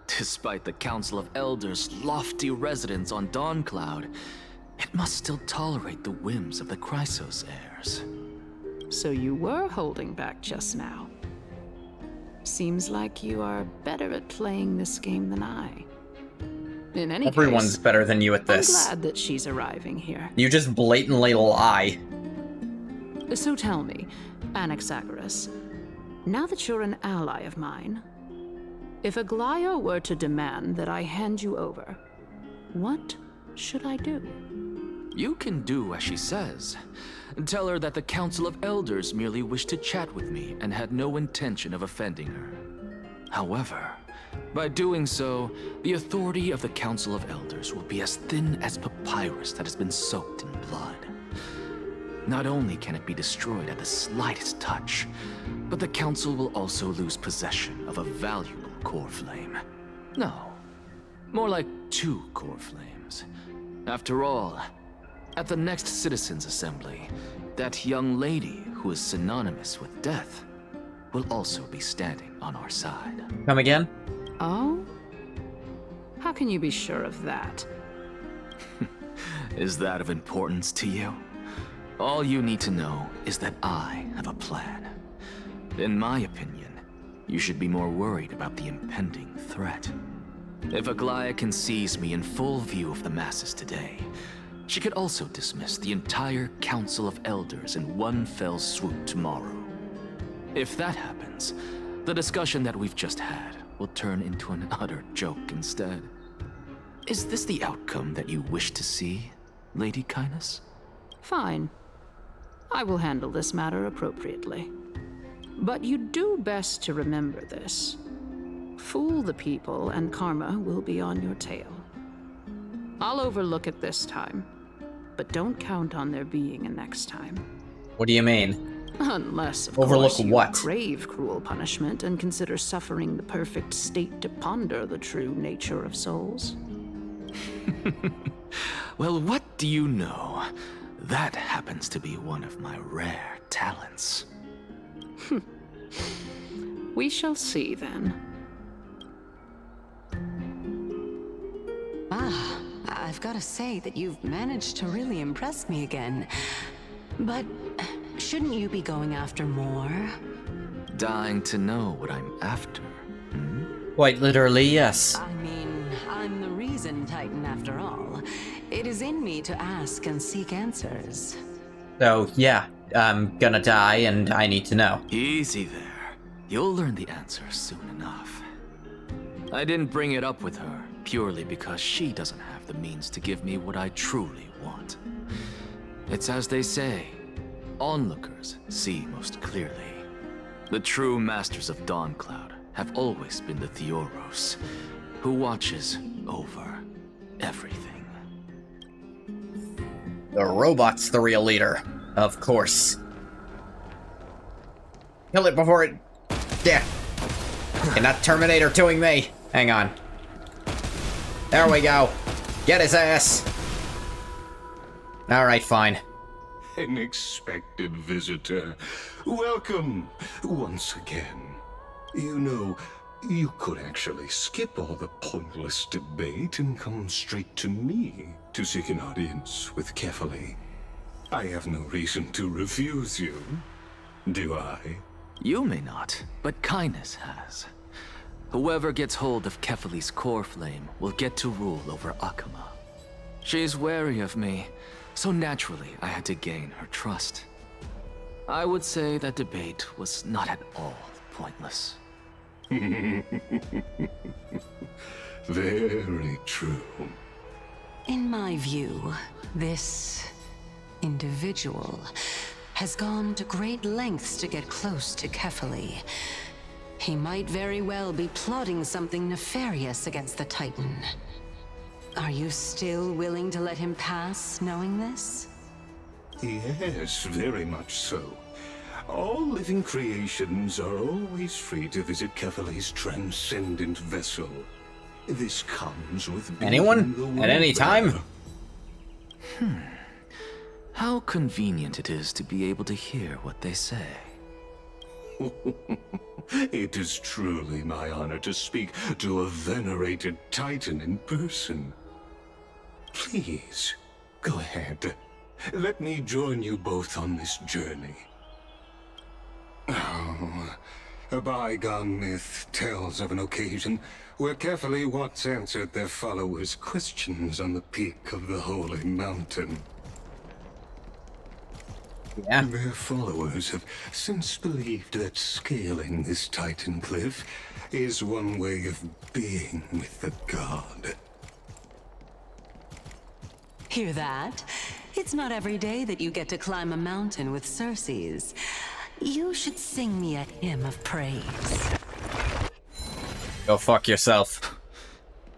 Despite the Council of Elders' lofty residence on Dawncloud, it must still tolerate the whims of the Chrysos heirs. So you were holding back just now. Seems like you are better at playing this game than I. In any Everyone's case, better than you at this. I'm glad that she's arriving here. You just blatantly lie. So tell me, Anaxagoras, now that you're an ally of mine, if Aglaia were to demand that I hand you over, what should I do? You can do as she says. Tell her that the Council of Elders merely wished to chat with me and had no intention of offending her. However, by doing so, the authority of the Council of Elders will be as thin as papyrus that has been soaked in blood. Not only can it be destroyed at the slightest touch, but the Council will also lose possession of a valuable core flame. No, more like 2 core flames. After all, at the next Citizens' Assembly, that young lady who is synonymous with death will also be standing on our side. Come again? Oh? How can you be sure of that? Is that of importance to you? All you need to know is that I have a plan. In my opinion, you should be more worried about the impending threat. If Aglaya can seize me in full view of the masses today, she could also dismiss the entire Council of Elders in one fell swoop tomorrow. If that happens, the discussion that we've just had will turn into an utter joke instead. Is this the outcome that you wish to see, Lady Kindness? Fine. I will handle this matter appropriately. But you do best to remember this. Fool the people and karma will be on your tail. I'll overlook it this time, but don't count on there being a next time. What do you mean? Unless, of Overlook course, you what? crave cruel punishment and consider suffering the perfect state to ponder the true nature of souls. Well, what do you know? That happens to be one of my rare talents. We shall see then. I've got to say that you've managed to really impress me again. But shouldn't you be going after more? Dying to know what I'm after. Quite literally, yes. I mean, I'm the reason Titan after all. It is in me to ask and seek answers. So, yeah, I'm gonna die and I need to know. Easy there. You'll learn the answer soon enough. I didn't bring it up with her purely because she doesn't have the means to give me what I truly want. It's as they say, onlookers see most clearly. The true masters of Dawncloud have always been the Theoros, who watches over everything. The robot's the real leader, of course. Kill it before it... Yeah. You're not Terminator 2ing me. Hang on. There we go. Get his ass. Alright, fine. An expected visitor. Welcome once again. You know, you could actually skip all the pointless debate and come straight to me to seek an audience with Kefali. I have no reason to refuse you, do I? You may not, but Kindness has. Whoever gets hold of Kefali's core flame will get to rule over Akama. She's wary of me, so naturally I had to gain her trust. I would say that debate was not at all pointless. Very true. In my view, this individual has gone to great lengths to get close to Kefali. He might very well be plotting something nefarious against the Titan. Are you still willing to let him pass, knowing this? Yes, very much so. All living creations are always free to visit Kefali's transcendent vessel. This comes with anyone? At any time? How convenient it is to be able to hear what they say. It is truly my honor to speak to a venerated Titan in person. Please, go ahead. Let me join you both on this journey. Oh, a bygone myth tells of an occasion where Kefali once answered their followers' questions on the peak of the Holy Mountain. Yeah. Their followers have since believed that scaling this Titan cliff is one way of being with the god. Hear that? It's not every day that you get to climb a mountain with Circes. You should sing me a hymn of praise. Go fuck yourself.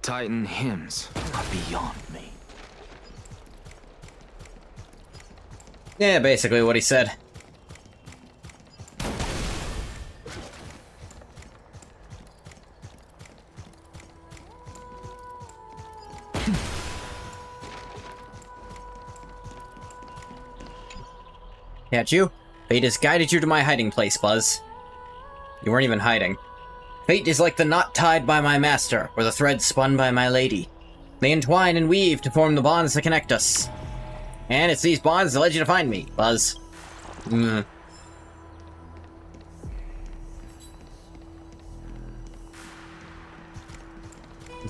Titan hymns are beyond me. Yeah, basically what he said. Can't you? Fate has guided you to my hiding place, Buzz. You weren't even hiding. Fate is like the knot tied by my master, or the thread spun by my lady. They entwine and weave to form the bonds that connect us. And it's these bonds that led you to find me, Buzz.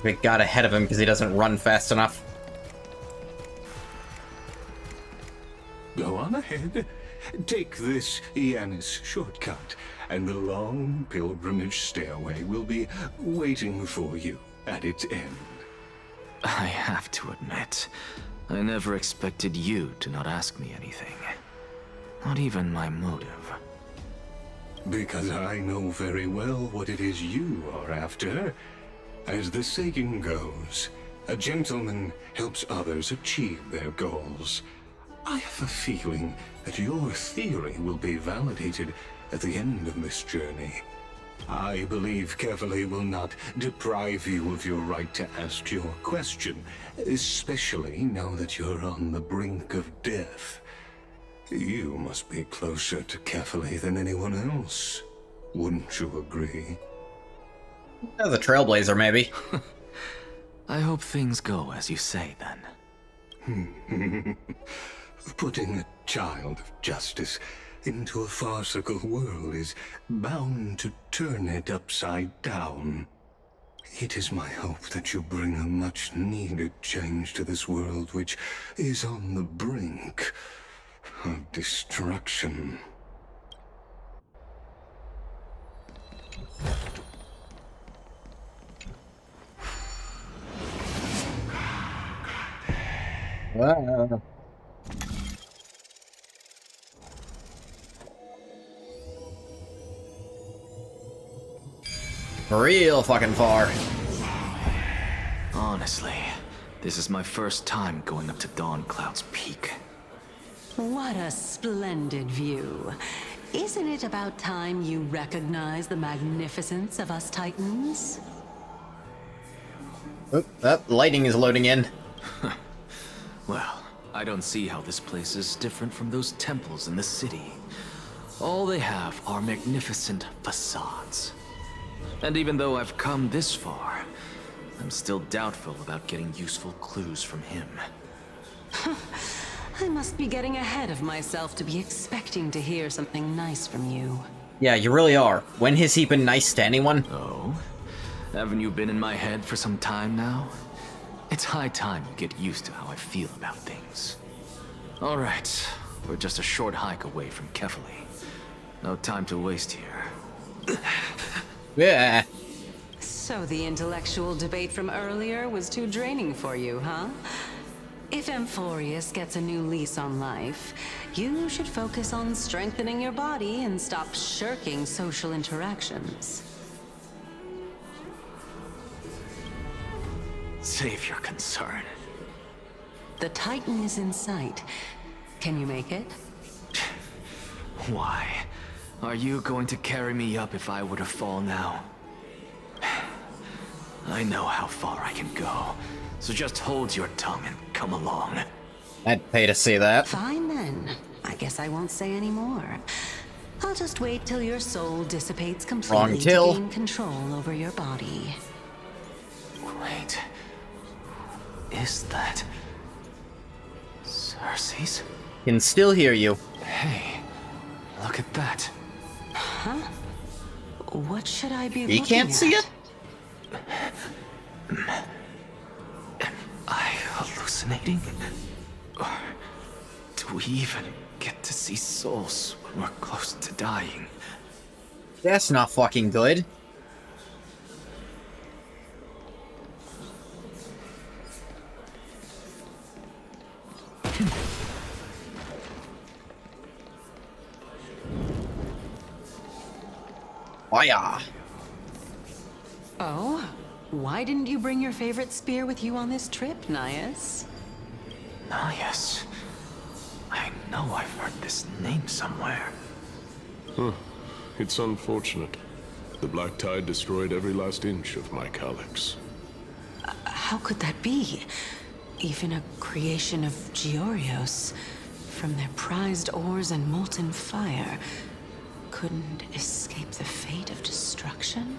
We got ahead of him because he doesn't run fast enough. Go on ahead. Take this Yanis shortcut, and the long pilgrimage stairway will be waiting for you at its end. I have to admit, I never expected you to not ask me anything. Not even my motive. Because I know very well what it is you are after. As the saying goes, a gentleman helps others achieve their goals. I have a feeling that your theory will be validated at the end of this journey. I believe Kefali will not deprive you of your right to ask your question, especially now that you're on the brink of death. You must be closer to Kefali than anyone else. Wouldn't you agree? As a trailblazer, maybe. I hope things go as you say, then. Putting a child of justice into a farcical world is bound to turn it upside down. It is my hope that you bring a much-needed change to this world which is on the brink of destruction. Wow. Real fucking far. Honestly, this is my first time going up to Dawncloud's peak. What a splendid view. Isn't it about time you recognize the magnificence of us Titans? Oop, that lighting is loading in. Well, I don't see how this place is different from those temples in the city. All they have are magnificent facades. And even though I've come this far, I'm still doubtful about getting useful clues from him. I must be getting ahead of myself to be expecting to hear something nice from you. Yeah, you really are. When has he been nice to anyone? Oh? Haven't you been in my head for some time now? It's high time you get used to how I feel about things. Alright, we're just a short hike away from Kefali. No time to waste here. Yeah. So the intellectual debate from earlier was too draining for you, huh? If Amphorius gets a new lease on life, you should focus on strengthening your body and stop shirking social interactions. Save your concern. The Titan is in sight. Can you make it? Why? Are you going to carry me up if I were to fall now? I know how far I can go, so just hold your tongue and come along. I'd pay to see that. Fine then. I guess I won't say any more. I'll just wait till your soul dissipates completely to gain control over your body. Wait. Is that... Circe's? Can still hear you. Hey, look at that. Huh? What should I be He can't see it? Am I hallucinating? Or do we even get to see souls when we're close to dying? That's not fucking good. Fire. Oh? Why didn't you bring your favorite spear with you on this trip, Nias? Nias? I know I've heard this name somewhere. Huh. It's unfortunate. The Black Tide destroyed every last inch of my calyx. How could that be? Even a creation of Georios, from their prized ores and molten fire, couldn't escape the fate of destruction?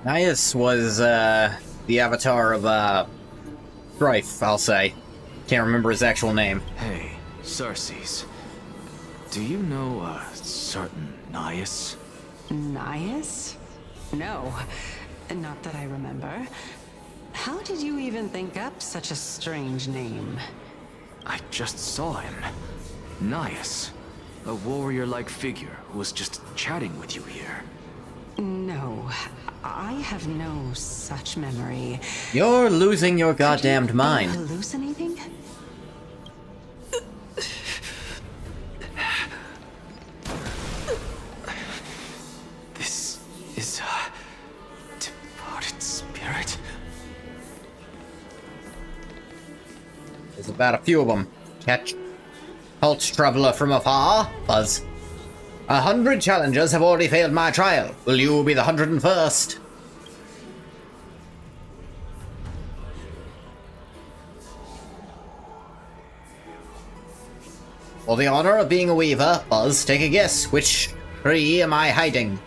Nias was, the avatar of, Strife, I'll say. Can't remember his actual name. Hey, Circe's. Do you know a certain Nias? Nias? No. Not that I remember. How did you even think up such a strange name? I just saw him. Nias. A warrior-like figure who was just chatting with you here. No, I have no such memory. You're losing your goddamned mind. Hallucinating? This is a departed spirit. There's about a few of them. Catch. Halt, traveler from afar. Buzz. 100 challengers have already failed my trial. Will you be the 101st? For the honor of being a weaver, Buzz, take a guess. Which tree am I hiding?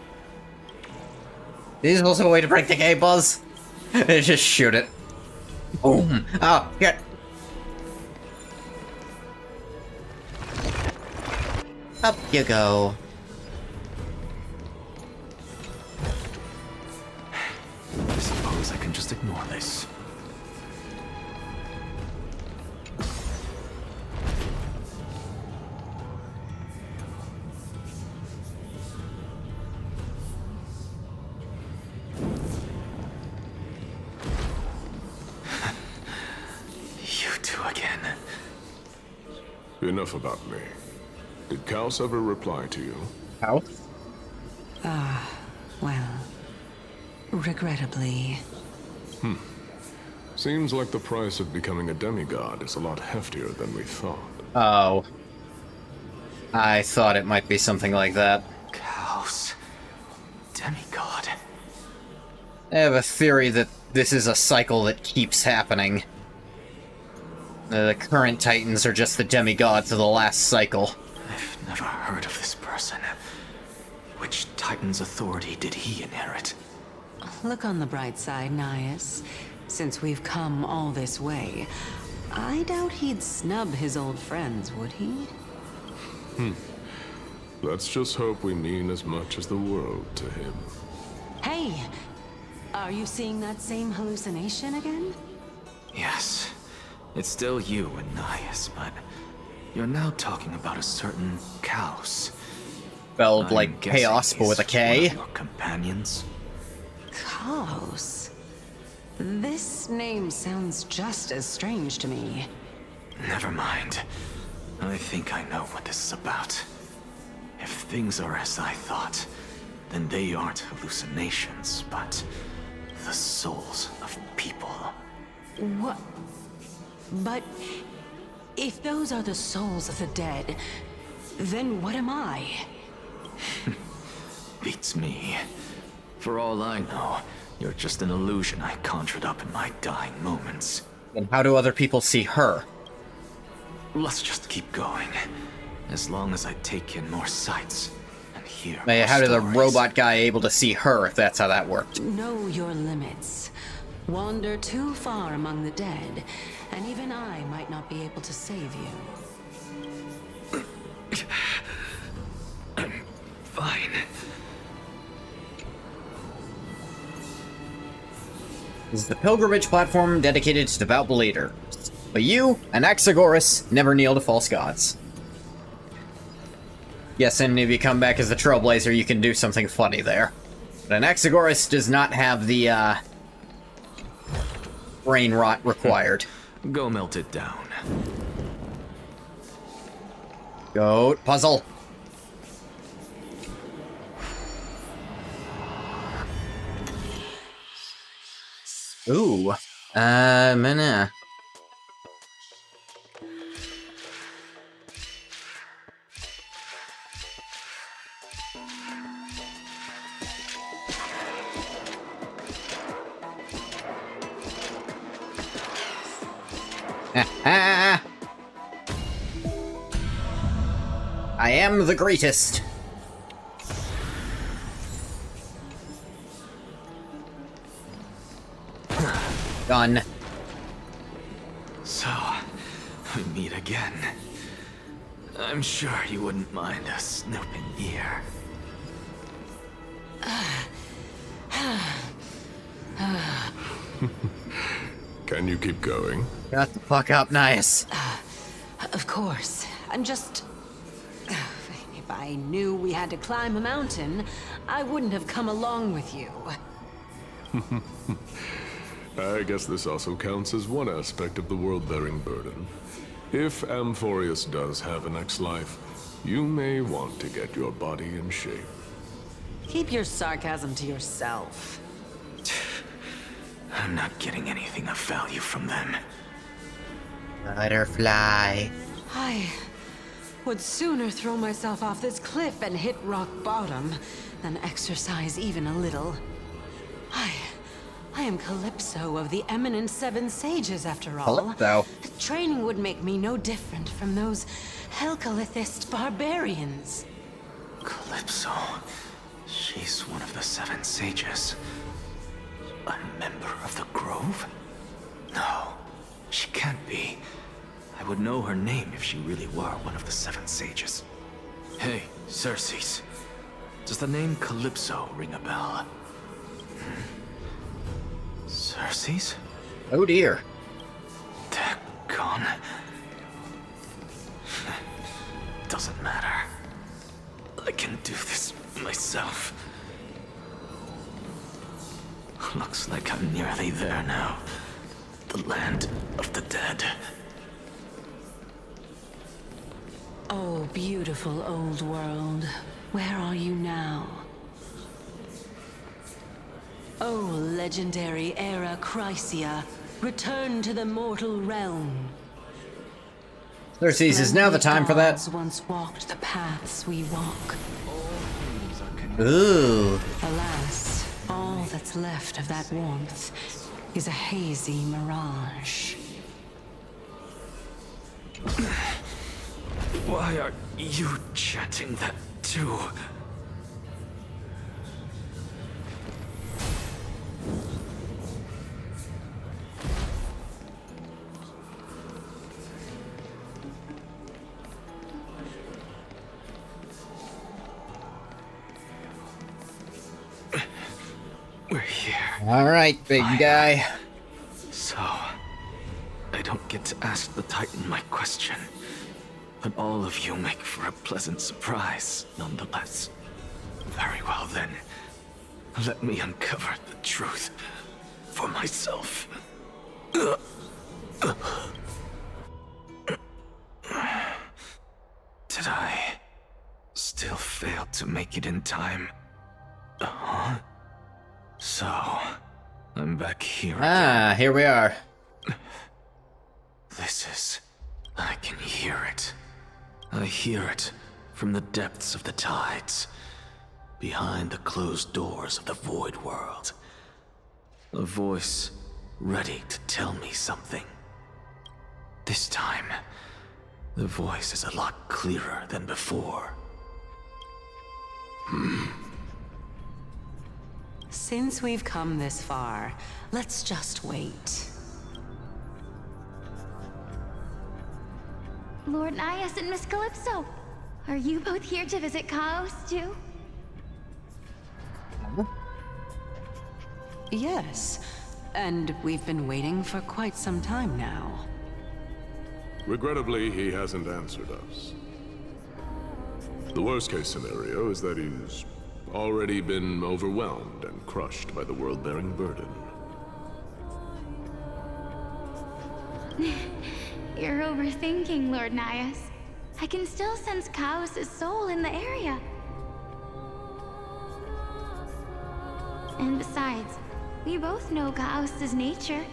This is also a way to break the game, Buzz. Just shoot it. Boom. Oh, get. Up you go. I suppose I can just ignore this. You two again. Enough about me. Did Kaus ever reply to you? Kaus? Well, regrettably. Seems like the price of becoming a demigod is a lot heftier than we thought. Oh. I thought it might be something like that. Kaus. Demigod. I have a theory that this is a cycle that keeps happening. The current Titans are just the demigods of the last cycle. I've never heard of this person. Which Titan's authority did he inherit? Look on the bright side, Nias. Since we've come all this way, I doubt he'd snub his old friends, would he? Let's just hope we mean as much as the world to him. Hey! Are you seeing that same hallucination again? Yes. It's still you and Nias, but you're now talking about a certain Kaus. Spelled like chaos, but with a K. One of your companions. Kaos? This name sounds just as strange to me. Never mind. I think I know what this is about. If things are as I thought, then they aren't hallucinations, but the souls of people. What? But if those are the souls of the dead, then what am I? Beats me. For all I know, you're just an illusion I conjured up in my dying moments. Then how do other people see her? Let's just keep going. As long as I take in more sights and hear Hey, more how did the stories. robot guy able to see her if that's how that worked? Know your limits. Wander too far among the dead, and even I might not be able to save you. I'm fine. This is the pilgrimage platform dedicated to devout believers. But you, Anaxagoras, never kneel to false gods. Yes, and if you come back as the Trailblazer, you can do something funny there. But Anaxagoras does not have the, brain rot required. Go melt it down. Goat puzzle. Ooh. Mana. I am the greatest. Done. So, we meet again. I'm sure you wouldn't mind a snooping ear. Can you keep going? Got the fuck up, nice. Of course. I'm just... If I knew we had to climb a mountain, I wouldn't have come along with you. I guess this also counts as one aspect of the world-bearing burden. If Amphorius does have a next life, you may want to get your body in shape. Keep your sarcasm to yourself. I'm not getting anything of value from them. Butterfly. I would sooner throw myself off this cliff and hit rock bottom than exercise even a little. I am Calypso of the eminent Seven Sages, after all. Calypso. Training would make me no different from those Helcalithist barbarians. Calypso. She's one of the Seven Sages. A member of the Grove? No, she can't be. I would know her name if she really were one of the Seven Sages. Hey, Circes. Does the name Calypso ring a bell? Circes? Oh dear. Daggone. Doesn't matter. I can do this myself. Looks like I'm nearly there now. The land of the dead. Oh, beautiful old world. Where are you now? Oh, legendary era Chrysia, return to the mortal realm. Circes, is now the time for that. Once walked the paths we walk. Ooh. Alas, all that's left of that warmth is a hazy mirage. Why are you chanting that too? We're here. All right, big guy. So, I don't get to ask the Titan my question, but all of you make for a pleasant surprise, nonetheless. Very well then. Let me uncover the truth for myself. Did I still fail to make it in time? Huh? So, I'm back here again. Here we are. I can hear it. I hear it from the depths of the tides, behind the closed doors of the void world. A voice ready to tell me something. This time, the voice is a lot clearer than before. Since we've come this far, let's just wait. Lord Nias and Miss Calypso, are you both here to visit Chaos too? Yes, and we've been waiting for quite some time now. Regrettably, he hasn't answered us. The worst-case scenario is that he's already been overwhelmed and crushed by the world-bearing burden. You're overthinking, Lord Nias. I can still sense Chaos' soul in the area. And besides, we both know Chaos' nature.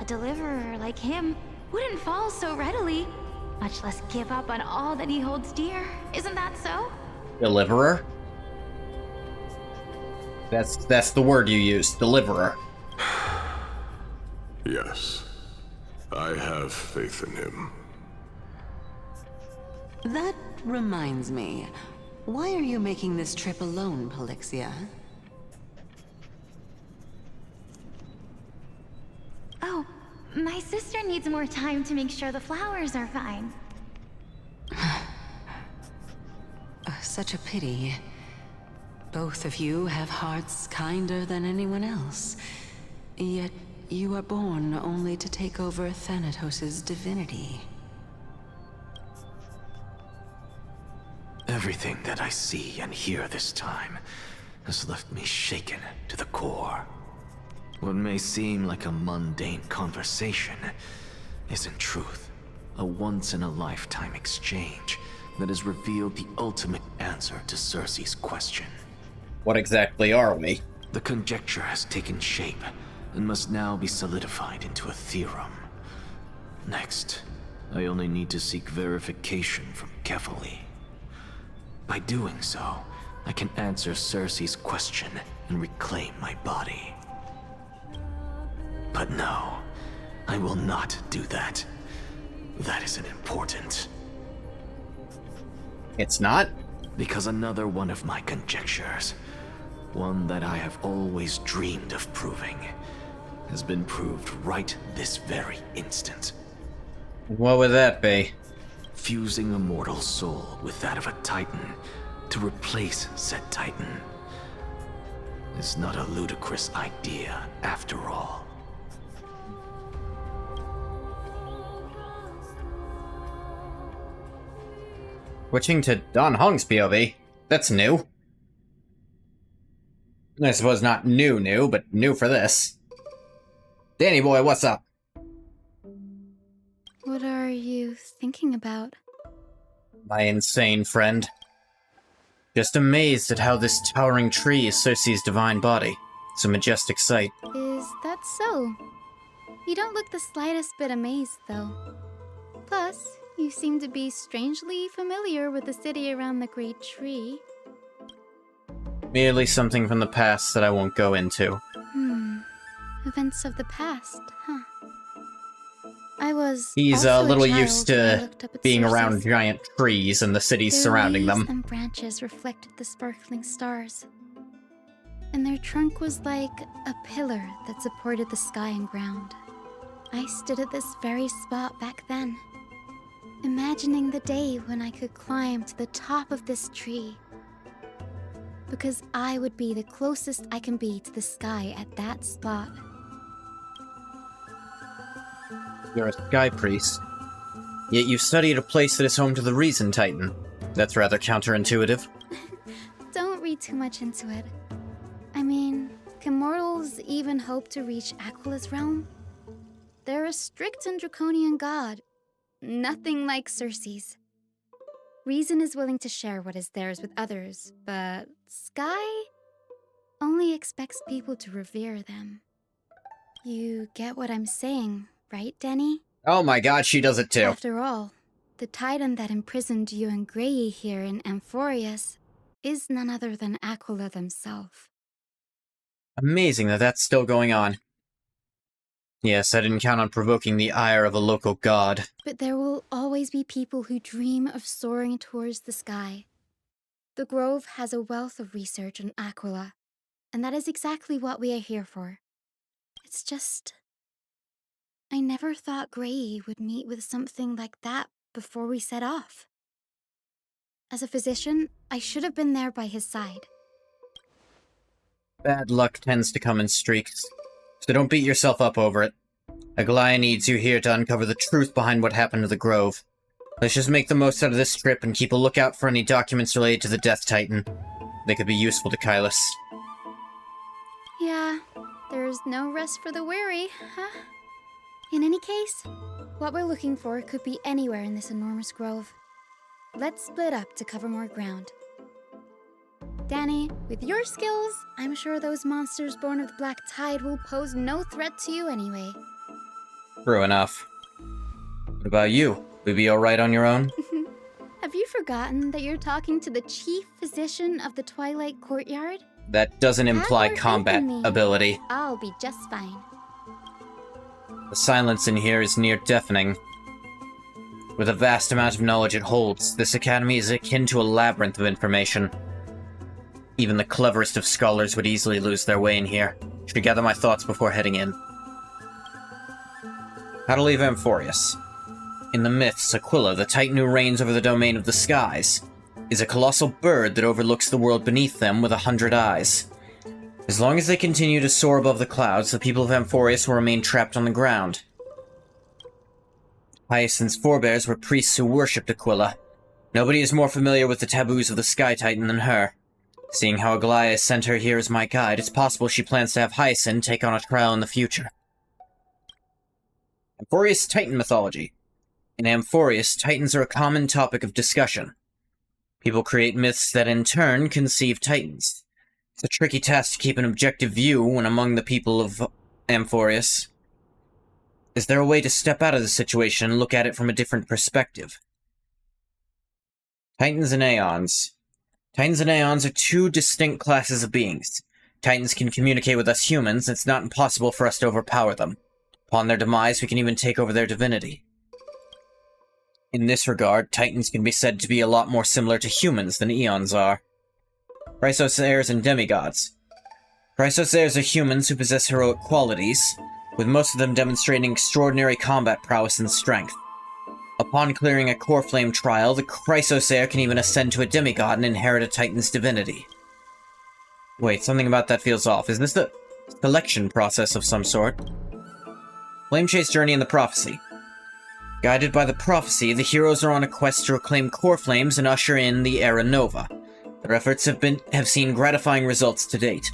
A deliverer like him wouldn't fall so readily, much less give up on all that he holds dear. Isn't that so? Deliverer? That's the word you used, deliverer. Yes. I have faith in him. That reminds me. Why are you making this trip alone, Polixia? Oh, my sister needs more time to make sure the flowers are fine. Such a pity. Both of you have hearts kinder than anyone else. Yet you are born only to take over Thanatos' divinity. Everything that I see and hear this time has left me shaken to the core. What may seem like a mundane conversation is in truth a once-in-a-lifetime exchange that has revealed the ultimate answer to Cersei's question. What exactly are we? The conjecture has taken shape and must now be solidified into a theorem. Next, I only need to seek verification from Kefali. By doing so, I can answer Cersei's question and reclaim my body. But no, I will not do that. That isn't important. It's not? Because another one of my conjectures, one that I have always dreamed of proving, has been proved right this very instant. What would that be? Fusing a mortal soul with that of a Titan to replace said Titan is not a ludicrous idea after all. Switching to Don Hong's POV? That's new. I suppose not new, but new for this. Danny boy, what's up? What are you thinking about? My insane friend. Just amazed at how this towering tree is Cersei's divine body. It's a majestic sight. Is that so? You don't look the slightest bit amazed, though. Plus, you seem to be strangely familiar with the city around the great tree. Merely something from the past that I won't go into. Events of the past, huh? I was He's also a little child used when I to looked up at being Cersei's. around giant trees and the cities Their surrounding leaves them. and branches reflected the sparkling stars. And their trunk was like a pillar that supported the sky and ground. I stood at this very spot back then, imagining the day when I could climb to the top of this tree. Because I would be the closest I can be to the sky at that spot. You're a sky priest. Yet you study at a place that is home to the Reason Titan. That's rather counterintuitive. Don't read too much into it. I mean, can mortals even hope to reach Aquila's realm? They're a strict and draconian god. Nothing like Cersei's. Reason is willing to share what is theirs with others, but Sky only expects people to revere them. You get what I'm saying, right, Denny? Oh my god, she does it too. After all, the Titan that imprisoned you and Grey here in Amphorius is none other than Aquila themselves. Amazing that that's still going on. Yes, I didn't count on provoking the ire of a local god. But there will always be people who dream of soaring towards the sky. The Grove has a wealth of research on Aquila, and that is exactly what we are here for. It's just... I never thought Grey would meet with something like that before we set off. As a physician, I should have been there by his side. Bad luck tends to come in streaks, so don't beat yourself up over it. Aglaya needs you here to uncover the truth behind what happened to the Grove. Let's just make the most out of this trip and keep a lookout for any documents related to the Death Titan. They could be useful to Kylus. Yeah, there's no rest for the weary, huh? In any case, what we're looking for could be anywhere in this enormous grove. Let's split up to cover more ground. Danny, with your skills, I'm sure those monsters born of the Black Tide will pose no threat to you anyway. True enough. What about you? Will you be alright on your own? Have you forgotten that you're talking to the chief physician of the Twilight Courtyard? That doesn't imply Have more faith combat in me. ability. I'll be just fine. The silence in here is near deafening. With a vast amount of knowledge it holds, this academy is akin to a labyrinth of information. Even the cleverest of scholars would easily lose their way in here. Should gather my thoughts before heading in. How to leave Amphorius. In the myths, Aquila, the Titan who reigns over the domain of the skies, is a colossal bird that overlooks the world beneath them with 100 eyes. As long as they continue to soar above the clouds, the people of Amphorius will remain trapped on the ground. Hyacinth's forebears were priests who worshipped Aquila. Nobody is more familiar with the taboos of the Sky Titan than her. Seeing how Aglaia sent her here as my guide, it's possible she plans to have Hyacinth take on a trial in the future. Amphorius Titan mythology. In Amphorius, Titans are a common topic of discussion. People create myths that in turn conceive Titans. It's a tricky task to keep an objective view when among the people of Amphorius. Is there a way to step out of the situation and look at it from a different perspective? Titans and Aeons. Titans and Aeons are two distinct classes of beings. Titans can communicate with us humans, and it's not impossible for us to overpower them. Upon their demise, we can even take over their divinity. In this regard, Titans can be said to be a lot more similar to humans than Aeons are. Chrysosaurs and demigods. Chrysosaurs are humans who possess heroic qualities, with most of them demonstrating extraordinary combat prowess and strength. Upon clearing a core flame trial, the Chrysosaur can even ascend to a demigod and inherit a Titan's divinity. Wait, something about that feels off. Is this a selection process of some sort? Flamechase Journey and the Prophecy. Guided by the prophecy, the heroes are on a quest to reclaim core flames and usher in the Era Nova. Their efforts have seen gratifying results to date.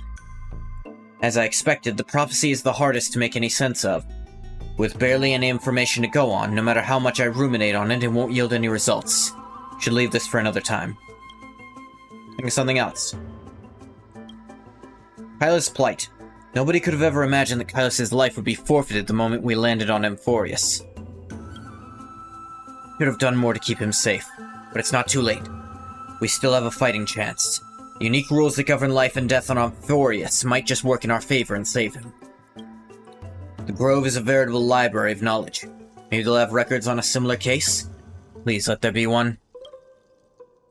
As I expected, the prophecy is the hardest to make any sense of. With barely any information to go on, no matter how much I ruminate on it, it won't yield any results. Should leave this for another time. Think of something else. Kyla's plight. Nobody could have ever imagined that Kylos' life would be forfeited the moment we landed on Amphorius. Could have done more to keep him safe, but it's not too late. We still have a fighting chance. The unique rules that govern life and death on Amphorius might just work in our favor and save him. The Grove is a veritable library of knowledge. Maybe they'll have records on a similar case? Please let there be one.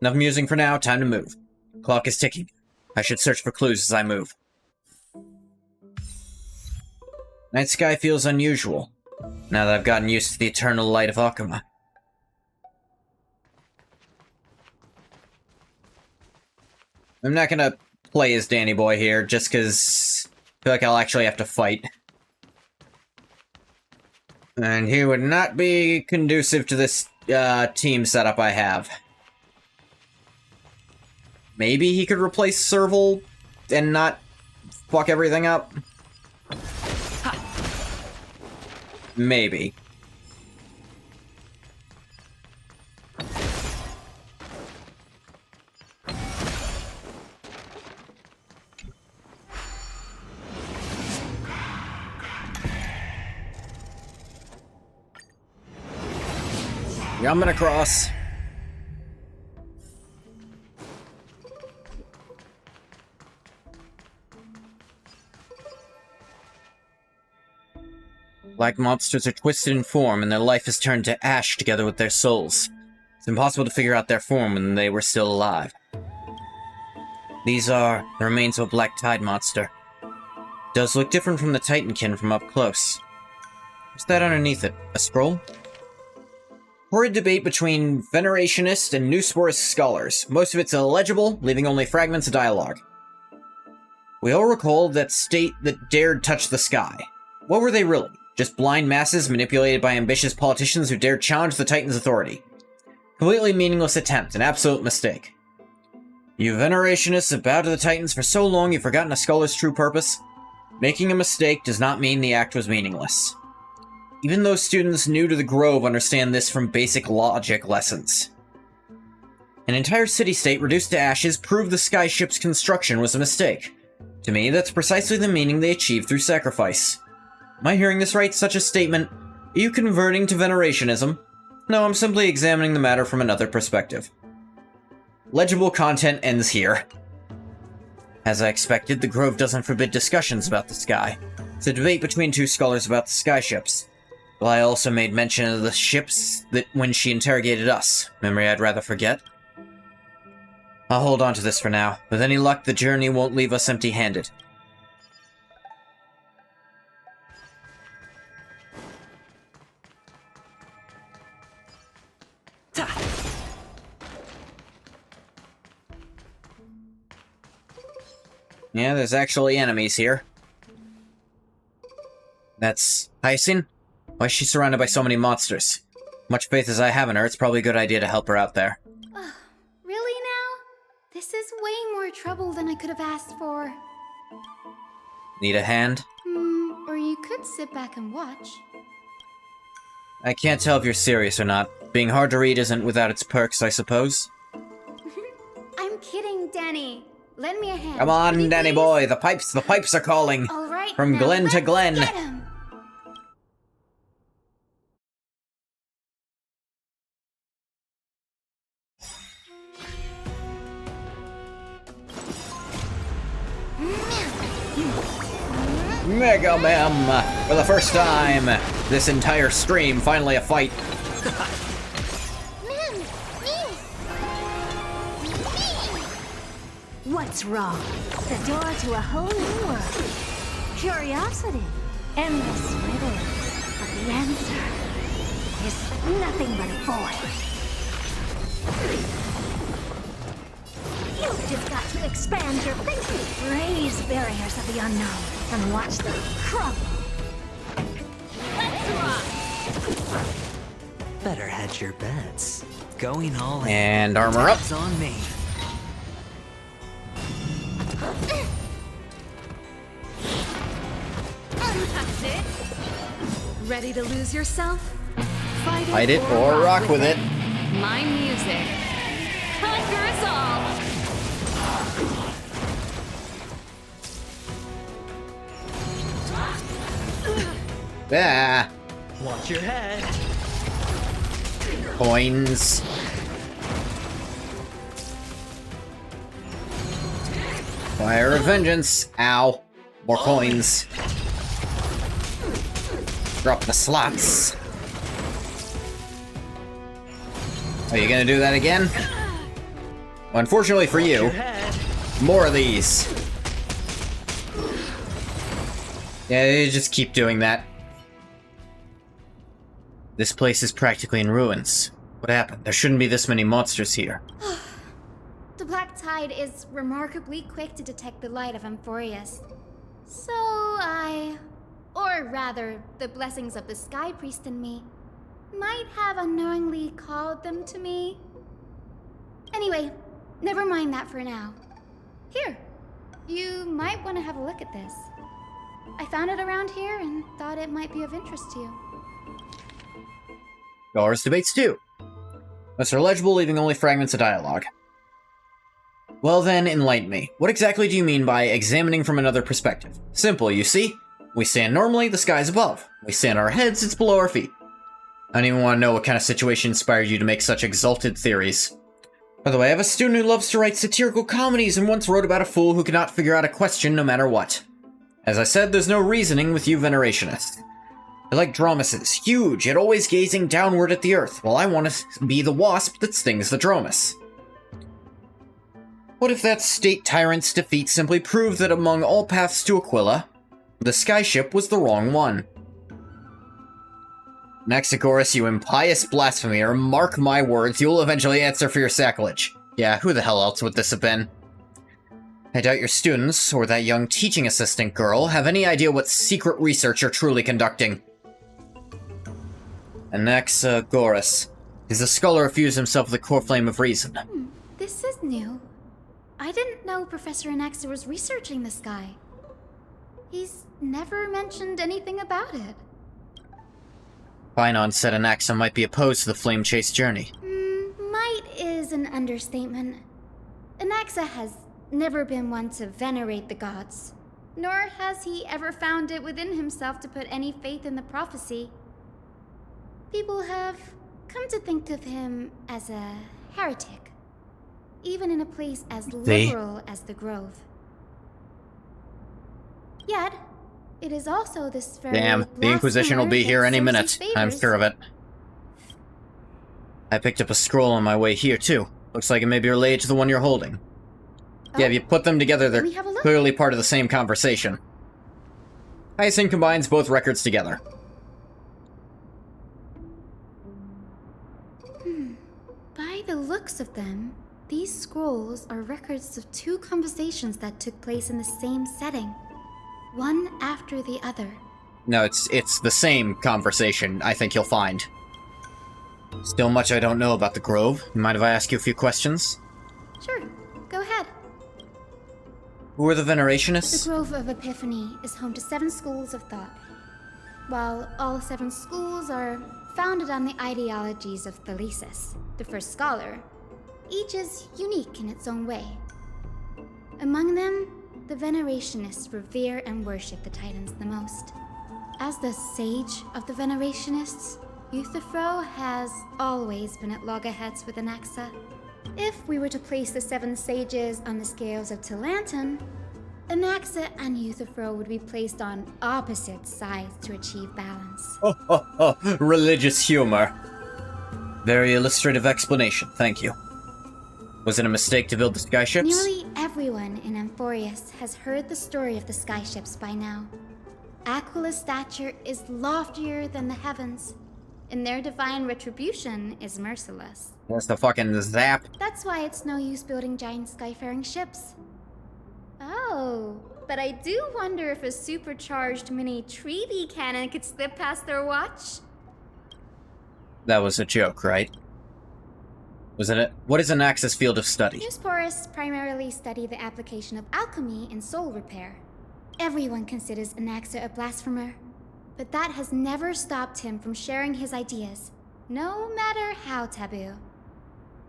Enough musing for now, time to move. Clock is ticking. I should search for clues as I move. Night sky feels unusual, now that I've gotten used to the eternal light of Akuma. I'm not gonna play as Danny Boy here, just because I feel like I'll actually have to fight. And he would not be conducive to this team setup I have. Maybe he could replace Serval and not fuck everything up? Maybe. Coming across. Black monsters are twisted in form, and their life is turned to ash together with their souls. It's impossible to figure out their form when they were still alive. These are the remains of a black tide monster. It does look different from the Titankin from up close. What's that underneath it? A scroll? Horrid debate between Venerationist and New Sporist scholars. Most of it's illegible, leaving only fragments of dialogue. We all recall that state that dared touch the sky. What were they really? Just blind masses manipulated by ambitious politicians who dared challenge the Titan's authority. Completely meaningless attempt, an absolute mistake. You Venerationists have bowed to the Titans for so long you've forgotten a scholar's true purpose? Making a mistake does not mean the act was meaningless. Even those students new to the Grove understand this from basic logic lessons. An entire city-state reduced to ashes proved the skyship's construction was a mistake. To me, that's precisely the meaning they achieved through sacrifice. Am I hearing this right? Such a statement? Are you converting to Venerationism? No, I'm simply examining the matter from another perspective. Legible content ends here. As I expected, the Grove doesn't forbid discussions about the sky. It's a debate between two scholars about the skyships. Well, I also made mention of the ships that when she interrogated us. Memory I'd rather forget. I'll hold on to this for now. With any luck, the journey won't leave us empty-handed. Yeah, there's actually enemies here. That's Hyacinth? Why is she surrounded by so many monsters? Much faith as I have in her, it's probably a good idea to help her out there. Really now? This is way more trouble than I could have asked for. Need a hand? Or you could sit back and watch. I can't tell if you're serious or not. Being hard to read isn't without its perks, I suppose. I'm kidding, Danny. Lend me a hand. Come on, Danny boy, the pipes are calling. All right, From now glen to let's glen. get 'em. Mega Mem! For the first time, this entire stream, finally a fight. What's wrong? The door to a whole new world. Curiosity. Endless riddles. But the answer is nothing but a void. You've just got to expand your thinking. Raise barriers of the unknown and watch them crumble. Let's rock! Better hedge your bets. Going all in. And armor up. Tabs on me. That's it. Ready to lose yourself? Fight it or rock with it. My music. Conquer us all. Ah. Watch your head. Coins. Fire of vengeance. Ow. More coins. Drop the slots. Are you gonna do that again? Well, unfortunately for you, more of these. Yeah, you just keep doing that. This place is practically in ruins. What happened? There shouldn't be this many monsters here. The Black Tide is remarkably quick to detect the light of Amphorius. So or rather, the blessings of the Sky Priest in me, might have unknowingly called them to me. Anyway, never mind that for now. Here, you might want to have a look at this. I found it around here and thought it might be of interest to you. Dollars debates too. Most are legible, leaving only fragments of dialogue. Well then, enlighten me. What exactly do you mean by examining from another perspective? Simple, you see? We stand normally, the sky's above. We stand on our heads, it's below our feet. I don't even want to know what kind of situation inspired you to make such exalted theories. By the way, I have a student who loves to write satirical comedies and once wrote about a fool who cannot figure out a question no matter what. As I said, there's no reasoning with you Venerationists. I like Dromuses, huge, yet always gazing downward at the earth, while I want to be the wasp that stings the Dromus. What if that state tyrant's defeat simply proved that among all paths to Aquila, the skyship was the wrong one? Anaxagoras, you impious blasphemer, mark my words, you will eventually answer for your sacrilege. Yeah, who the hell else would this have been? I doubt your students, or that young teaching assistant girl, have any idea what secret research you're truly conducting. Anaxagoras. He's a scholar who fused himself with the core flame of reason. This is new. I didn't know Professor Anaxa was researching the sky. He's never mentioned anything about it. Phainon said Anaxa might be opposed to the flame chase journey. Might is an understatement. Anaxa has never been one to venerate the gods, nor has he ever found it within himself to put any faith in the prophecy. People have come to think of him as a heretic, even in a place as liberal as the Grove. Yet, it is also this very Damn, the Inquisition will be here any minute. I'm sure of it. I picked up a scroll on my way here, too. Looks like it may be related to the one you're holding. Yeah, if you put them together, they're clearly part of the same conversation. Hyacinth combines both records together. By the looks of them, These scrolls are records of 2 conversations that took place in the same setting, one after the other. No, it's the same conversation, I think you'll find. Still much I don't know about the Grove. Mind if I ask you a few questions? Sure, go ahead. Who are the Venerationists? The Grove of Epiphany is home to 7 schools of thought. While all 7 schools are founded on the ideologies of Thalesis, the first scholar, each is unique in its own way. Among them, the Venerationists revere and worship the Titans the most. As the sage of the Venerationists, Euthyphro has always been at loggerheads with Anaxa. If we were to place the 7 sages on the scales of Talanton, Anaxa and Euthyphro would be placed on opposite sides to achieve balance. Religious humor. Very illustrative explanation, thank you. Was it a mistake to build the skyships? Nearly everyone in Amphorius has heard the story of the skyships by now. Aquila's stature is loftier than the heavens, and their divine retribution is merciless. That's the fucking zap. That's why it's no use building giant skyfaring ships. Oh, but I do wonder if a supercharged mini Treaty cannon could slip past their watch. That was a joke, right? Wasn't it? What is Anaxa's field of study? Newsporists primarily study the application of alchemy in soul repair. Everyone considers Anaxa a blasphemer, but that has never stopped him from sharing his ideas, no matter how taboo.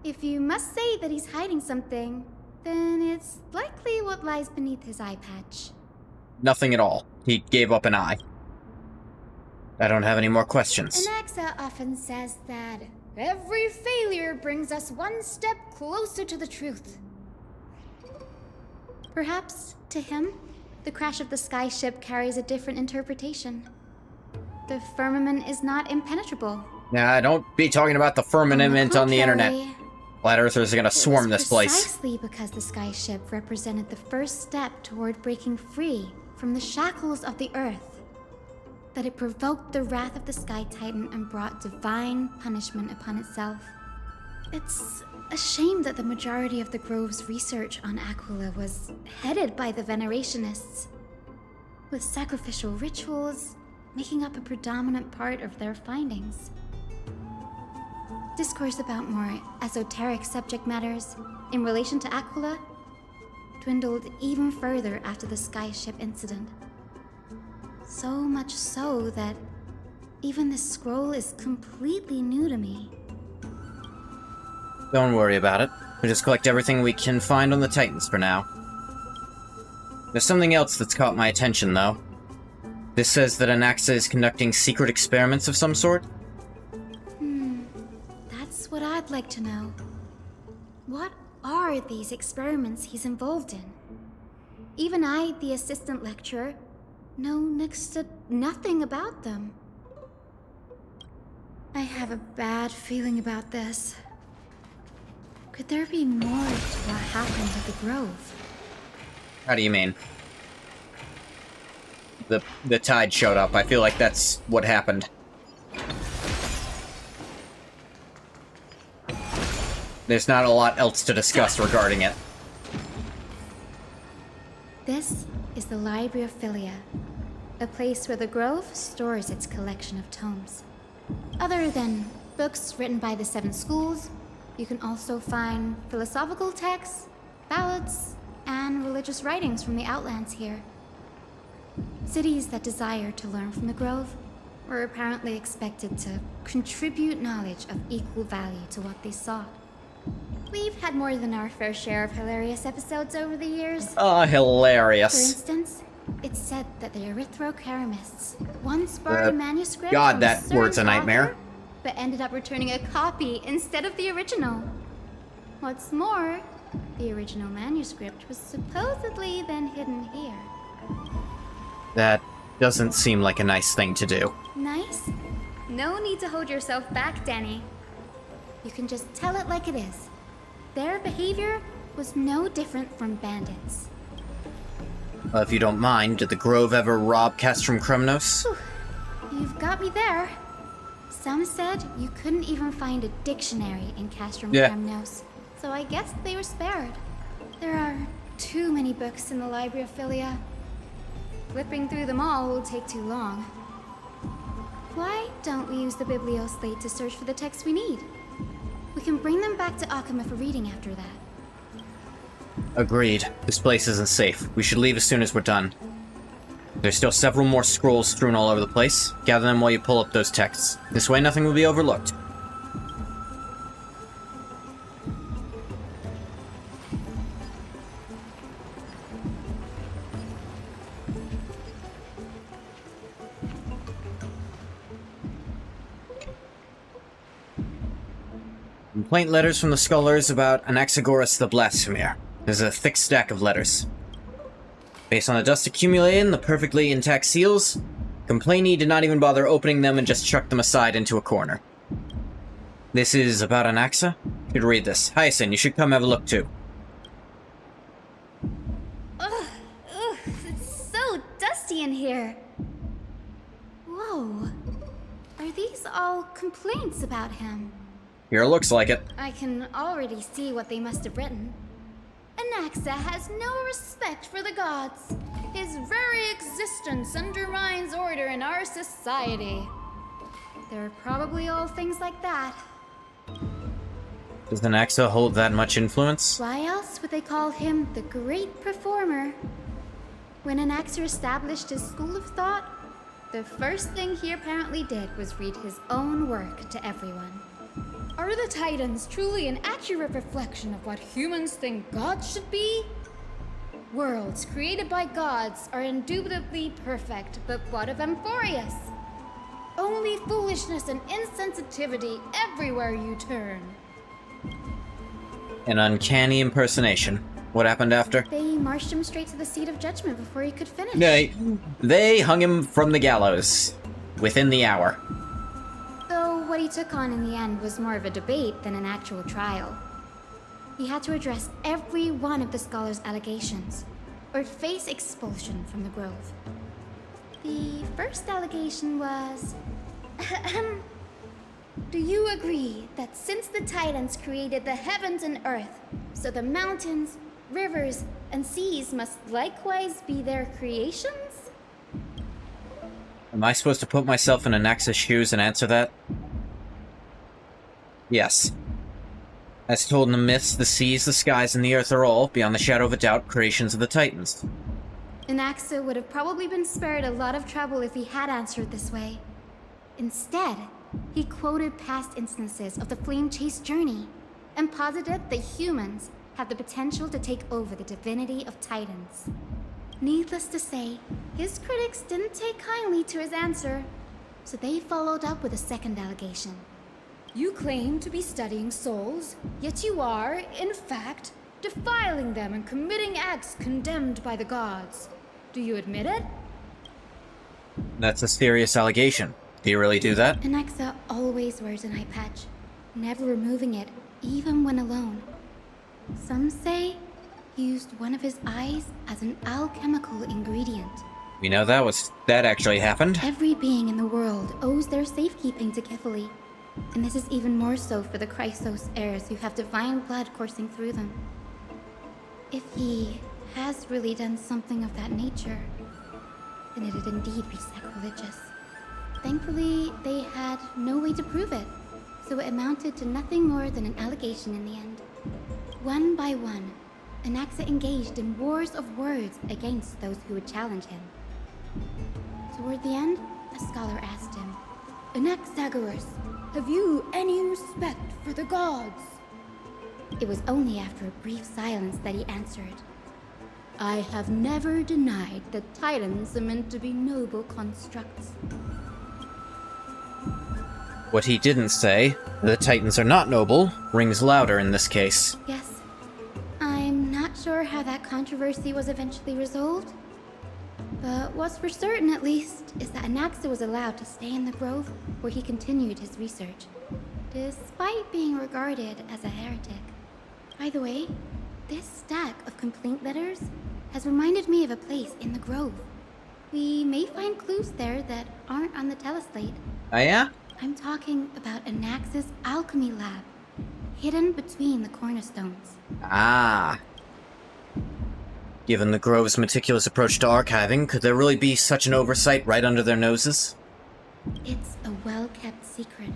If you must say that he's hiding something, then it's likely what lies beneath his eye patch. Nothing at all. He gave up an eye. I don't have any more questions. Anaxa often says that every failure brings us one step closer to the truth. Perhaps, to him, the crash of the skyship carries a different interpretation. The firmament is not impenetrable. Nah, don't be talking about the firmament on the internet. Flat Earthers are gonna swarm this place. Precisely because the skyship represented the first step toward breaking free from the shackles of the Earth, that it provoked the wrath of the Sky Titan and brought divine punishment upon itself. It's a shame that the majority of the Grove's research on Aquila was headed by the Venerationists, with sacrificial rituals making up a predominant part of their findings. Discourse about more esoteric subject matters in relation to Aquila dwindled even further after the skyship incident. So much so that even this scroll is completely new to me. Don't worry about it. We'll just collect everything we can find on the Titans for now. There's something else that's caught my attention, though. This says that Anaxa is conducting secret experiments of some sort? That's what I'd like to know. What are these experiments he's involved in? Even I, the assistant lecturer, know next to nothing about them. I have a bad feeling about this. Could there be more to what happened at the Grove? How do you mean? The tide showed up. I feel like that's what happened. There's not a lot else to discuss regarding it. This is the Library of Philia, a place where the Grove stores its collection of tomes. Other than books written by the 7 schools, you can also find philosophical texts, ballads, and religious writings from the Outlands here. Cities that desire to learn from the Grove were apparently expected to contribute knowledge of equal value to what they sought. We've had more than our fair share of hilarious episodes over the years. Oh, hilarious. For instance, it's said that the Erythrocheramists once borrowed a manuscript God, from that a word's a certain nightmare. author, but ended up returning a copy instead of the original. What's more, the original manuscript was supposedly then hidden here. That doesn't seem like a nice thing to do. Nice? No need to hold yourself back, Danny. You can just tell it like it is. Their behavior was no different from bandits. If you don't mind, did the Grove ever rob Castrum Kremnos? You've got me there. Some said you couldn't even find a dictionary in Castrum Yeah. Kremnos. so I guess they were spared. There are too many books in the Library of Philia. Flipping through them all will take too long. Why don't we use the Biblioslate to search for the texts we need? We can bring them back to Akuma for reading after that. Agreed. This place isn't safe. We should leave as soon as we're done. There's still several more scrolls strewn all over the place. Gather them while you pull up those texts. This way nothing will be overlooked. Complaint letters from the scholars about Anaxagoras the Blasphemer. There's a thick stack of letters. Based on the dust accumulated and the perfectly intact seals, complainee did not even bother opening them and just chucked them aside into a corner. This is about Anaxa? You should read this. Hyacinth, you should come have a look too. Ugh, it's so dusty in here. Whoa. Are these all complaints about him? Here looks like it. I can already see what they must have written. Anaxa has no respect for the gods. His very existence undermines order in our society. They're probably all things like that. Does Anaxa hold that much influence? Why else would they call him the Great Performer? When Anaxa established his school of thought, the first thing he apparently did was read his own work to everyone. Are the Titans truly an accurate reflection of what humans think gods should be? Worlds created by gods are indubitably perfect, but what of Amphorius? Only foolishness and insensitivity everywhere you turn. An uncanny impersonation. What happened after? They marched him straight to the seat of judgment before he could finish. They hung him from the gallows. Within the hour. Though what he took on in the end was more of a debate than an actual trial. He had to address every one of the scholars' allegations, or face expulsion from the Grove. The first allegation was... Do you agree that since the Titans created the heavens and earth, so the mountains, rivers, and seas must likewise be their creations? Am I supposed to put myself in Anaxa's shoes and answer that? Yes. As told in the myths, the seas, the skies, and the earth are all, beyond the shadow of a doubt, creations of the Titans. Anaxa would have probably been spared a lot of trouble if he had answered this way. Instead, he quoted past instances of the flame-chased journey, and posited that humans have the potential to take over the divinity of Titans. Needless to say, his critics didn't take kindly to his answer, so they followed up with a second allegation. You claim to be studying souls, yet you are, in fact, defiling them and committing acts condemned by the gods. Do you admit it? That's a serious allegation. Do you really do that? Anaxa always wears an eye patch, never removing it, even when alone. Some say he used one of his eyes as an alchemical ingredient. We know that actually happened. Every being in the world owes their safekeeping to Kifili, and this is even more so for the Chrysos heirs who have divine blood coursing through them. If he has really done something of that nature, then it'd indeed be sacrilegious. Thankfully, they had no way to prove it, so it amounted to nothing more than an allegation in the end. One by one, Anaxa engaged in wars of words against those who would challenge him. Toward the end, a scholar asked him, Anaxagoras, have you any respect for the gods? It was only after a brief silence that he answered, I have never denied that Titans are meant to be noble constructs. What he didn't say, the Titans are not noble, rings louder in this case. Yes. I'm not sure how that controversy was eventually resolved. But what's for certain, at least, is that Anaxa was allowed to stay in the Grove where he continued his research, despite being regarded as a heretic. By the way, this stack of complaint letters has reminded me of a place in the Grove. We may find clues there that aren't on the teleslate. Oh yeah? I'm talking about Anaxa's alchemy lab. hidden between the cornerstones. Ah. Given the Grove's meticulous approach to archiving, could there really be such an oversight right under their noses? It's a well-kept secret.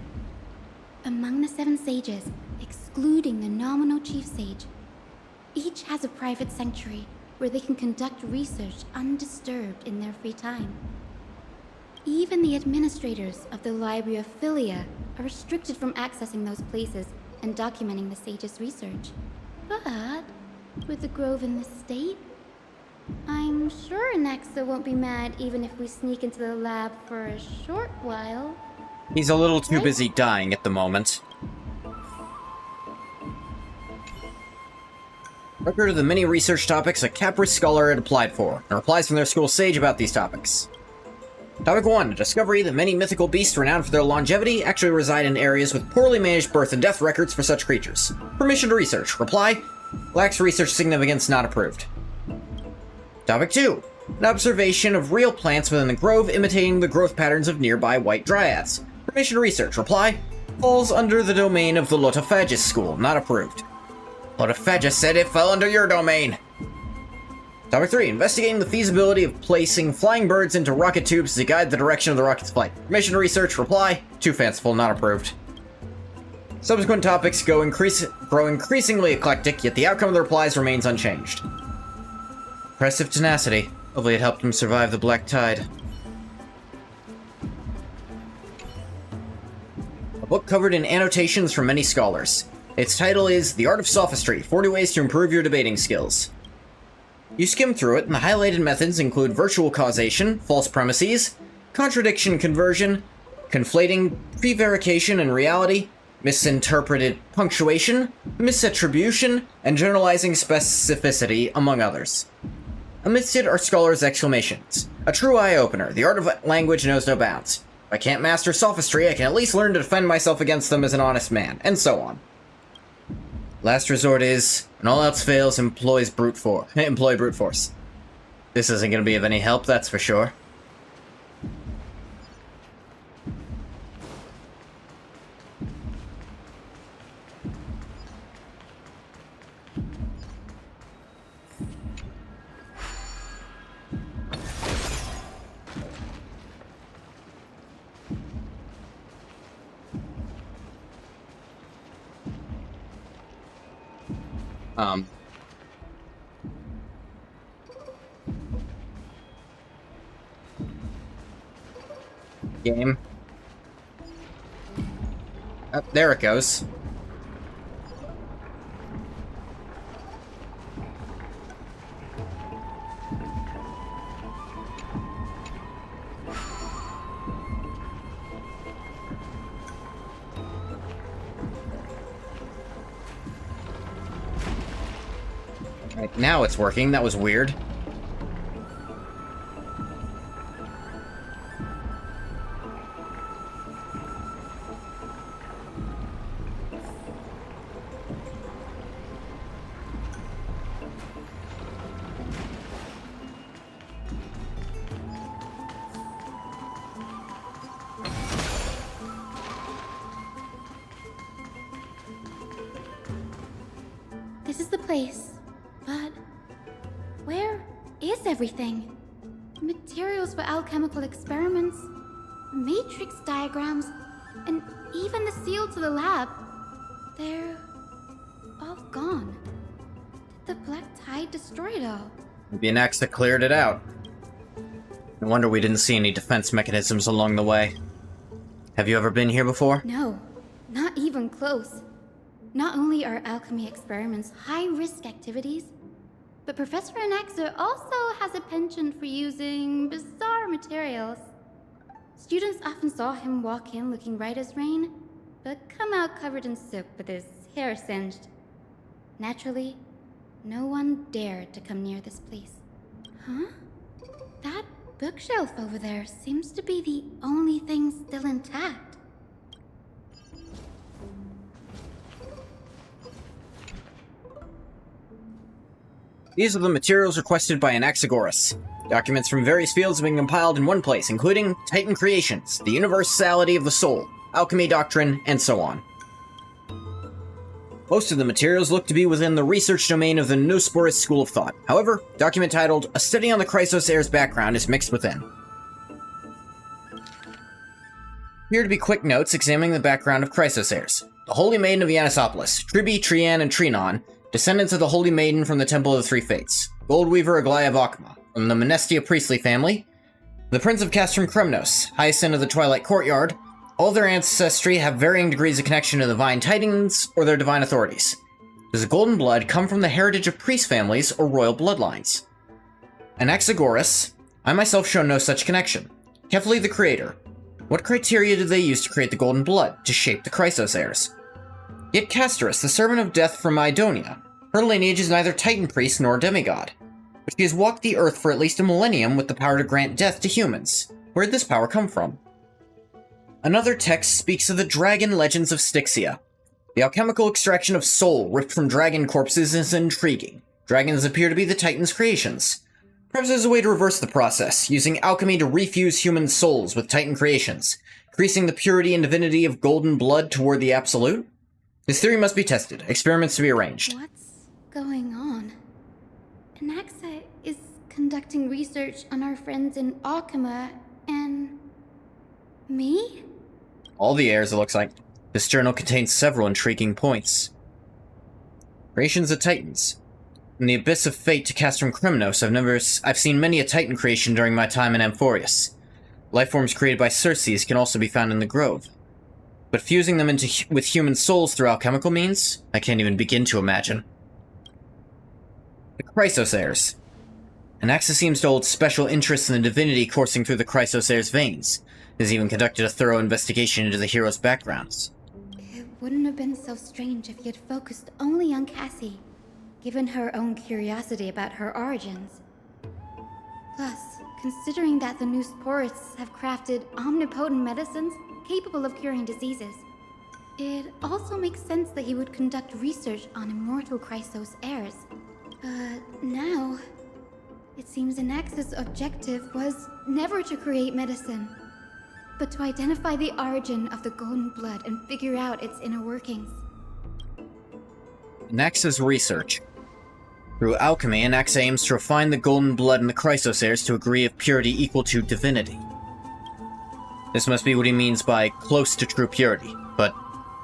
Among the 7 sages, excluding the nominal chief sage, each has a private sanctuary where they can conduct research undisturbed in their free time. Even the administrators of the Library of Philia are restricted from accessing those places and documenting the sage's research. But with the Grove in this state, I'm sure Naxa won't be mad even if we sneak into the lab for a short while. He's a little too busy dying at the moment. Record of the many research topics a Capri scholar had applied for, and replies from their school sage about these topics. Topic 1. A discovery that many mythical beasts renowned for their longevity actually reside in areas with poorly managed birth and death records for such creatures. Permission to research. Reply: lacks research significance, not approved. Topic 2. An observation of real plants within the Grove imitating the growth patterns of nearby white dryads. Permission to research. Reply: falls under the domain of the Lotophagus School, not approved. Lotophagus said it fell under your domain. Topic 3. Investigating the feasibility of placing flying birds into rocket tubes to guide the direction of the rocket's flight. Permission to research. Reply: too fanciful, not approved. Subsequent topics grow increasingly eclectic, yet the outcome of the replies remains unchanged. Impressive tenacity. Hopefully it helped him survive the Black Tide. A book covered in annotations from many scholars. Its title is The Art of Sophistry, 40 Ways to Improve Your Debating Skills. You skim through it, and the highlighted methods include virtual causation, false premises, contradiction conversion, conflating prevarication and reality, misinterpreted punctuation, misattribution, and generalizing specificity, among others. Amidst it are scholars' exclamations. A true eye-opener, the art of language knows no bounds. If I can't master sophistry, I can at least learn to defend myself against them as an honest man, and so on. Last resort is, when all else fails, employ brute force. This isn't going to be of any help, that's for sure. Game. Oh, there it goes. Right, now it's working. That was weird. This is the place, but where is everything? Materials for alchemical experiments, matrix diagrams, and even the seal to the lab. They're all gone. Did the Black Tide destroy it all? Maybe an axe that cleared it out. No wonder we didn't see any defense mechanisms along the way. Have you ever been here before? No, not even close. Not only are alchemy experiments high-risk activities, but Professor Anaxa also has a penchant for using bizarre materials. Students often saw him walk in looking right as rain, but come out covered in soot with his hair singed. Naturally, no one dared to come near this place. Huh? That bookshelf over there seems to be the only thing still intact. These are the materials requested by Anaxagoras. Documents from various fields have been compiled in one place, including Titan creations, the universality of the soul, alchemy doctrine, and so on. Most of the materials look to be within the research domain of the Noosporus school of thought. However, a document titled A Study on the Chrysos Heir's Background is mixed within. Here to be quick notes examining the background of Chrysos Heirs. The Holy Maiden of Yanisopolis, Tribi, Trian, and Trinon, descendants of the Holy Maiden from the Temple of the Three Fates. Goldweaver Aglaya of Akhma, from the Monestia priestly family. The Prince of Castrum Kremnos, Hyacinth of the Twilight Courtyard. All their ancestry have varying degrees of connection to the Divine Titans or their divine authorities. Does the golden blood come from the heritage of priest families or royal bloodlines? Anaxagoras, I myself show no such connection. Kefli the Creator, what criteria did they use to create the golden blood to shape the Chrysos heirs? Yet Castorice, the servant of death from Idonia, her lineage is neither Titan priest nor demigod, but she has walked the earth for at least a millennium with the power to grant death to humans. Where did this power come from? Another text speaks of the dragon legends of Styxia. The alchemical extraction of soul ripped from dragon corpses is intriguing. Dragons appear to be the Titan's creations. Perhaps there's a way to reverse the process, using alchemy to refuse human souls with Titan creations, increasing the purity and divinity of golden blood toward the absolute? This theory must be tested, experiments to be arranged. What's going on? Anaxa is conducting research on our friends in Akhma and... me? All the heirs, it looks like. This journal contains several intriguing points. Creations of Titans. From the abyss of fate to Castrum Kremnos, I've seen many a Titan creation during my time in Amphorius. Lifeforms created by Circes can also be found in the Grove. But fusing them with human souls through alchemical means? I can't even begin to imagine. The Chrysos heirs. Anaxa seems to hold special interest in the divinity coursing through the Chrysos heirs' veins. Has even conducted a thorough investigation into the heroes' backgrounds. It wouldn't have been so strange if he had focused only on Cassie, given her own curiosity about her origins. Plus, considering that the Noosporists have crafted omnipotent medicines capable of curing diseases, it also makes sense that he would conduct research on immortal Chrysos heirs. But now, it seems Anaxa's objective was never to create medicine, but to identify the origin of the golden blood and figure out its inner workings. Anaxa's research. Through alchemy, Anaxa aims to refine the golden blood in the Chrysos heirs to a degree of purity equal to divinity. This must be what he means by close to true purity, but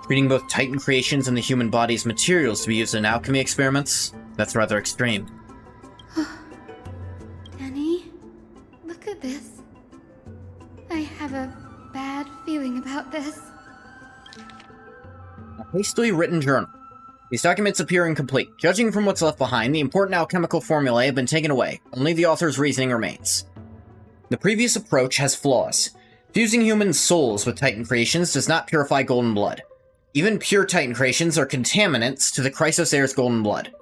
treating both Titan creations and the human body as materials to be used in alchemy experiments? That's rather extreme. Danny, look at this. I have a bad feeling about this. A hastily written journal. These documents appear incomplete. Judging from what's left behind, the important alchemical formulae have been taken away. Only the author's reasoning remains. The previous approach has flaws. Fusing human souls with Titan creations does not purify golden blood. Even pure Titan creations are contaminants to the Chrysos heirs' golden blood.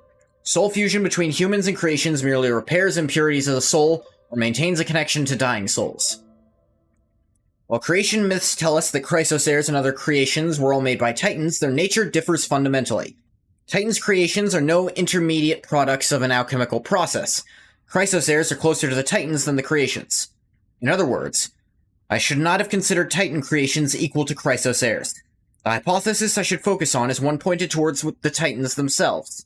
Soul fusion between humans and creations merely repairs impurities of the soul or maintains a connection to dying souls. While creation myths tell us that Chrysos heirs and other creations were all made by Titans, their nature differs fundamentally. Titans' creations are no intermediate products of an alchemical process. Chrysos heirs are closer to the Titans than the creations. In other words, I should not have considered Titan creations equal to Chrysos heirs. The hypothesis I should focus on is one pointed towards the Titans themselves.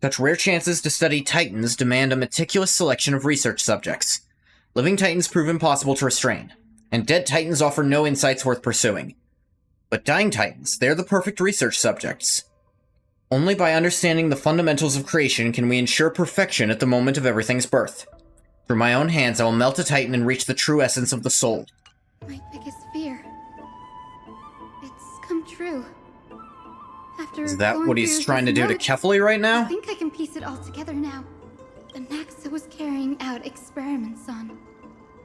Such rare chances to study Titans demand a meticulous selection of research subjects. Living Titans prove impossible to restrain, and dead Titans offer no insights worth pursuing. But dying Titans, they're the perfect research subjects. Only by understanding the fundamentals of creation can we ensure perfection at the moment of everything's birth. Through my own hands, I will melt a Titan and reach the true essence of the soul. My biggest fear. It's come true. After Is that going what he's through trying to his do to notes, Kefli right I now? think I can piece it all together now. Anaxa was carrying out experiments on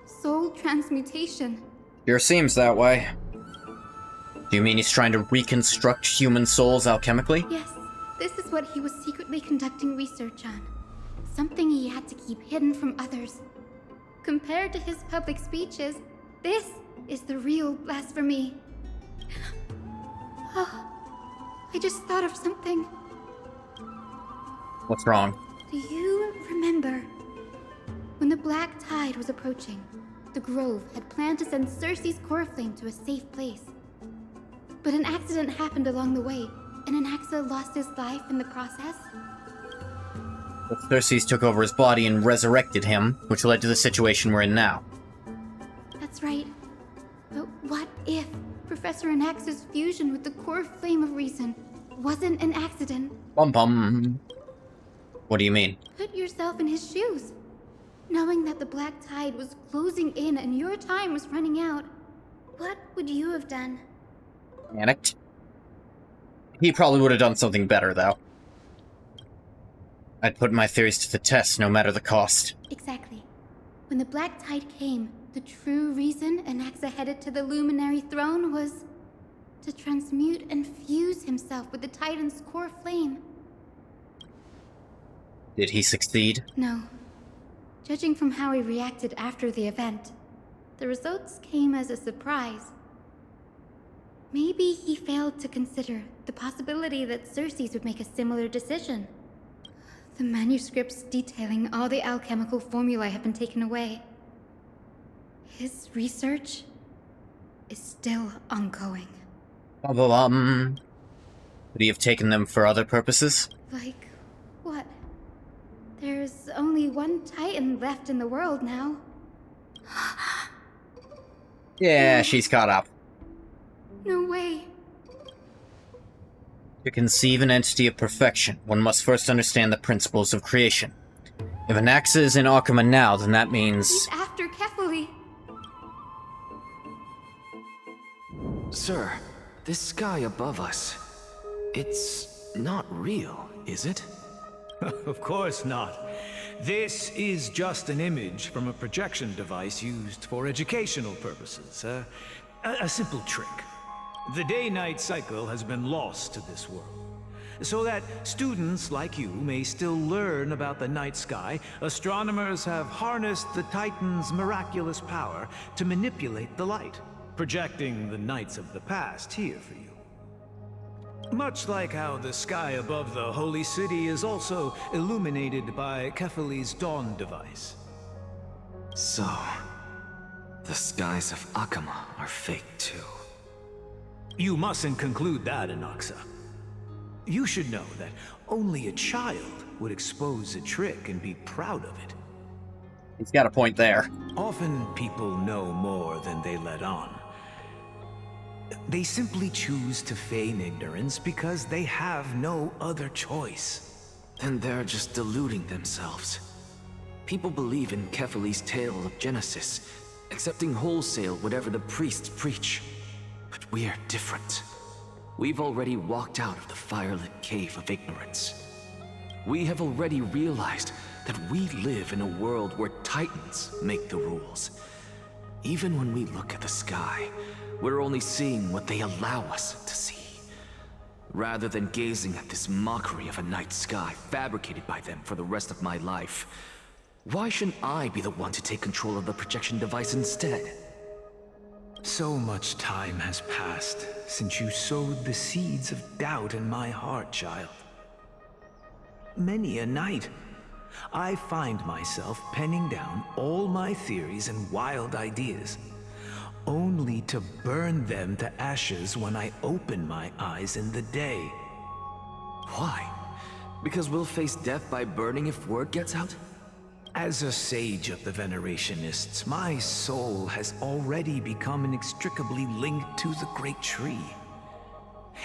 soul transmutation. Sure seems that way. Do you mean he's trying to reconstruct human souls alchemically? Yes, this is what he was secretly conducting research on. Something he had to keep hidden from others. Compared to his public speeches, this is the real blasphemy. Oh, I just thought of something. What's wrong? Do you remember when the Black Tide was approaching? The Grove had planned to send Circe's core flame to a safe place. But an accident happened along the way, and Anaxa lost his life in the process? The Castorice took over his body and resurrected him, which led to the situation we're in now. That's right. But what if Professor Anaxa's fusion with the core flame of reason wasn't an accident? Bum bum. What do you mean? Put yourself in his shoes. Knowing that the black tide was closing in and your time was running out, what would you have done? Panicked. He probably would have done something better, though. I'd put my theories to the test, no matter the cost. Exactly. When the black tide came, the true reason Anaxa headed to the Luminary Throne was to transmute and fuse himself with the Titan's core flame. Did he succeed? No. Judging from how he reacted after the event, the results came as a surprise. Maybe he failed to consider the possibility that Circes would make a similar decision. The manuscripts detailing all the alchemical formulae have been taken away. His research is still ongoing. Would he have taken them for other purposes? Like what? There's only one Titan left in the world now. Yeah, she's caught up. No way. To conceive an entity of perfection, one must first understand the principles of creation. If Anaxa is in Akuma now, then that means... He's after Kefali. Sir, this sky above us, it's not real, is it? Of course not. This is just an image from a projection device used for educational purposes. A simple trick. The day-night cycle has been lost to this world. So that students like you may still learn about the night sky, astronomers have harnessed the Titan's miraculous power to manipulate the light, projecting the nights of the past here for you. Much like how the sky above the Holy City is also illuminated by Kefali's dawn device. So, the skies of Akuma are fake too. You mustn't conclude that, Anaxa. You should know that only a child would expose a trick and be proud of it. He's got a point there. Often people know more than they let on. They simply choose to feign ignorance because they have no other choice. Then they're just deluding themselves. People believe in Kefali's tale of Genesis, accepting wholesale whatever the priests preach. But we're different. We've already walked out of the firelit cave of ignorance. We have already realized that we live in a world where Titans make the rules. Even when we look at the sky, we're only seeing what they allow us to see. Rather than gazing at this mockery of a night sky fabricated by them for the rest of my life, why shouldn't I be the one to take control of the projection device instead? So much time has passed since you sowed the seeds of doubt in my heart, child. Many a night, I find myself penning down all my theories and wild ideas, only to burn them to ashes when I open my eyes in the day. Why? Because we'll face death by burning if word gets out? As a sage of the Venerationists, my soul has already become inextricably linked to the great tree.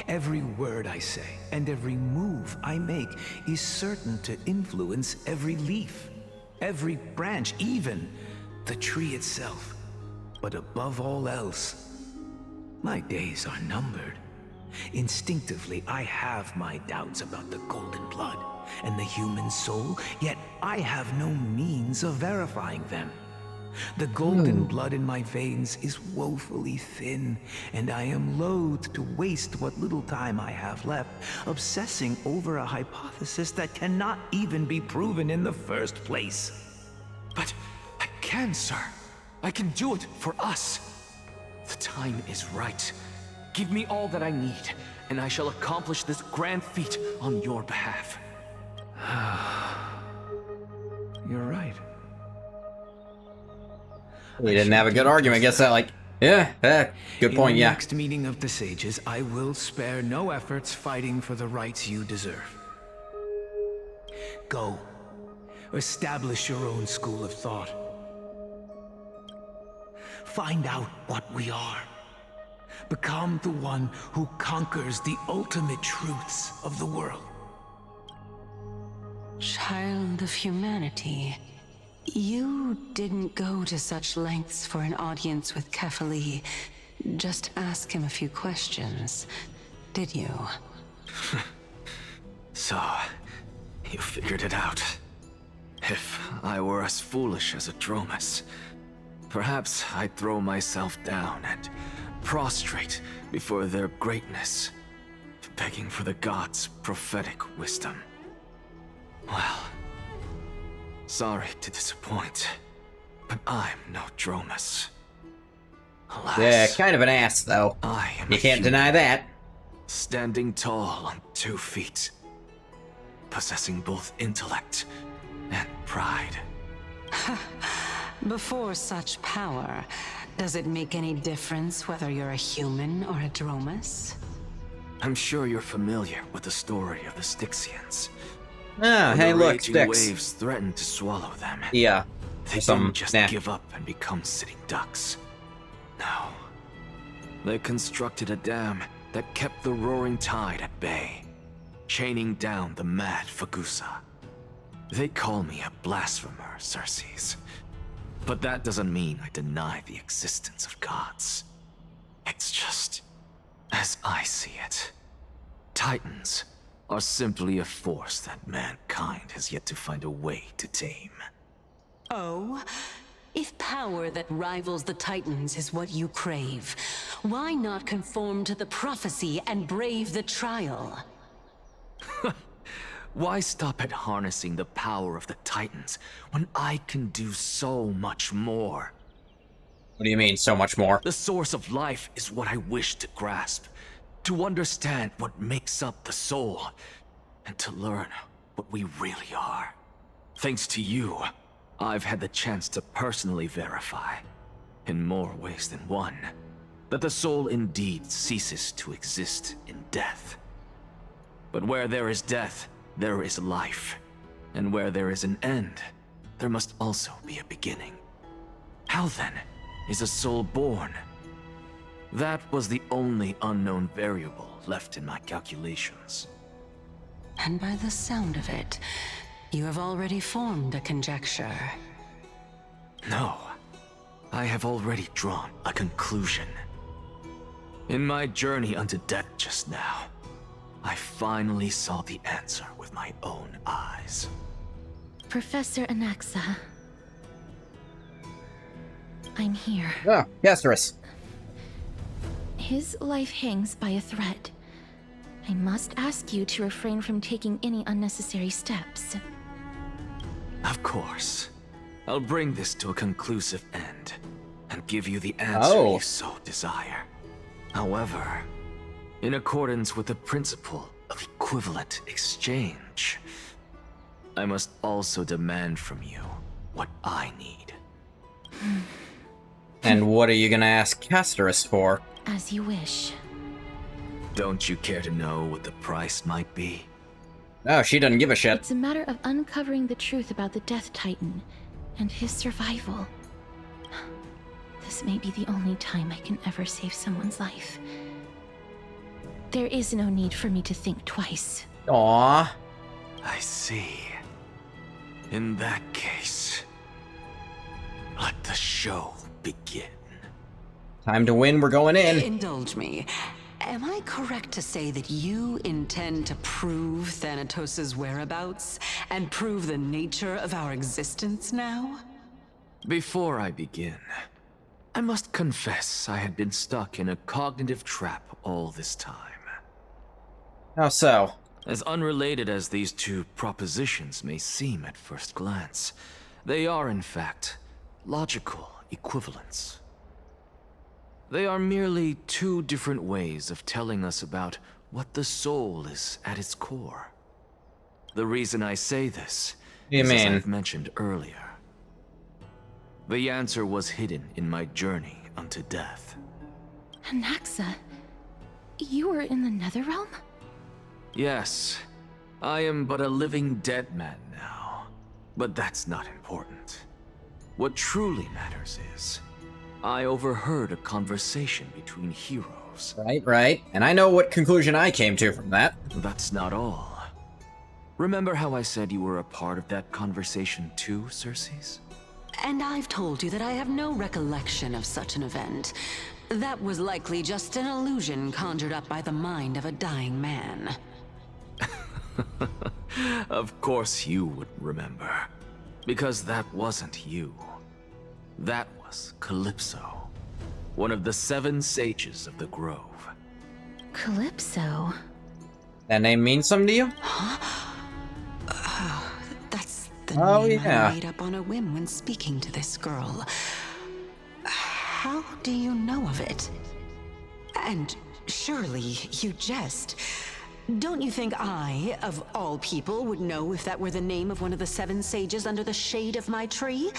Every word I say and every move I make is certain to influence every leaf, every branch, even the tree itself. But above all else, my days are numbered. Instinctively, I have my doubts about the golden blood and the human soul, yet I have no means of verifying them. The golden blood in my veins is woefully thin, and I am loath to waste what little time I have left obsessing over a hypothesis that cannot even be proven in the first place. But I can, sir. I can do it for us. The time is right. Give me all that I need, and I shall accomplish this grand feat on your behalf. You're right. We didn't have a good argument. I guess that, like, Yeah, good point, In the yeah. next meeting of the sages, I will spare no efforts fighting for the rights you deserve. Go. Establish your own school of thought. Find out what we are. Become the one who conquers the ultimate truths of the world. Child of humanity, you didn't go to such lengths for an audience with Kefali. Just ask him a few questions, did you? So, you figured it out. If I were as foolish as a Dromus, perhaps I'd throw myself down and prostrate before their greatness, begging for the gods' prophetic wisdom. Well, sorry to disappoint, but I'm no Dromus. Alas, Yeah, kind of an ass, though. I am You can't deny that. Standing tall on 2 feet, possessing both intellect and pride. Before such power, does it make any difference whether you're a human or a Dromus? I'm sure you're familiar with the story of the Styxians. Ah, When hey, the look, raging Styx. waves threatened to swallow them. Yeah. They didn't just give up and become sitting ducks. No. They constructed a dam that kept the roaring tide at bay, chaining down the mad Fagusa. They call me a blasphemer, Circes. But that doesn't mean I deny the existence of gods. It's just, as I see it, Titans are simply a force that mankind has yet to find a way to tame. Oh? If power that rivals the Titans is what you crave, why not conform to the prophecy and brave the trial? Why stop at harnessing the power of the Titans when I can do so much more? What do you mean, so much more? The source of life is what I wish to grasp. To understand what makes up the soul, and to learn what we really are. Thanks to you, I've had the chance to personally verify, in more ways than one, that the soul indeed ceases to exist in death. But where there is death, there is life. And where there is an end, there must also be a beginning. How then is a soul born? That was the only unknown variable left in my calculations. And by the sound of it, you have already formed a conjecture. No, I have already drawn a conclusion. In my journey unto death just now, I finally saw the answer with my own eyes. Professor Anaxa. I'm here. Ah, Castorice. His life hangs by a thread. I must ask you to refrain from taking any unnecessary steps. Of course. I'll bring this to a conclusive end, and give you the answer you so desire. However, in accordance with the principle of equivalent exchange, I must also demand from you what I need. And what are you gonna ask Castorice for? As you wish. Don't you care to know what the price might be? Oh, she doesn't give a shit. It's a matter of uncovering the truth about the Death Titan and his survival. This may be the only time I can ever save someone's life. There is no need for me to think twice. Aww. I see. In that case, let the show begin. Time to win, we're going in. Indulge me. Am I correct to say that you intend to prove Thanatos' whereabouts and prove the nature of our existence now? Before I begin, I must confess I had been stuck in a cognitive trap all this time. How so? As unrelated as these two propositions may seem at first glance, they are in fact logical equivalents. They are merely two different ways of telling us about what the soul is at its core. The reason I say this is, as I've mentioned earlier, the answer was hidden in my journey unto death. Anaxa, you were in the Netherrealm? Yes, I am but a living dead man now. But that's not important. What truly matters is, I overheard a conversation between heroes. Right. And I know what conclusion I came to from that. That's not all. Remember how I said you were a part of that conversation too, Circes? And I've told you that I have no recollection of such an event. That was likely just an illusion conjured up by the mind of a dying man. Of course you would remember. Because that wasn't you. That was Calypso. One of the 7 sages of the Grove. Calypso? That name means something to you? That's the name I made up on a whim when speaking to this girl. How do you know of it? And surely you jest. Don't you think I, of all people, would know if that were the name of one of the 7 sages under the shade of my tree?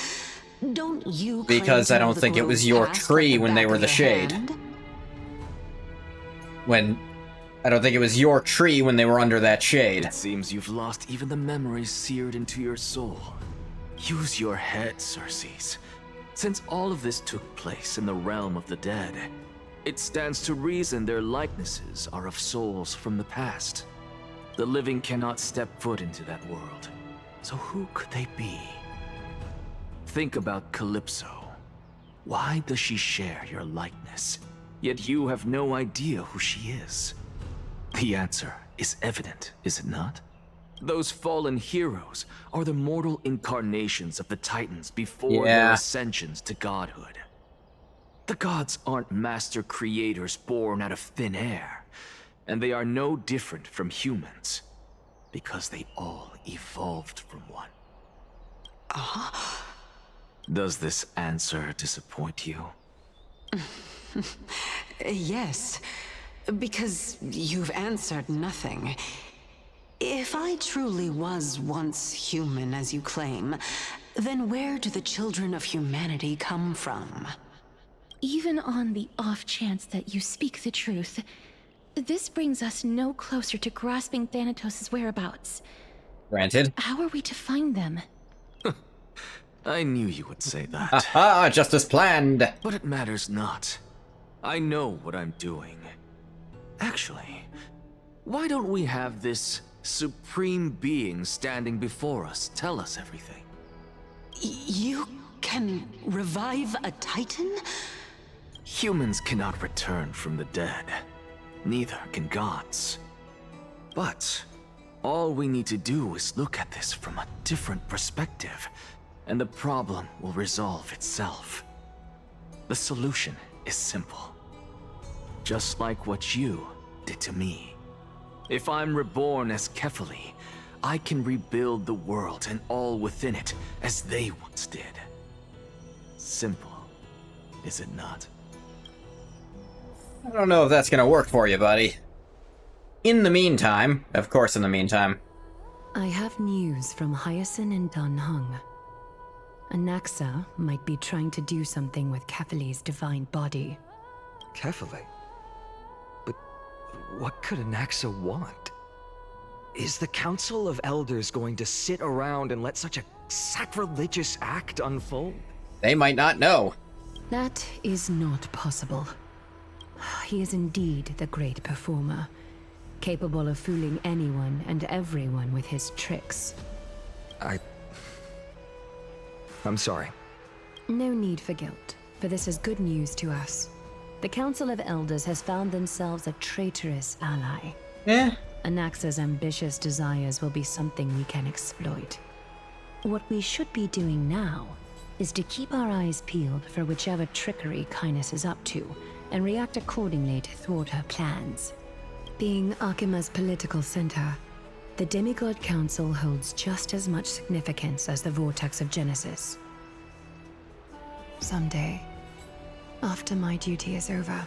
Don't you claim Because to I know don't the think it was Grove's your past tree like the when they back were of the your shade. hand? I don't think it was your tree when they were under that shade. It seems you've lost even the memories seared into your soul. Use your head, Circes. Since all of this took place in the realm of the dead, it stands to reason their likenesses are of souls from the past. The living cannot step foot into that world. So who could they be? Think about Calypso. Why does she share your likeness? Yet you have no idea who she is. The answer is evident, is it not? Those fallen heroes are the mortal incarnations of the Titans before their ascensions to godhood. The gods aren't master creators born out of thin air, and they are no different from humans, because they all evolved from one. Does this answer disappoint you? Yes, because you've answered nothing. If I truly was once human, as you claim, then where do the children of humanity come from? Even on the off chance that you speak the truth, this brings us no closer to grasping Thanatos' whereabouts. Granted. How are we to find them? I knew you would say that. Aha, just as planned. But it matters not. I know what I'm doing. Actually, why don't we have this supreme being standing before us tell us everything? You can revive a Titan? Humans cannot return from the dead. Neither can gods. But all we need to do is look at this from a different perspective, and the problem will resolve itself. The solution is simple. Just like what you did to me. If I'm reborn as Kefali, I can rebuild the world and all within it as they once did. Simple, is it not? I don't know if that's gonna work for you, buddy. In the meantime, of course in the meantime, I have news from Hyacinth and Dan Heng. Anaxa might be trying to do something with Kefali's divine body. Kefali? But what could Anaxa want? Is the Council of Elders going to sit around and let such a sacrilegious act unfold? They might not know. That is not possible. He is indeed the great performer, capable of fooling anyone and everyone with his tricks. I'm sorry. No need for guilt, for this is good news to us. The Council of Elders has found themselves a traitorous ally. Anaxa's ambitious desires will be something we can exploit. What we should be doing now is to keep our eyes peeled for whichever trickery Cainus is up to, and react accordingly to thwart her plans. Being Akima's political center, the Demigod Council holds just as much significance as the Vortex of Genesis. Someday, after my duty is over,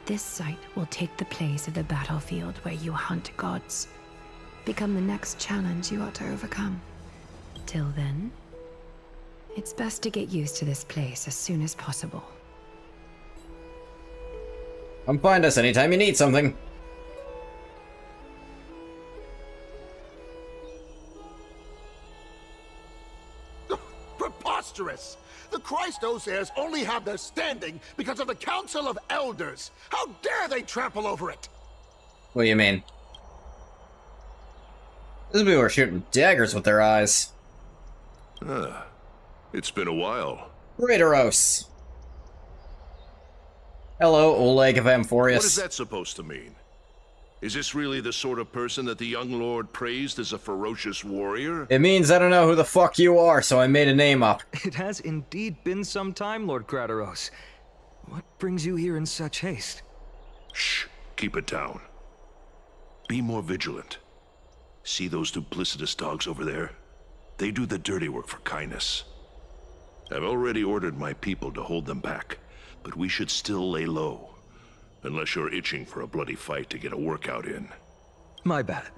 this site will take the place of the battlefield where you hunt gods. Become the next challenge you ought to overcome. Till then, it's best to get used to this place as soon as possible. Come find us anytime you need something. Preposterous! The Christos heirs only have their standing because of the Council of Elders. How dare they trample over it? What do you mean? These people are shooting daggers with their eyes. It's been a while. Raideros. Hello, Oleg of Amphorius. What is that supposed to mean? Is this really the sort of person that the young lord praised as a ferocious warrior? It means I don't know who the fuck you are, so I made a name up. It has indeed been some time, Lord Castorice. What brings you here in such haste? Shh, keep it down. Be more vigilant. See those duplicitous dogs over there? They do the dirty work for kindness. I've already ordered my people to hold them back, but we should still lay low. Unless you're itching for a bloody fight to get a workout in. My bad.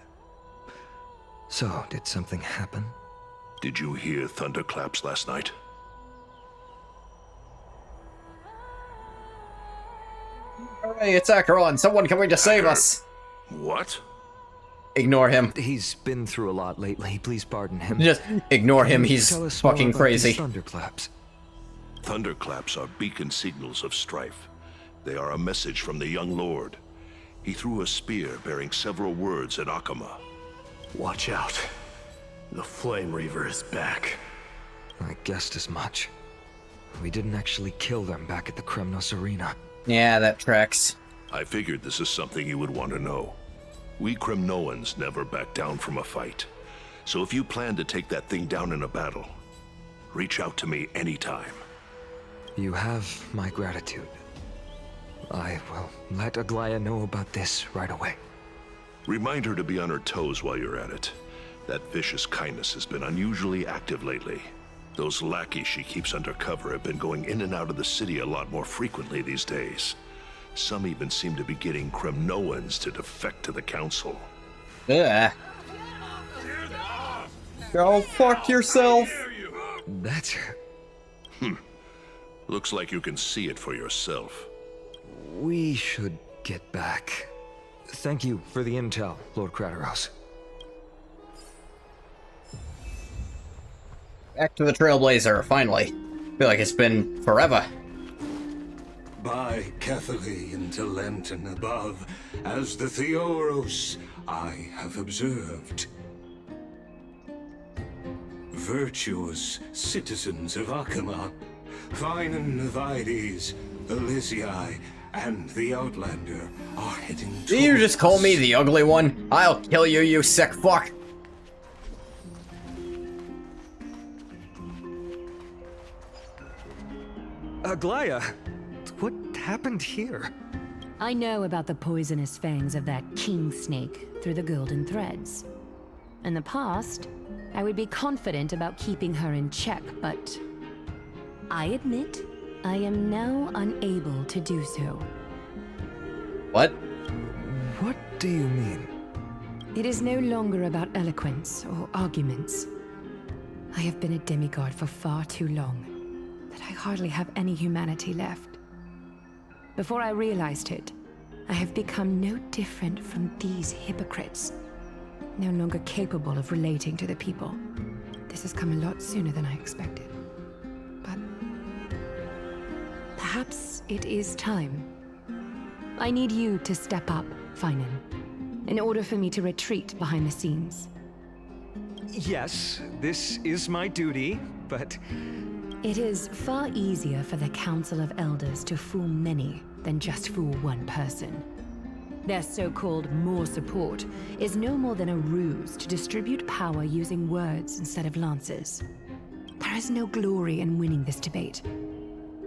So, did something happen? Did you hear thunderclaps last night? Hey, it's Acheron. Someone coming to save us. What? Ignore him. He's been through a lot lately. Please pardon him. Just ignore him. He's Tell us more fucking about crazy. these thunderclaps. Thunderclaps are beacon signals of strife. They are a message from the young lord. He threw a spear bearing several words at Akama. Watch out. The Flame Reaver is back. I guessed as much. We didn't actually kill them back at the Kremnos Arena. Yeah, that tracks. I figured this is something you would want to know. We Kremnoans never back down from a fight. So if you plan to take that thing down in a battle, reach out to me anytime. You have my gratitude. I will let Aglaya know about this right away. Remind her to be on her toes while you're at it. That vicious kindness has been unusually active lately. Those lackeys she keeps under cover have been going in and out of the city a lot more frequently these days. Some even seem to be getting Kremnoans to defect to the council. Yeah. Go fuck yourself. That's... Looks like you can see it for yourself. We should get back. Thank you for the intel, Lord Castorice. Back to the Trailblazer, finally. Feel like it's been forever. By Catherly into Lenten above, as the Theoros I have observed. Virtuous citizens of Akama, Finan of Ides, Elysiae, and the Outlander are heading towards... Do you just call me the ugly one? I'll kill you, you sick fuck! Aglaya, what happened here? I know about the poisonous fangs of that king snake through the golden threads. In the past, I would be confident about keeping her in check, but I admit I am now unable to do so. What? What do you mean? It is no longer about eloquence or arguments. I have been a demigod for far too long that I hardly have any humanity left. Before I realized it, I have become no different from these hypocrites, no longer capable of relating to the people. This has come a lot sooner than I expected. But perhaps it is time. I need you to step up, Finan, in order for me to retreat behind the scenes. Yes, this is my duty, but... It is far easier for the Council of Elders to fool many than just fool one person. Their so-called more support is no more than a ruse to distribute power using words instead of lances. There is no glory in winning this debate,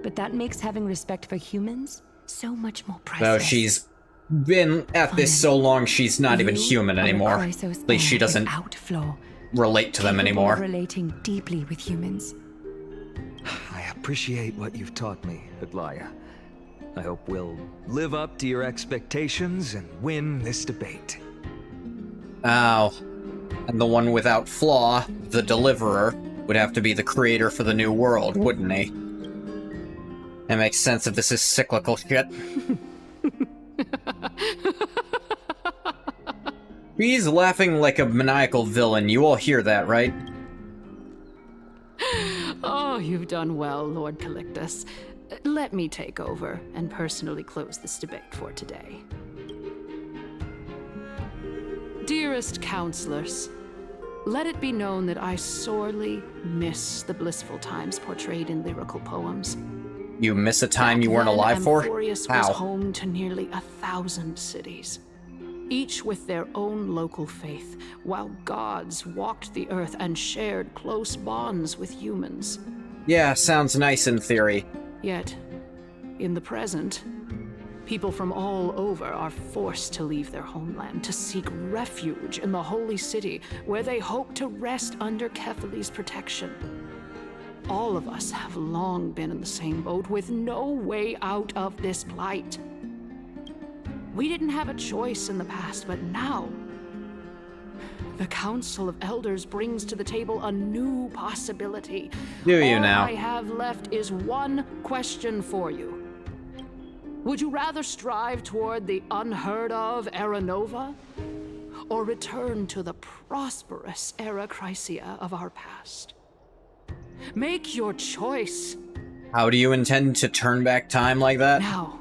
but that makes having respect for humans so much more priceless. No, she's been at this so long, she's not even human anymore. At least she doesn't relate to them anymore. Relating deeply with humans. I appreciate what you've taught me, Aglaya. I hope we'll live up to your expectations and win this debate. Oh. And the one without flaw, the Deliverer, would have to be the creator for the new world, wouldn't he? That makes sense if this is cyclical shit. He's laughing like a maniacal villain. You all hear that, right? Oh, you've done well, Lord Calictus. Let me take over and personally close this debate for today. Dearest counselors, let it be known that I sorely miss the blissful times portrayed in lyrical poems. You miss a time you weren't alive for? Amphorius How? was home to nearly 1,000 cities, each with their own local faith, while gods walked the earth and shared close bonds with humans. Yeah, sounds nice in theory. Yet, in the present, people from all over are forced to leave their homeland to seek refuge in the holy city, where they hope to rest under Kephaly's protection. All of us have long been in the same boat, with no way out of this plight. We didn't have a choice in the past, but now, the Council of Elders brings to the table a new possibility. Do you now? All I have left is one question for you. Would you rather strive toward the unheard of Era Nova, or return to the prosperous Era Chrysia of our past? Make your choice. How do you intend to turn back time like that? Now,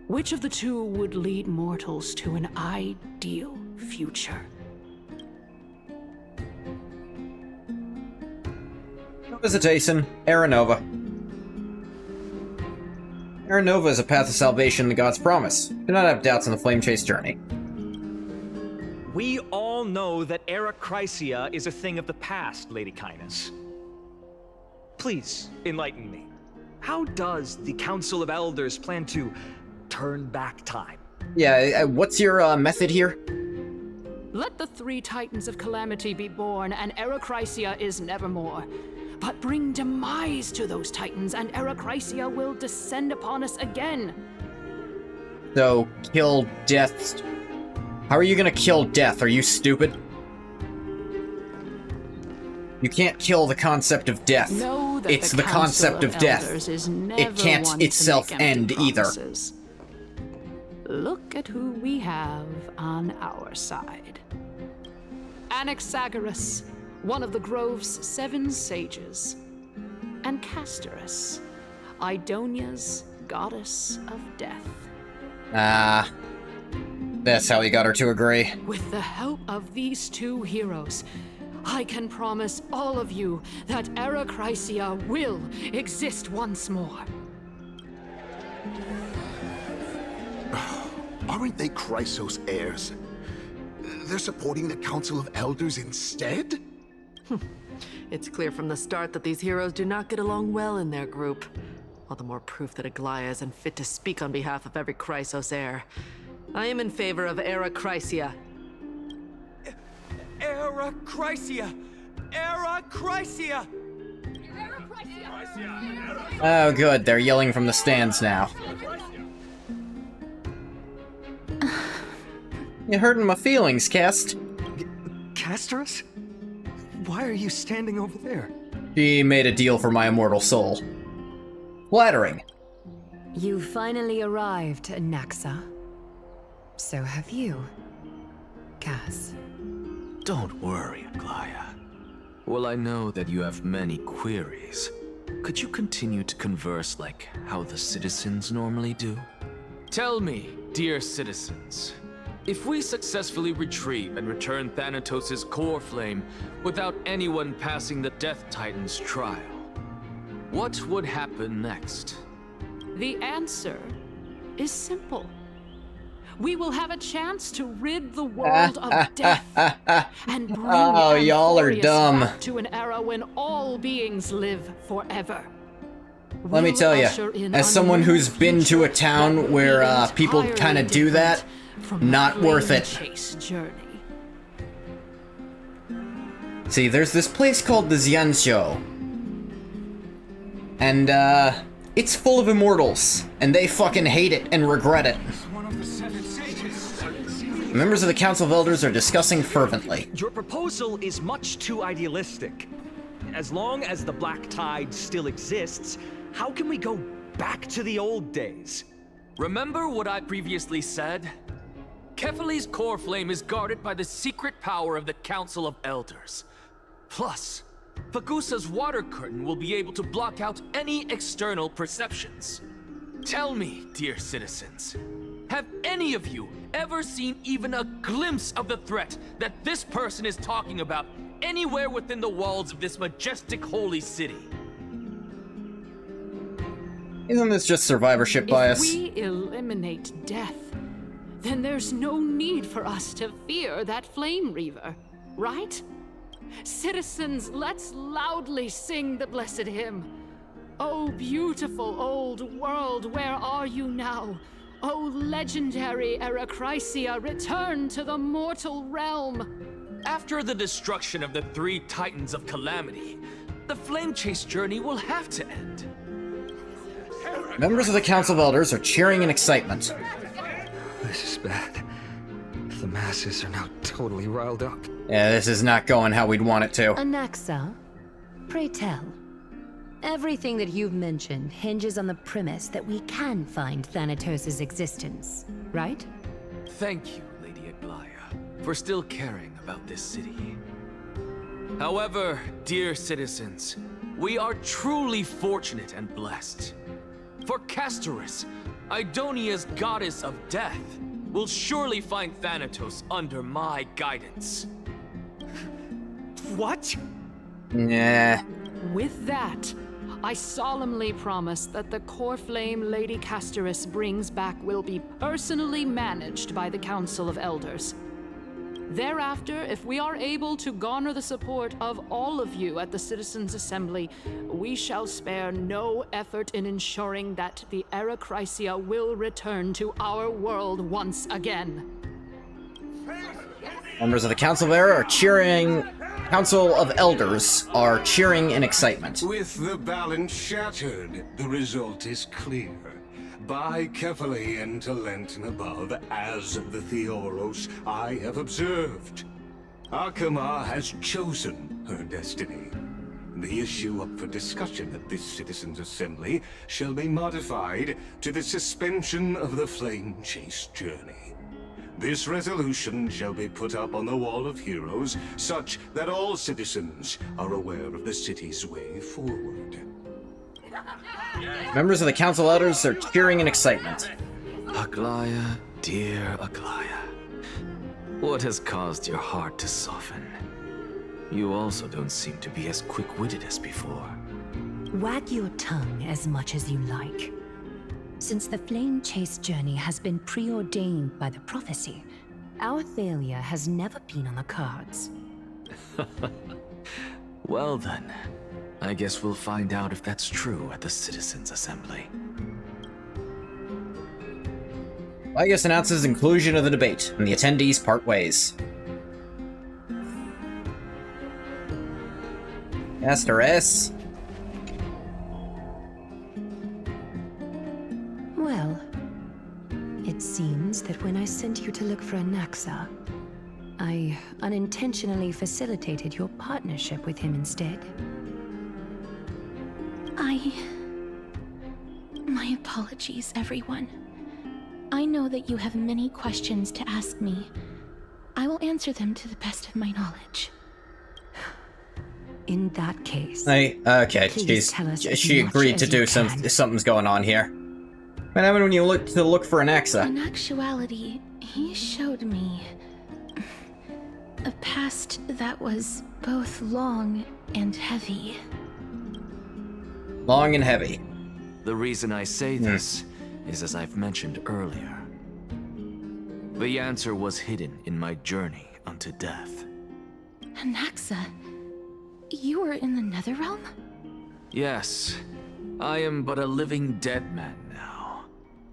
which of the two would lead mortals to an ideal future? No hesitation. Era Nova. Era Nova is a path of salvation the gods promise. Do not have doubts on the Flame Chase journey. We all know that Era Chrysia is a thing of the past, Lady Cainus. Please, enlighten me. How does the Council of Elders plan to turn back time? Yeah, what's your method here? Let the three Titans of Calamity be born, and Era Chrysia is nevermore. But bring demise to those Titans, and Era Chrysia will descend upon us again. So, kill Death. How are you gonna kill Death? Are you stupid? You can't kill the concept of death. Know that it's the concept of death. It can't itself end either. Look at who we have on our side. Anaxagoras, one of the Grove's 7 sages, and Castorice, Idonia's goddess of death. Ah, that's how he got her to agree. With the help of these two heroes, I can promise all of you that Era Chrysia will exist once more. Aren't they Chrysos heirs? They're supporting the Council of Elders instead? It's clear from the start that these heroes do not get along well in their group. All the more proof that Aglaia isn't fit to speak on behalf of every Chrysos heir. I am in favor of Era Chrysia. Era Chrysia! Era Chrysia! Oh good, they're yelling from the stands now. You're hurting my feelings, Cast. Castorice? Why are you standing over there? She made a deal for my immortal soul. Flattering. You finally arrived, Naxa. So have you, Cass. Don't worry, Aglaia. Well, I know that you have many queries. Could you continue to converse like how the citizens normally do? Tell me, dear citizens, if we successfully retrieve and return Thanatos' core flame without anyone passing the Death Titan's trial, what would happen next? The answer is simple. We will have a chance to rid the world of death and bring y'all are Amphorius dumb. back to an era when all beings live forever. Let me tell you, as someone who's been to a town where people kind of do that, not worth it. Journey. See, there's this place called the Xianxiu. And, it's full of immortals, and they fucking hate it and regret it. Members of the Council of Elders are discussing fervently. Your proposal is much too idealistic. As long as the Black Tide still exists, how can we go back to the old days? remember what I previously said? Kefali's core flame is guarded by the secret power of the Council of Elders. Plus, Fagusa's water curtain will be able to block out any external perceptions. Tell me, dear citizens, have any of you ever seen even a glimpse of the threat that this person is talking about anywhere within the walls of this majestic holy city? Isn't this just survivorship bias? If we eliminate death, then there's no need for us to fear that Flame Reaver, right? Citizens, let's loudly sing the blessed hymn. Oh, beautiful old world, where are you now? Oh, legendary Eracrycia, return to the mortal realm. After the destruction of the 3 Titans of Calamity, the Flame Chase journey will have to end. Members of the Council of Elders are cheering in excitement. This is bad. The masses are now totally riled up. Yeah, this is not going how we'd want it to. Anaxa, pray tell. Everything that you've mentioned hinges on the premise that we can find Thanatos' existence, right? Thank you, Lady Aglaya, for still caring about this city. However, dear citizens, we are truly fortunate and blessed. For Castorice, Idonia's goddess of death, will surely find Thanatos under my guidance. What? Nah. With that, I solemnly promise that the core flame Lady Castorice brings back will be personally managed by the Council of Elders. Thereafter, if we are able to garner the support of all of you at the Citizens' Assembly, we shall spare no effort in ensuring that the Eracrycia will return to our world once again. Members of the Council of Elders are cheering in excitement. With the balance shattered, the result is clear. By Kefali and Talent and above, as the Theoros I have observed, Akama has chosen her destiny. The issue up for discussion at this Citizens' Assembly shall be modified to the suspension of the Flame Chase journey. This resolution shall be put up on the Wall of Heroes, such that all citizens are aware of the city's way forward. Members of the Council of Elders are cheering in excitement. Aglaya, dear Aglaya, what has caused your heart to soften? You also don't seem to be as quick-witted as before. Wag your tongue as much as you like. Since the Flame Chase journey has been preordained by the prophecy, our failure has never been on the cards. Well then, I guess we'll find out if that's true at the Citizens' Assembly. Vigus announces inclusion of the debate, and the attendees part ways. Castorice. Well, it seems that when I sent you to look for Anaxa, I unintentionally facilitated your partnership with him instead. My apologies, everyone. I know that you have many questions to ask me. I will answer them to the best of my knowledge. In that case... Okay, she agreed to do something's going on here. What happened when you look for Anaxa? In actuality, he showed me a past that was both long and heavy. Long and heavy. The reason I say this is as I've mentioned earlier. The answer was hidden in my journey unto death. Anaxa, you were in the Netherrealm? Yes, I am but a living dead man now.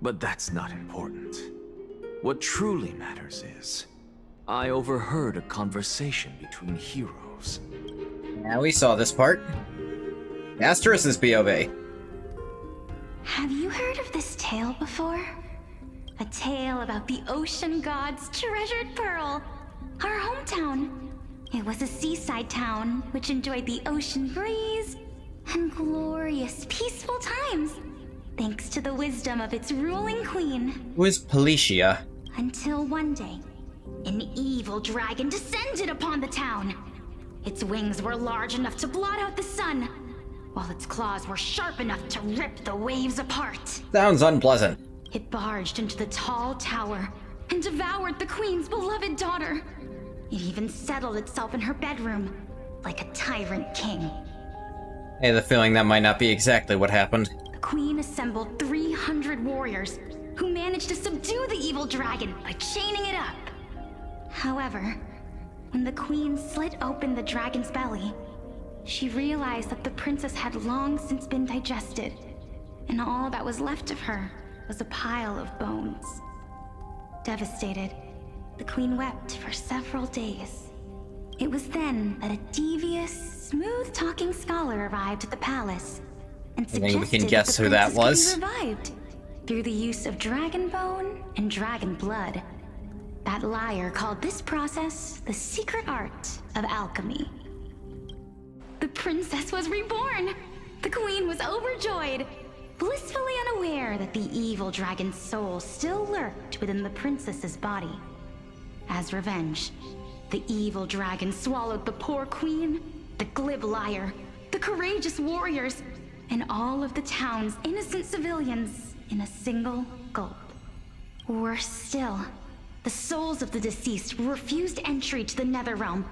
But that's not important. What truly matters is, I overheard a conversation between heroes. Yeah, we saw this part. Castorice's POV. Have you heard of this tale before? A tale about the ocean god's treasured pearl, our hometown. It was a seaside town which enjoyed the ocean breeze and glorious, peaceful times. thanks to the wisdom of its ruling queen. Who is Policia? Until one day, an evil dragon descended upon the town. Its wings were large enough to blot out the sun, while its claws were sharp enough to rip the waves apart. Sounds unpleasant. It barged into the tall tower and devoured the queen's beloved daughter. It even settled itself in her bedroom, like a tyrant king. I have the feeling that might not be exactly what happened. The queen assembled 300 warriors who managed to subdue the evil dragon by chaining it up. However, when the queen slit open the dragon's belly, she realized that the princess had long since been digested, and all that was left of her was a pile of bones. Devastated, the queen wept for several days. It was then that a devious, smooth-talking scholar arrived at the palace and I think suggested we can guess who that was. could be revived through the use of dragon bone and dragon blood. That liar called this process the secret art of alchemy. The princess was reborn. The queen was overjoyed, blissfully unaware that the evil dragon's soul still lurked within the princess's body. As revenge, the evil dragon swallowed the poor queen, the glib liar, the courageous warriors, and all of the town's innocent civilians in a single gulp. Worse still, the souls of the deceased refused entry to the Netherrealm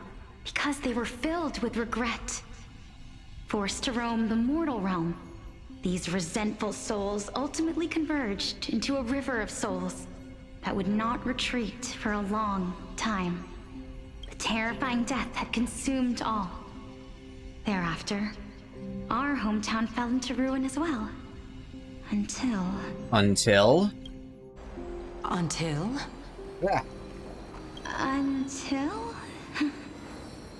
because they were filled with regret. Forced to roam the mortal realm, these resentful souls ultimately converged into a river of souls that would not retreat for a long time. The terrifying death had consumed all. Thereafter, our hometown fell into ruin as well. Until... Until? Until? Yeah. Until?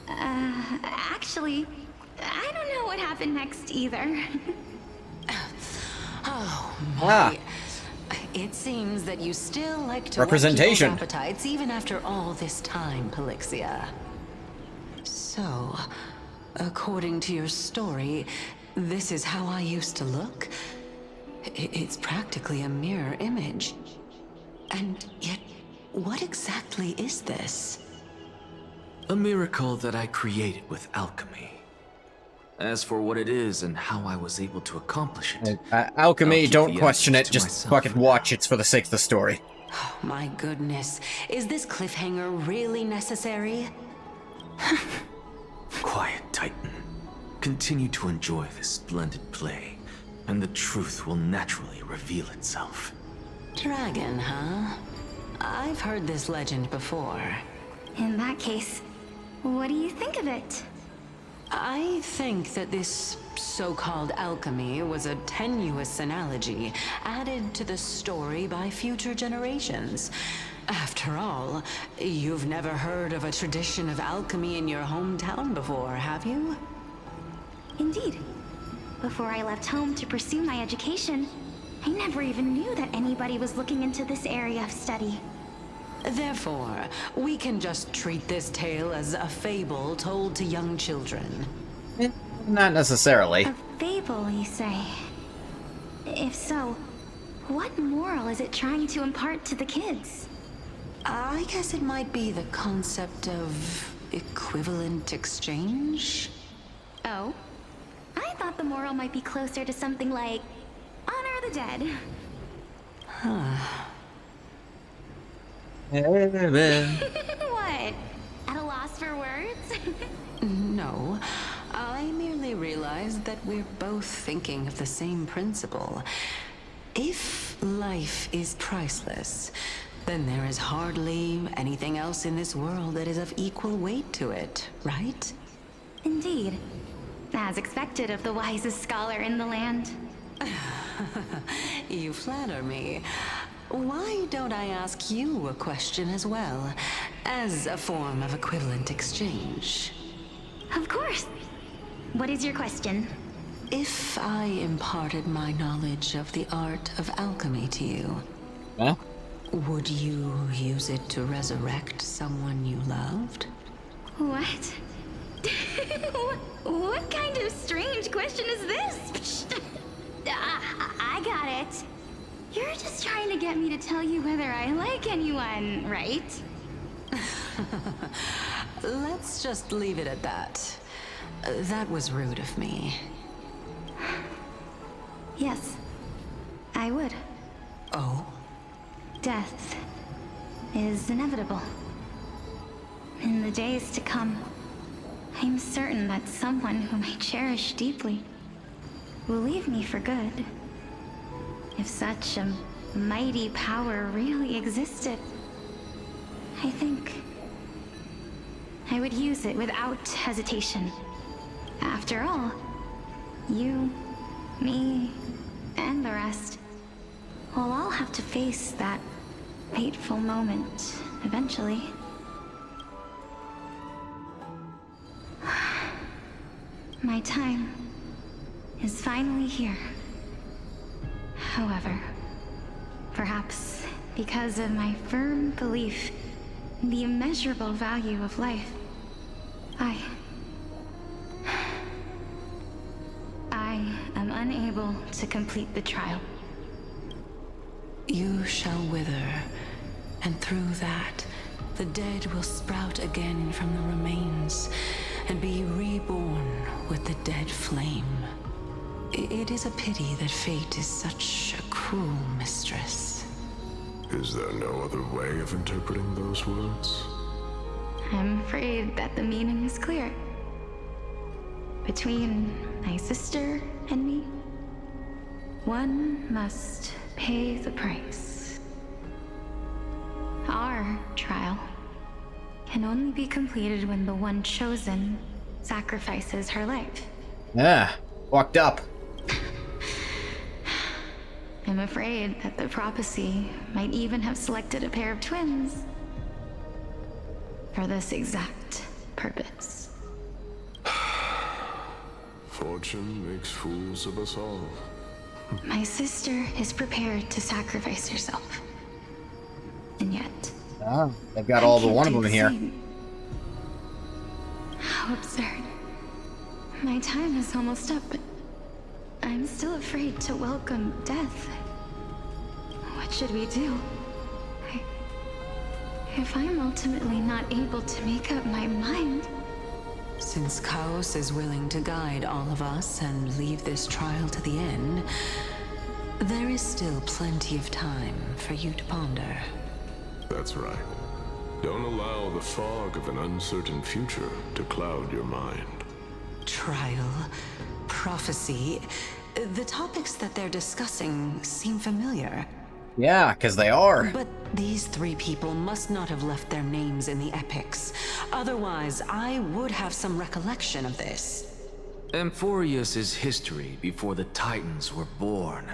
Actually, I don't know what happened next either. Oh, my. It seems that you still like to representation. whet people's appetites even after all this time, Polixia. So, according to your story, this is how I used to look? It's practically a mirror image. And yet, what exactly is this? A miracle that I created with alchemy. As for what it is and how I was able to accomplish it... alchemy, don't question it, just fucking watch it for the sake of the story. Oh, my goodness. Is this cliffhanger really necessary? Quiet, Titan. Continue to enjoy this splendid play, and the truth will naturally reveal itself. Dragon, huh? I've heard this legend before. In that case, what do you think of it? I think that this so-called alchemy was a tenuous analogy added to the story by future generations. After all, you've never heard of a tradition of alchemy in your hometown before, have you? Indeed. Before I left home to pursue my education, I never even knew that anybody was looking into this area of study. Therefore, we can just treat this tale as a fable told to young children. Not necessarily. A fable, you say? If so, what moral is it trying to impart to the kids? I guess it might be the concept of equivalent exchange? Oh? I thought the moral might be closer to something like honor the dead. Huh. What? At a loss for words? No. I merely realized that we're both thinking of the same principle. If life is priceless, then there is hardly anything else in this world that is of equal weight to it, right? Indeed. As expected of the wisest scholar in the land. You flatter me. Why don't I ask you a question as well, as a form of equivalent exchange? Of course. What is your question? If I imparted my knowledge of the art of alchemy to you, would you use it to resurrect someone you loved? What? What kind of strange question is this? I got it. What? You're just trying to get me to tell you whether I like anyone, right? Let's just leave it at that. That was rude of me. Yes, I would. Oh? Death is inevitable. In the days to come, I'm certain that someone whom I cherish deeply will leave me for good. If such a mighty power really existed, I think I would use it without hesitation. After all, you, me, and the rest will all have to face that fateful moment eventually. My time is finally here. However, perhaps because of my firm belief in the immeasurable value of life, I am unable to complete the trial. You shall wither, and through that, the dead will sprout again from the remains, and be reborn with the dead flame. It is a pity that fate is such a cruel mistress. Is there no other way of interpreting those words? I'm afraid that the meaning is clear. Between my sister and me, one must pay the price. Our trial can only be completed when the one chosen sacrifices her life. Yeah, fucked up. I'm afraid that the prophecy might even have selected a pair of twins for this exact purpose. Fortune makes fools of us all. My sister is prepared to sacrifice herself. And yet... Ah, they've got all but one of them here. How absurd. My time is almost up, but I'm still afraid to welcome death. What should we do? If I'm ultimately not able to make up my mind... Since Chaos is willing to guide all of us and leave this trial to the end, there is still plenty of time for you to ponder. That's right. Don't allow the fog of an uncertain future to cloud your mind. Trial, prophecy, the topics that they're discussing seem familiar. Yeah, because they are. But these three people must not have left their names in the epics. Otherwise, I would have some recollection of this. Amphorius's history before the Titans were born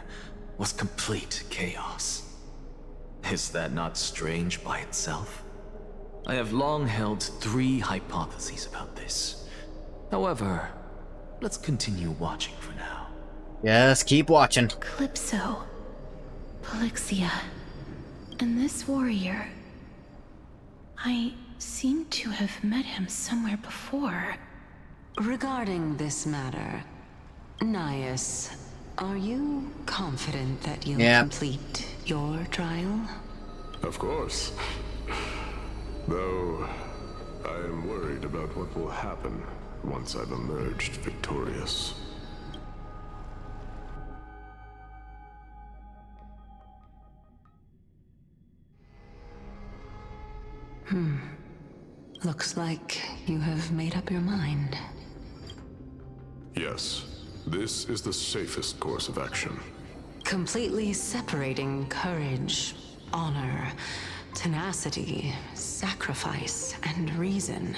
was complete chaos. Is that not strange by itself? I have long held 3 hypotheses about this. However, let's continue watching for now. Yes, keep watching. Calypso, Polixia, and this warrior. I seem to have met him somewhere before. Regarding this matter, Nias, are you confident that you'll complete your trial? Of course. Though, I am worried about what will happen once I've emerged victorious. Looks like you have made up your mind. Yes, this is the safest course of action. Completely separating courage, honor, tenacity, sacrifice, and reason.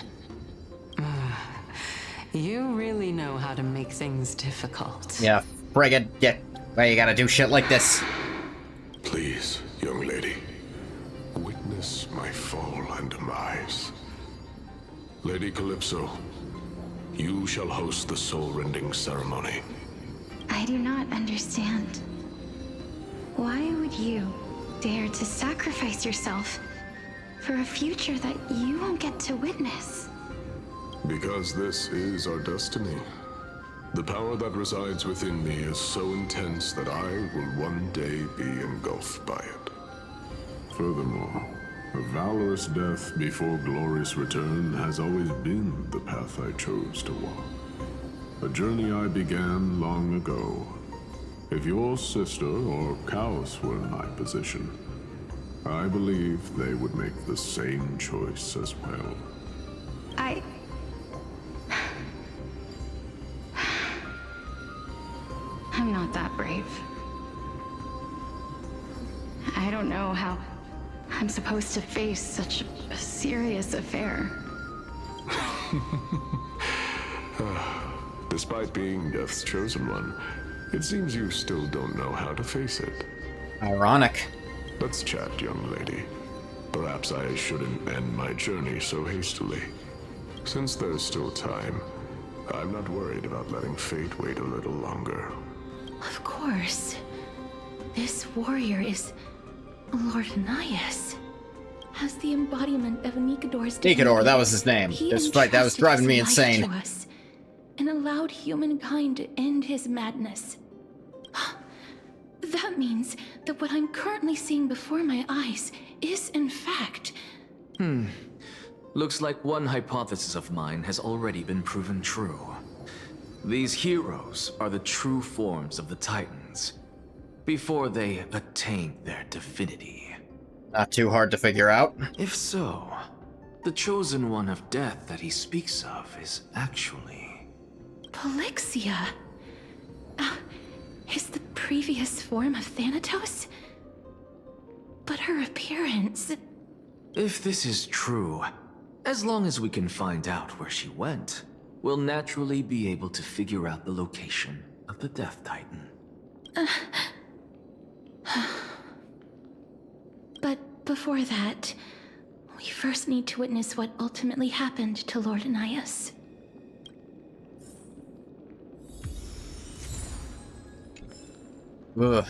You really know how to make things difficult. Yeah, friggin' why you gotta do shit like this? Please, young lady, witness my fall and demise. Lady Calypso, you shall host the soul-rending ceremony. I do not understand. Why would you dare to sacrifice yourself for a future that you won't get to witness? Because this is our destiny. The power that resides within me is so intense that I will one day be engulfed by it. Furthermore, a valorous death before glorious return has always been the path I chose to walk. A journey I began long ago. If your sister or Chaos were in my position, I believe they would make the same choice as well. I'm not that brave. I don't know how I'm supposed to face such a serious affair. Despite being Death's chosen one, it seems you still don't know how to face it. Ironic. Let's chat, young lady. Perhaps I shouldn't end my journey so hastily. Since there's still time, I'm not worried about letting fate wait a little longer. Of course. This warrior is Lord Anaias. As the embodiment of Nikador's divinity, Nikador, that was his name. That's right, that was driving me insane. To us and allowed humankind to end his madness. That means that what I'm currently seeing before my eyes is, in fact... Looks like one hypothesis of mine has already been proven true. These heroes are the true forms of the Titans, before they attain their divinity. Not too hard to figure out. If so, the chosen one of death that he speaks of is actually... Polixia? Is the previous form of Thanatos? But her appearance... If this is true, as long as we can find out where she went, we'll naturally be able to figure out the location of the Death Titan. But before that, we first need to witness what ultimately happened to Lord Anaias. Ugh.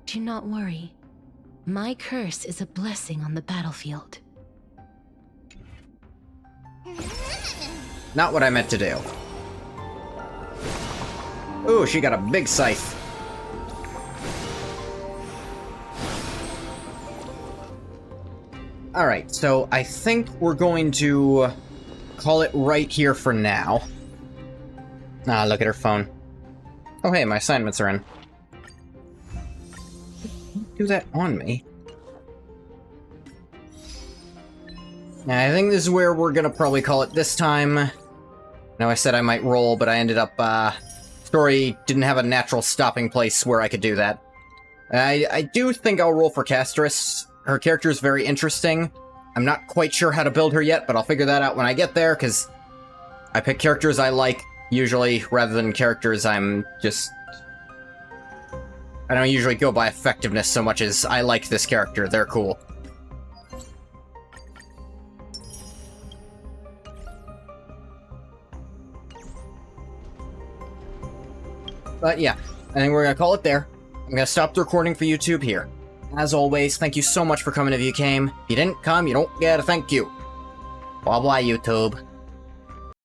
Do not worry. My curse is a blessing on the battlefield. Not what I meant to do. Ooh, she got a big scythe. Alright, so I think we're going to call it right here for now. Ah, look at her phone. Oh hey, my assignments are in. Don't do that on me. Now, I think this is where we're gonna probably call it this time. Now, I said I might roll, but I ended up, story didn't have a natural stopping place where I could do that. I do think I'll roll for Castorice. Her character is very interesting. I'm not quite sure how to build her yet, but I'll figure that out when I get there, because I pick characters I like, usually, rather than characters I'm just... I don't usually go by effectiveness so much as I like this character, they're cool. But yeah, I think we're gonna call it there. I'm gonna stop the recording for YouTube here. As always, thank you so much for coming if you came. If you didn't come, you don't get a thank you. Bye bye, YouTube.